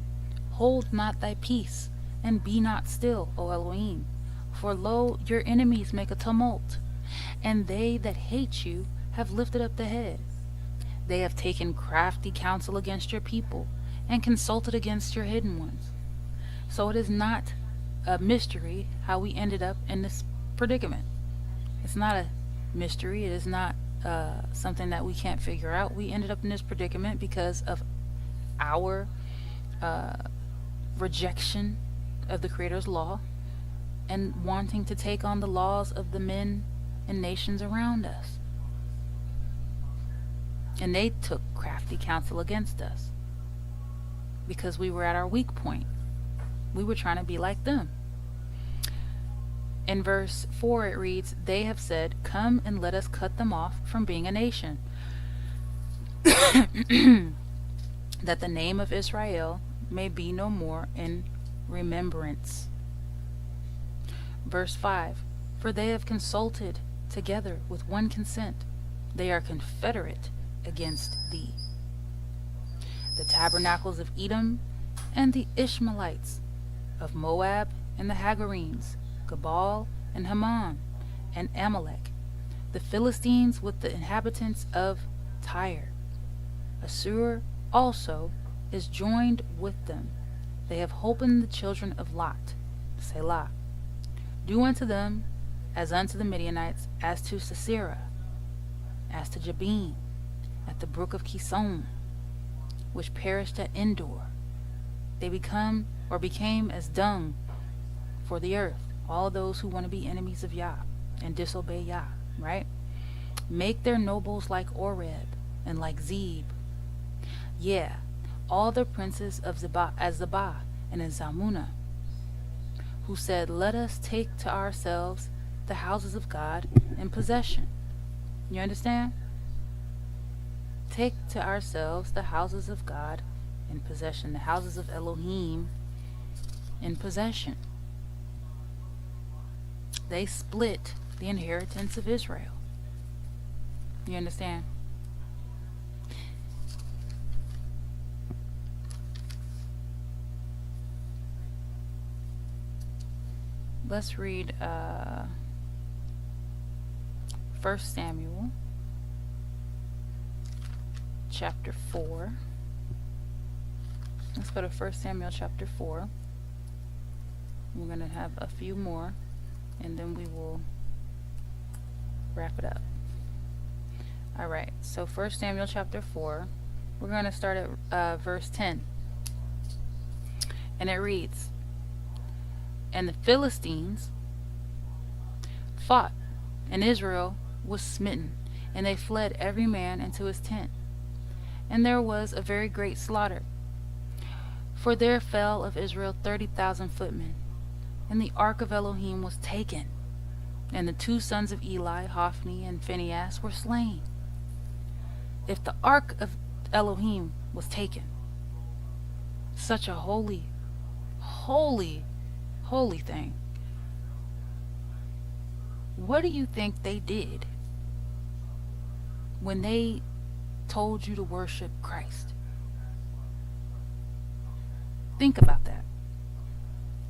Hold not thy peace, and be not still, O Elohim. For lo, your enemies make a tumult, and they that hate you have lifted up the head. They have taken crafty counsel against your people, and consulted against your hidden ones." So it is not a mystery how we ended up in this predicament. It's not a mystery. It is not something that we can't figure out. We ended up in this predicament because of our rejection of the Creator's law and wanting to take on the laws of the men and nations around us. And they took crafty counsel against us because we were at our weak point. We were trying to be like them. In verse 4 it reads, "They have said, come and let us cut them off from being a nation, that the name of Israel may be no more in remembrance." Verse 5, "For they have consulted together with one consent. They are confederate against thee. The tabernacles of Edom and the Ishmaelites of Moab and the Hagarenes, Gebal and Haman and Amalek, the Philistines with the inhabitants of Tyre. Assur also is joined with them. They have holpen the children of Lot. Selah. Do unto them as unto the Midianites, as to Sisera, as to Jabin, at the brook of Kison, which perished at Endor. They became as dung for the earth." All those who want to be enemies of Yah and disobey Yah, right? "Make their nobles like Oreb and like Zeb. Yeah, all the princes of Azabah and Zalmunna, who said, let us take to ourselves the houses of God in possession." You understand? Take to ourselves the houses of God in possession. The houses of Elohim in possession. They split the inheritance of Israel. You understand? Let's read 1 Samuel chapter 4. Let's go to 1 Samuel chapter 4. We're going to have a few more, and then we will wrap it up. Alright, so 1 Samuel chapter 4. We're going to start at verse 10. And it reads, "And the Philistines fought, and Israel was smitten, and they fled every man into his tent. And there was a very great slaughter. For there fell of Israel 30,000 footmen. And the ark of Elohim was taken, and the 2 sons of Eli, Hophni and Phinehas, were slain." If the ark of Elohim was taken, such a holy, holy, holy thing, what do you think they did when they told you to worship Christ? Think about that.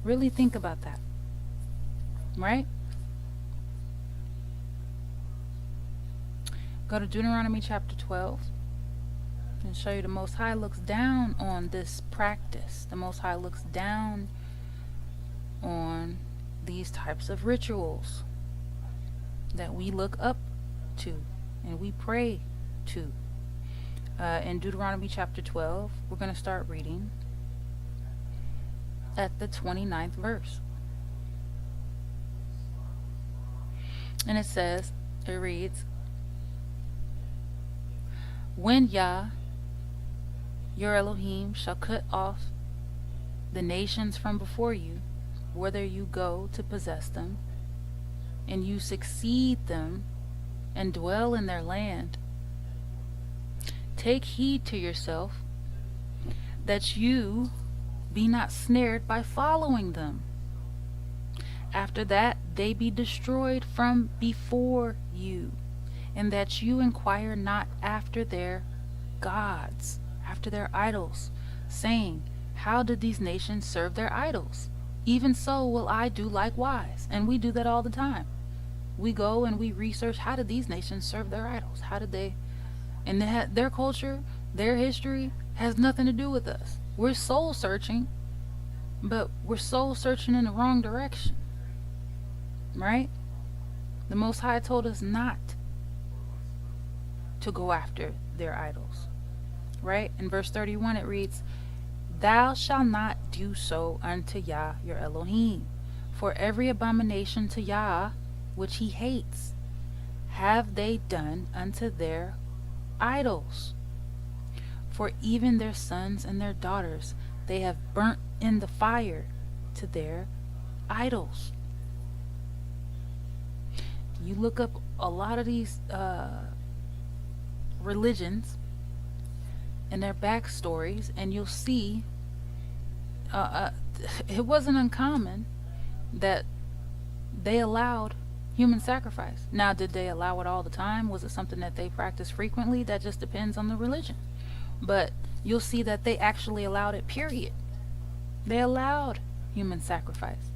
Really think about that. Right? Go to Deuteronomy chapter 12 and show you the Most High looks down on this practice. The Most High looks down on these types of rituals that we look up to and we pray to. In Deuteronomy chapter 12, we're going to start reading at the 29th verse. And it says, it reads, "When YAH, your Elohim, shall cut off the nations from before you, whither you go to possess them, and you succeed them and dwell in their land, take heed to yourself that you be not snared by following them. After that they be destroyed from before you, and that you inquire not after their gods, after their idols, saying, how did these nations serve their idols? Even so will I do likewise." And we do that all the time. We go and we research, how did these nations serve their idols? How did they? And their culture, their history has nothing to do with us. We're soul searching, but we're soul searching in the wrong direction. Right? The Most High told us not to go after their idols. Right? In verse 31 it reads, "Thou shalt not do so unto YAH your Elohim, for every abomination to YAH which he hates have they done unto their idols. For even their sons and their daughters they have burnt in the fire to their idols." You look up a lot of these religions and their backstories, and you'll see it wasn't uncommon that they allowed human sacrifice. Now, did they allow it all the time? Was it something that they practiced frequently? That just depends on the religion. But you'll see that they actually allowed it, period. They allowed human sacrifice.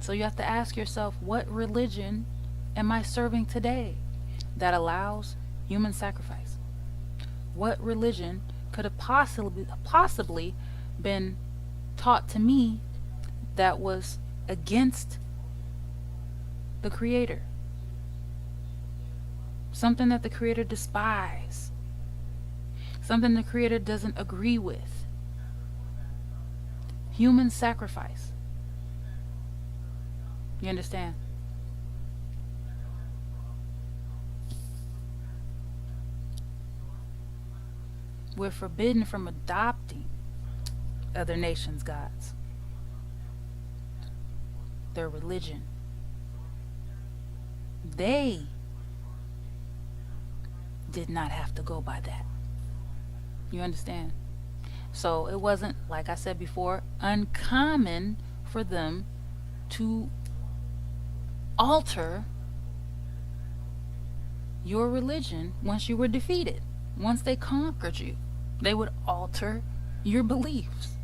So you have to ask yourself, what religion am I serving today that allows human sacrifice? What religion could have possibly been taught to me that was against the Creator? Something that the Creator despises. Something the Creator doesn't agree with. Human sacrifice. You understand? We're forbidden from adopting other nations' gods, their religion. They did not have to go by that. You understand? So it wasn't, like I said before, uncommon for them to alter your religion once you were defeated. Once they conquered you, they would alter your beliefs.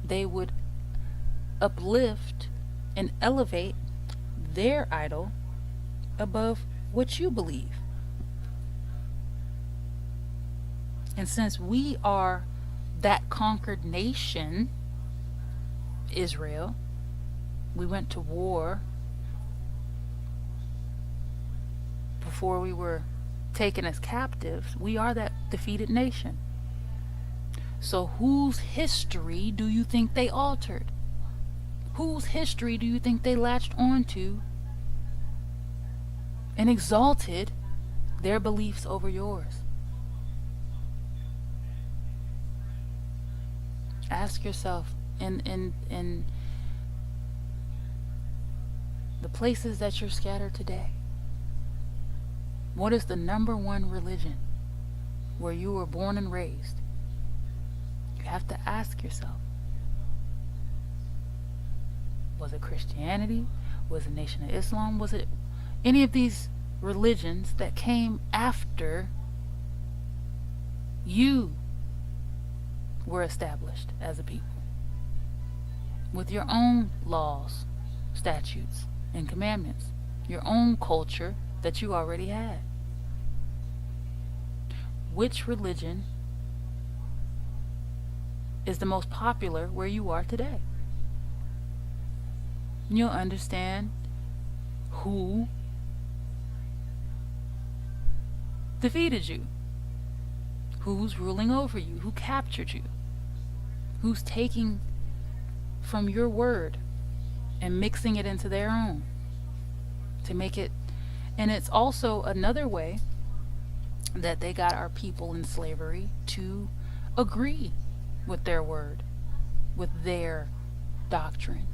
They would uplift and elevate their idol above what you believe. And since we are that conquered nation, Israel, we went to war before we were taken as captives. We are that defeated nation. So whose history do you think they altered? Whose history do you think they latched onto and exalted their beliefs over yours? Ask yourself, in the places that you're scattered today, what is the number one religion where you were born and raised? You have to ask yourself. Was it Christianity? Was it Nation of Islam? Was it any of these religions that came after you were established as a people? With your own laws, statutes, and commandments. Your own culture that you already had. Which religion is the most popular where you are today? You'll understand who defeated you, who's ruling over you, who captured you, who's taking from your word and mixing it into their own to make it. And it's also another way that they got our people in slavery to agree with their word, with their doctrine.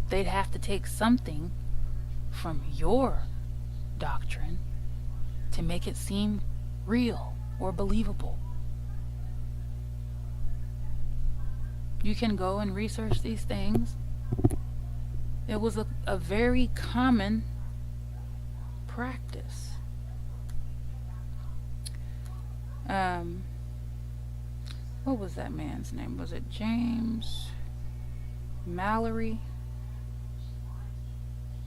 They'd have to take something from your doctrine to make it seem real or believable. You can go and research these things. It was a very common practice. What was that man's name? Was it James Mallory?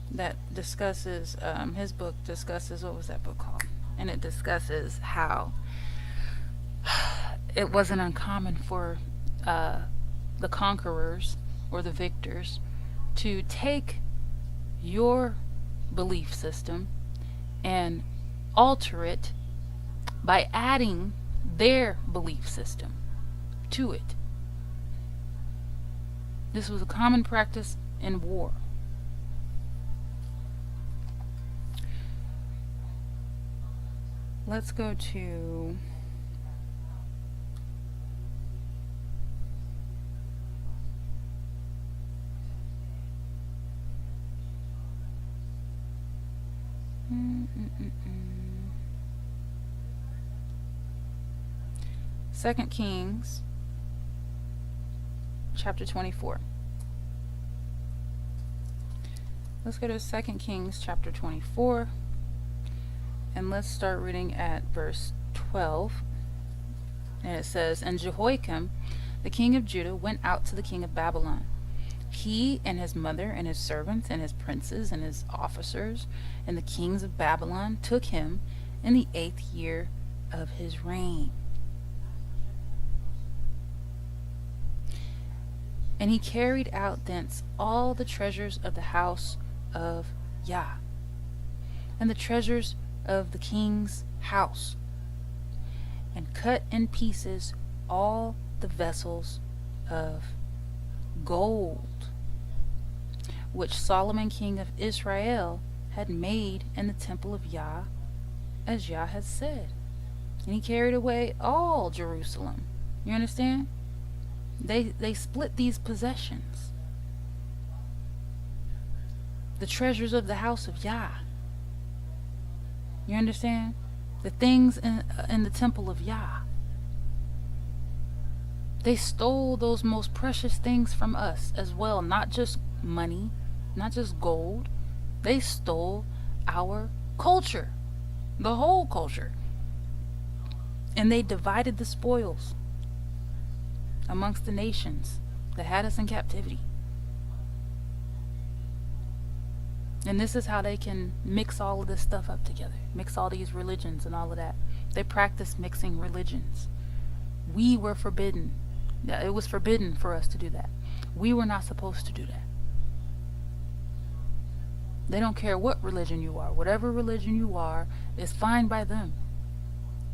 That discusses, his book discusses, what was that book called? And it discusses how it wasn't uncommon for the conquerors or the victors to take your belief system and alter it by adding their belief system to it. This was a common practice in war. Let's go to Second Kings chapter 24. Let's go to 2 Kings chapter 24. And let's start reading at verse 12. And it says, And Jehoiakim, the king of Judah, went out to the king of Babylon. He and his mother and his servants and his princes and his officers and the kings of Babylon took him in the 8th year of his reign. And he carried out thence all the treasures of the house of YAH, and the treasures of the king's house, and cut in pieces all the vessels of gold, which Solomon king of Israel had made in the temple of YAH, as YAH had said. And he carried away all Jerusalem. You understand? They split these possessions. The treasures of the house of YAH. You understand? The things in the temple of YAH. They stole those most precious things from us as well. Not just money, not just gold. They stole our culture. The whole culture. And they divided the spoils amongst the nations that had us in captivity. And this is how they can mix all of this stuff up together. Mix all these religions and all of that. They practice mixing religions. We were forbidden. It was forbidden for us to do that. We were not supposed to do that. They don't care what religion you are. Whatever religion you are is fine by them.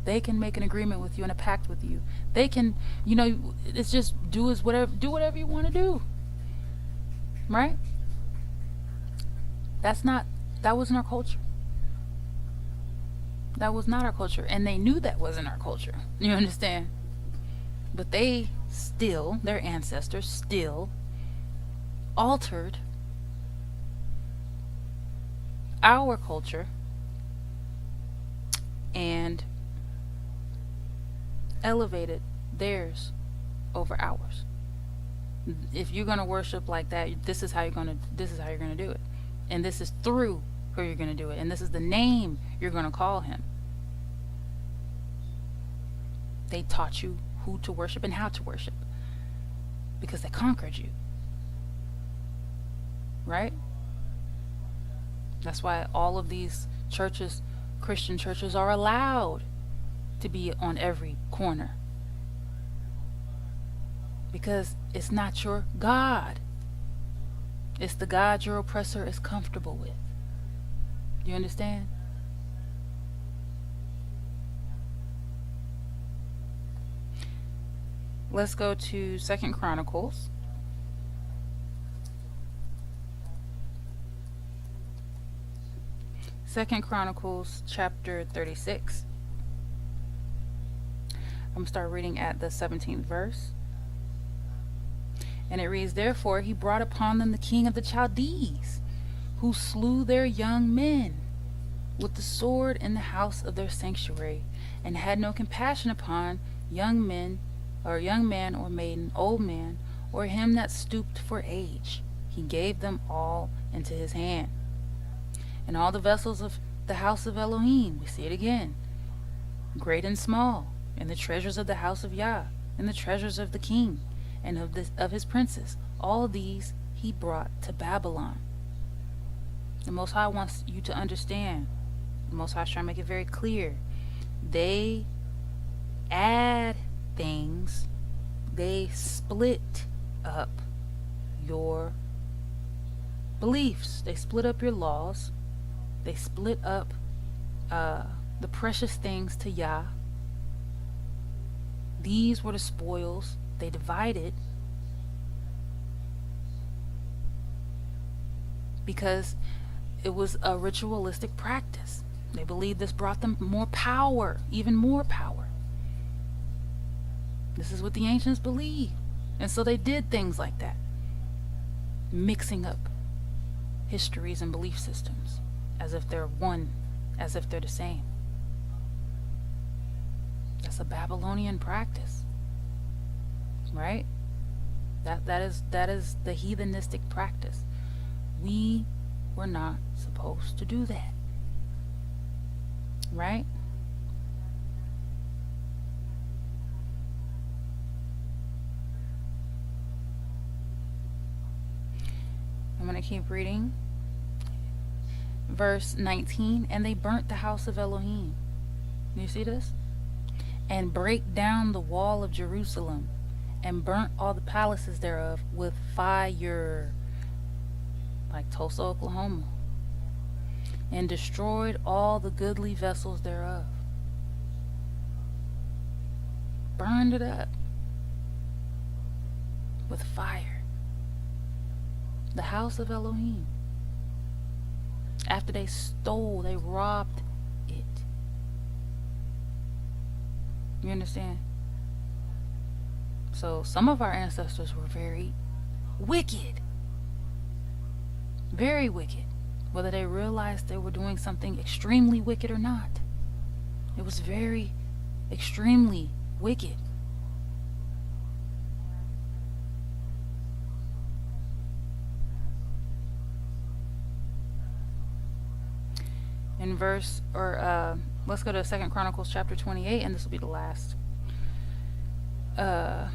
They can make an agreement with you and a pact with you. They can, it's just do whatever you want to do. Right? That wasn't our culture. That was not our culture. And they knew that wasn't our culture. You understand? But they still, their ancestors still altered our culture and elevated theirs over ours. If you're going to worship like that, this is how you're going to do it. And this is through who you're going to do it. And this is the name you're going to call him. They taught you who to worship and how to worship because they conquered you. Right? That's why all of these churches, Christian churches, are allowed to be on every corner. Because it's not your God. It's the God your oppressor is comfortable with. Do you understand? Let's go to 2 Chronicles. Second Chronicles chapter 36. I'm going to start reading at the 17th verse. And it reads, "Therefore he brought upon them the king of the Chaldees, who slew their young men with the sword in the house of their sanctuary, and had no compassion upon young men, or young man or maiden, old man, or him that stooped for age. He gave them all into his hand. And all the vessels of the house of Elohim," we see it again, "great and small, and the treasures of the house of YAH, and the treasures of the king, and of his princes, all these he brought to Babylon." The Most High wants you to understand. The Most High is trying to make it very clear. They add things. They split up your beliefs. They split up your laws. They split up the precious things to YAH. These were the spoils. They divided because it was a ritualistic practice. They believed this brought them more power, even more power. This is what the ancients believed. And so they did things like that, mixing up histories and belief systems as if they're one, as if they're the same. That's a Babylonian practice. Right? That is the heathenistic practice. We were not supposed to do that. Right? I'm going to keep reading. Verse 19, "And they burnt the house of Elohim." You see this? "And brake down the wall of Jerusalem, and burnt all the palaces thereof with fire," like Tulsa, Oklahoma, "and destroyed all the goodly vessels thereof." Burned it up with fire. The house of Elohim. After they stole, they robbed it. You understand? So some of our ancestors were very wicked. Very wicked. Whether they realized they were doing something extremely wicked or not. It was very, extremely wicked. In verse, or let's go to 2nd Chronicles chapter 28, and this will be the last. The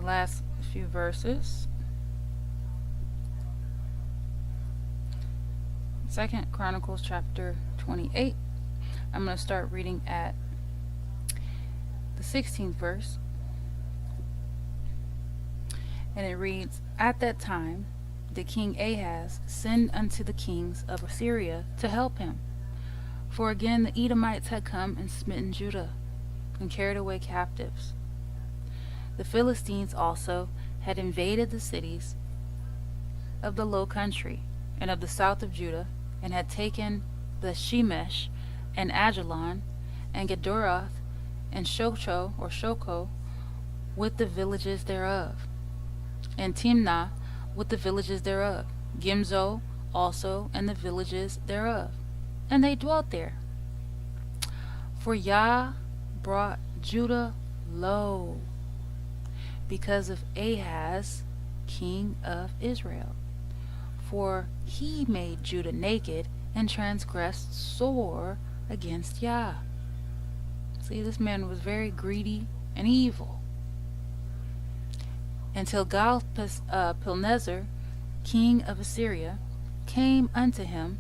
last few verses. 2nd Chronicles chapter 28. I'm going to start reading at the 16th verse. And it reads, At that time did King Ahaz send unto the kings of Assyria to help him. For again the Edomites had come and smitten Judah, and carried away captives. The Philistines also had invaded the cities of the low country, and of the south of Judah, and had taken the Shemesh, and Ajalon, and Gederath, and Shoko, with the villages thereof, and Timnah, with the villages thereof, Gimzo also, and the villages thereof. And they dwelt there. For YAH brought Judah low, because of Ahaz, king of Israel. For he made Judah naked, and transgressed sore against YAH. See, this man was very greedy and evil. Until Pilnezer, king of Assyria, came unto him,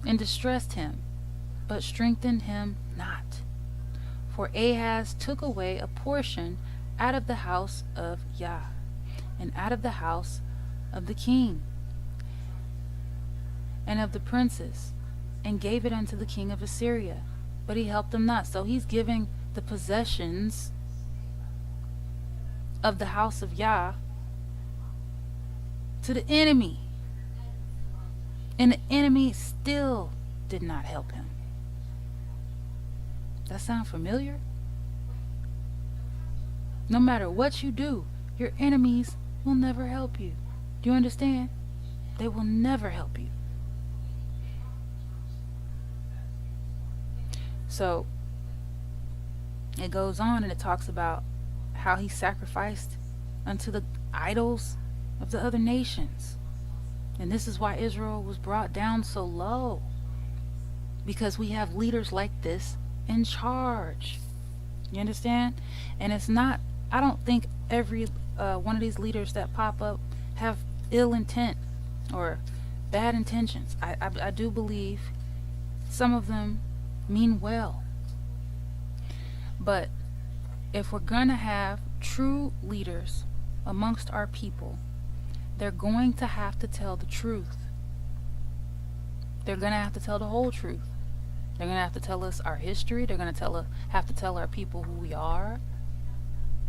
and distressed him, but strengthened him not. For Ahaz took away a portion out of the house of YAH, and out of the house of the king, and of the princes, and gave it unto the king of Assyria, but he helped them not. So he's giving the possessions of the house of YAH to the enemy, and the enemy still did not help him. That sound familiar? No matter what you do, your enemies will never help you. Do you understand? They will never help you. So it goes on and it talks about how he sacrificed unto the idols of the other nations. And this is why Israel was brought down so low, because we have leaders like this in charge. You understand? And it's not, I don't think every one of these leaders that pop up have ill intent or bad intentions. I do believe some of them mean well. But if we're going to have true leaders amongst our people, they're going to have to tell the truth. They're going to have to tell the whole truth. They're going to have to tell us our history. They're going to have to tell our people who we are,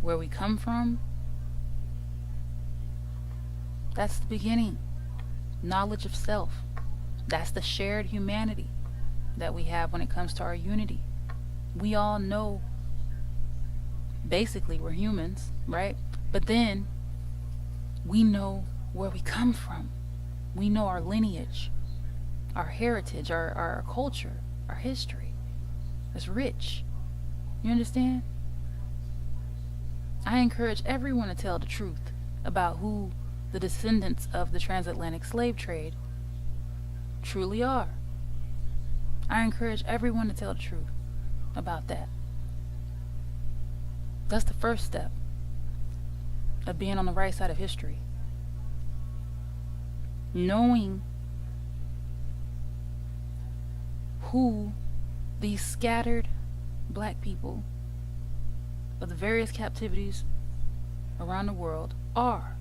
where we come from. That's the beginning. Knowledge of self. That's the shared humanity that we have when it comes to our unity. We all know, basically, we're humans, right? But then we know where we come from. We know our lineage, our heritage, our culture, our history. It's rich. You understand? I encourage everyone to tell the truth about who the descendants of the transatlantic slave trade truly are. I encourage everyone to tell the truth about that. That's the first step of being on the right side of history. Knowing who these scattered black people of the various captivities around the world are.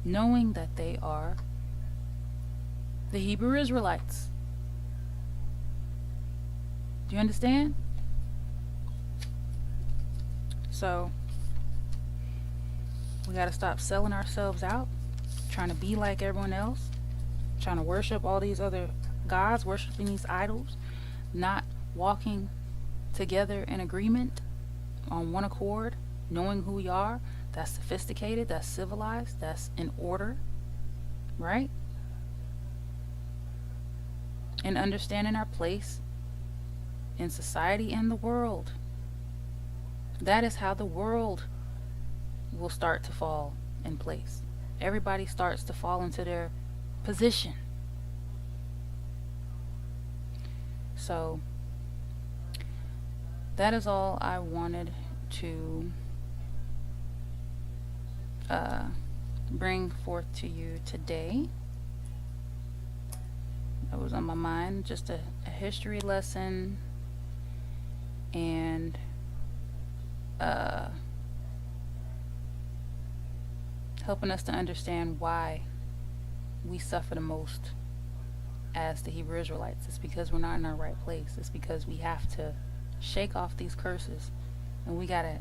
Knowing that they are the Hebrew Israelites. Do you understand? So we got to stop selling ourselves out, trying to be like everyone else, trying to worship all these other gods, worshiping these idols, not walking together in agreement on one accord, knowing who we are. That's sophisticated, that's civilized, that's in order. right? And understanding our place in society and the world. That is how the world will start to fall in place. Everybody starts to fall into their position. So that is all I wanted to bring forth to you today. That was on my mind, just a history lesson, and helping us to understand why we suffer the most as the Hebrew Israelites. It's because we're not in our right place. It's because we have to shake off these curses, and we gotta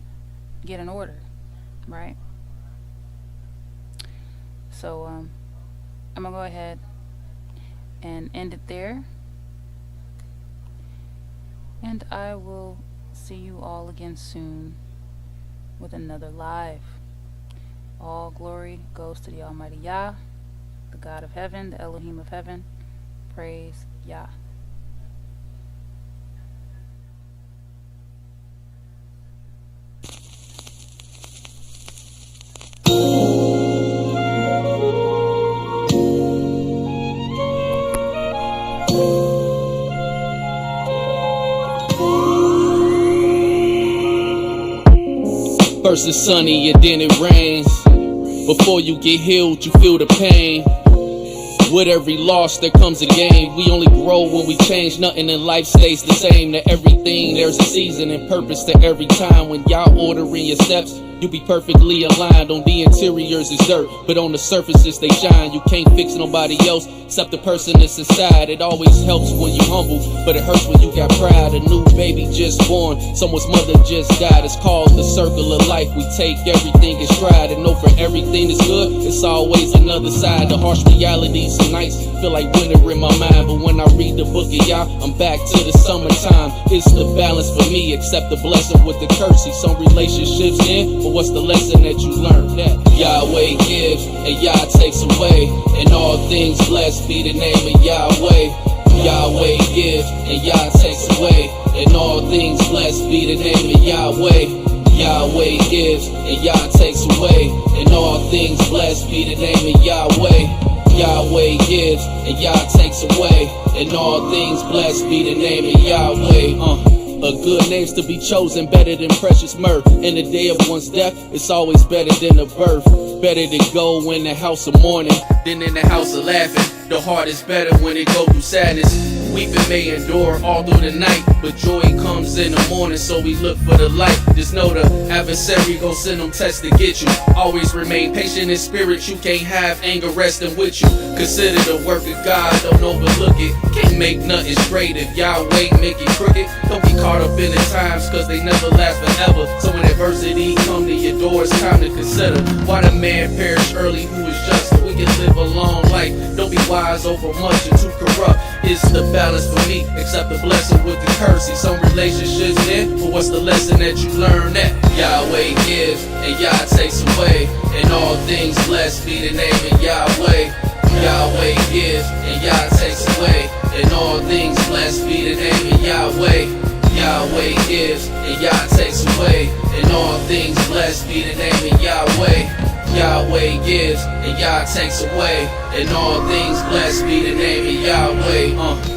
get in order, right? So I'm gonna go ahead and end it there, and I will see you all again soon with another live. All glory goes to the Almighty YAH, the God of heaven, the Elohim of heaven. Praise YAH. First it's sunny and then it rains. Before you get healed, you feel the pain. With every loss there comes a gain. We only grow when we change. Nothing in life stays the same. To everything there's a season and purpose to every time. When y'all ordering your steps, you be perfectly aligned. On the interiors is dirt, but on the surfaces they shine. You can't fix nobody else except the person that's inside. It always helps when you humble, but it hurts when you got pride. A new baby just born, someone's mother just died. It's called the circle of life. We take everything in stride and know for everything that's good, it's always another side. The harsh realities some nights feel like winter in my mind, but when I read the book of YAH, I'm back to the summertime. It's the balance for me, except the blessing with the curse. See, some relationships end, but what's the lesson that you learned? That Yahweh gives and YAH takes away, and all things blessed be the name of Yahweh. Yahweh gives and YAH takes away, and all things blessed be the name of Yahweh. Yahweh gives and YAH takes away, and all things blessed be the name of Yahweh. Yahweh gives and YAH takes away, and all things blessed be the name of Yahweh. A good name's to be chosen, better than precious myrrh. In the day of one's death, it's always better than a birth. Better to go in the house of mourning than in the house of laughing. The heart is better when it go through sadness. Weeping may endure all through the night, but joy comes in the morning, so we look for the light. Just know the adversary gon' send them tests to get you. Always remain patient in spirit, you can't have anger resting with you. Consider the work of God, don't overlook it. Can't make nothing straight if Yahweh make it crooked. Don't be caught up in the times, cause they never last forever. So when adversity come to your door, it's time to consider why the man perish early who is just, so we can live a long life. Don't be wise over much and too corrupt. It's the balance for me, except the blessing with the curse. See, some relationships end, but what's the lesson that you learn? That Yahweh gives and YAH takes away, and all things blessed be the name of Yahweh. Yahweh gives and YAH takes away, and all things blessed be the name of Yahweh. Yahweh gives and YAH takes away, and all things blessed be the name of Yahweh. Yahweh gives and YAH takes away, and all things blessed be the name of Yahweh. YAH.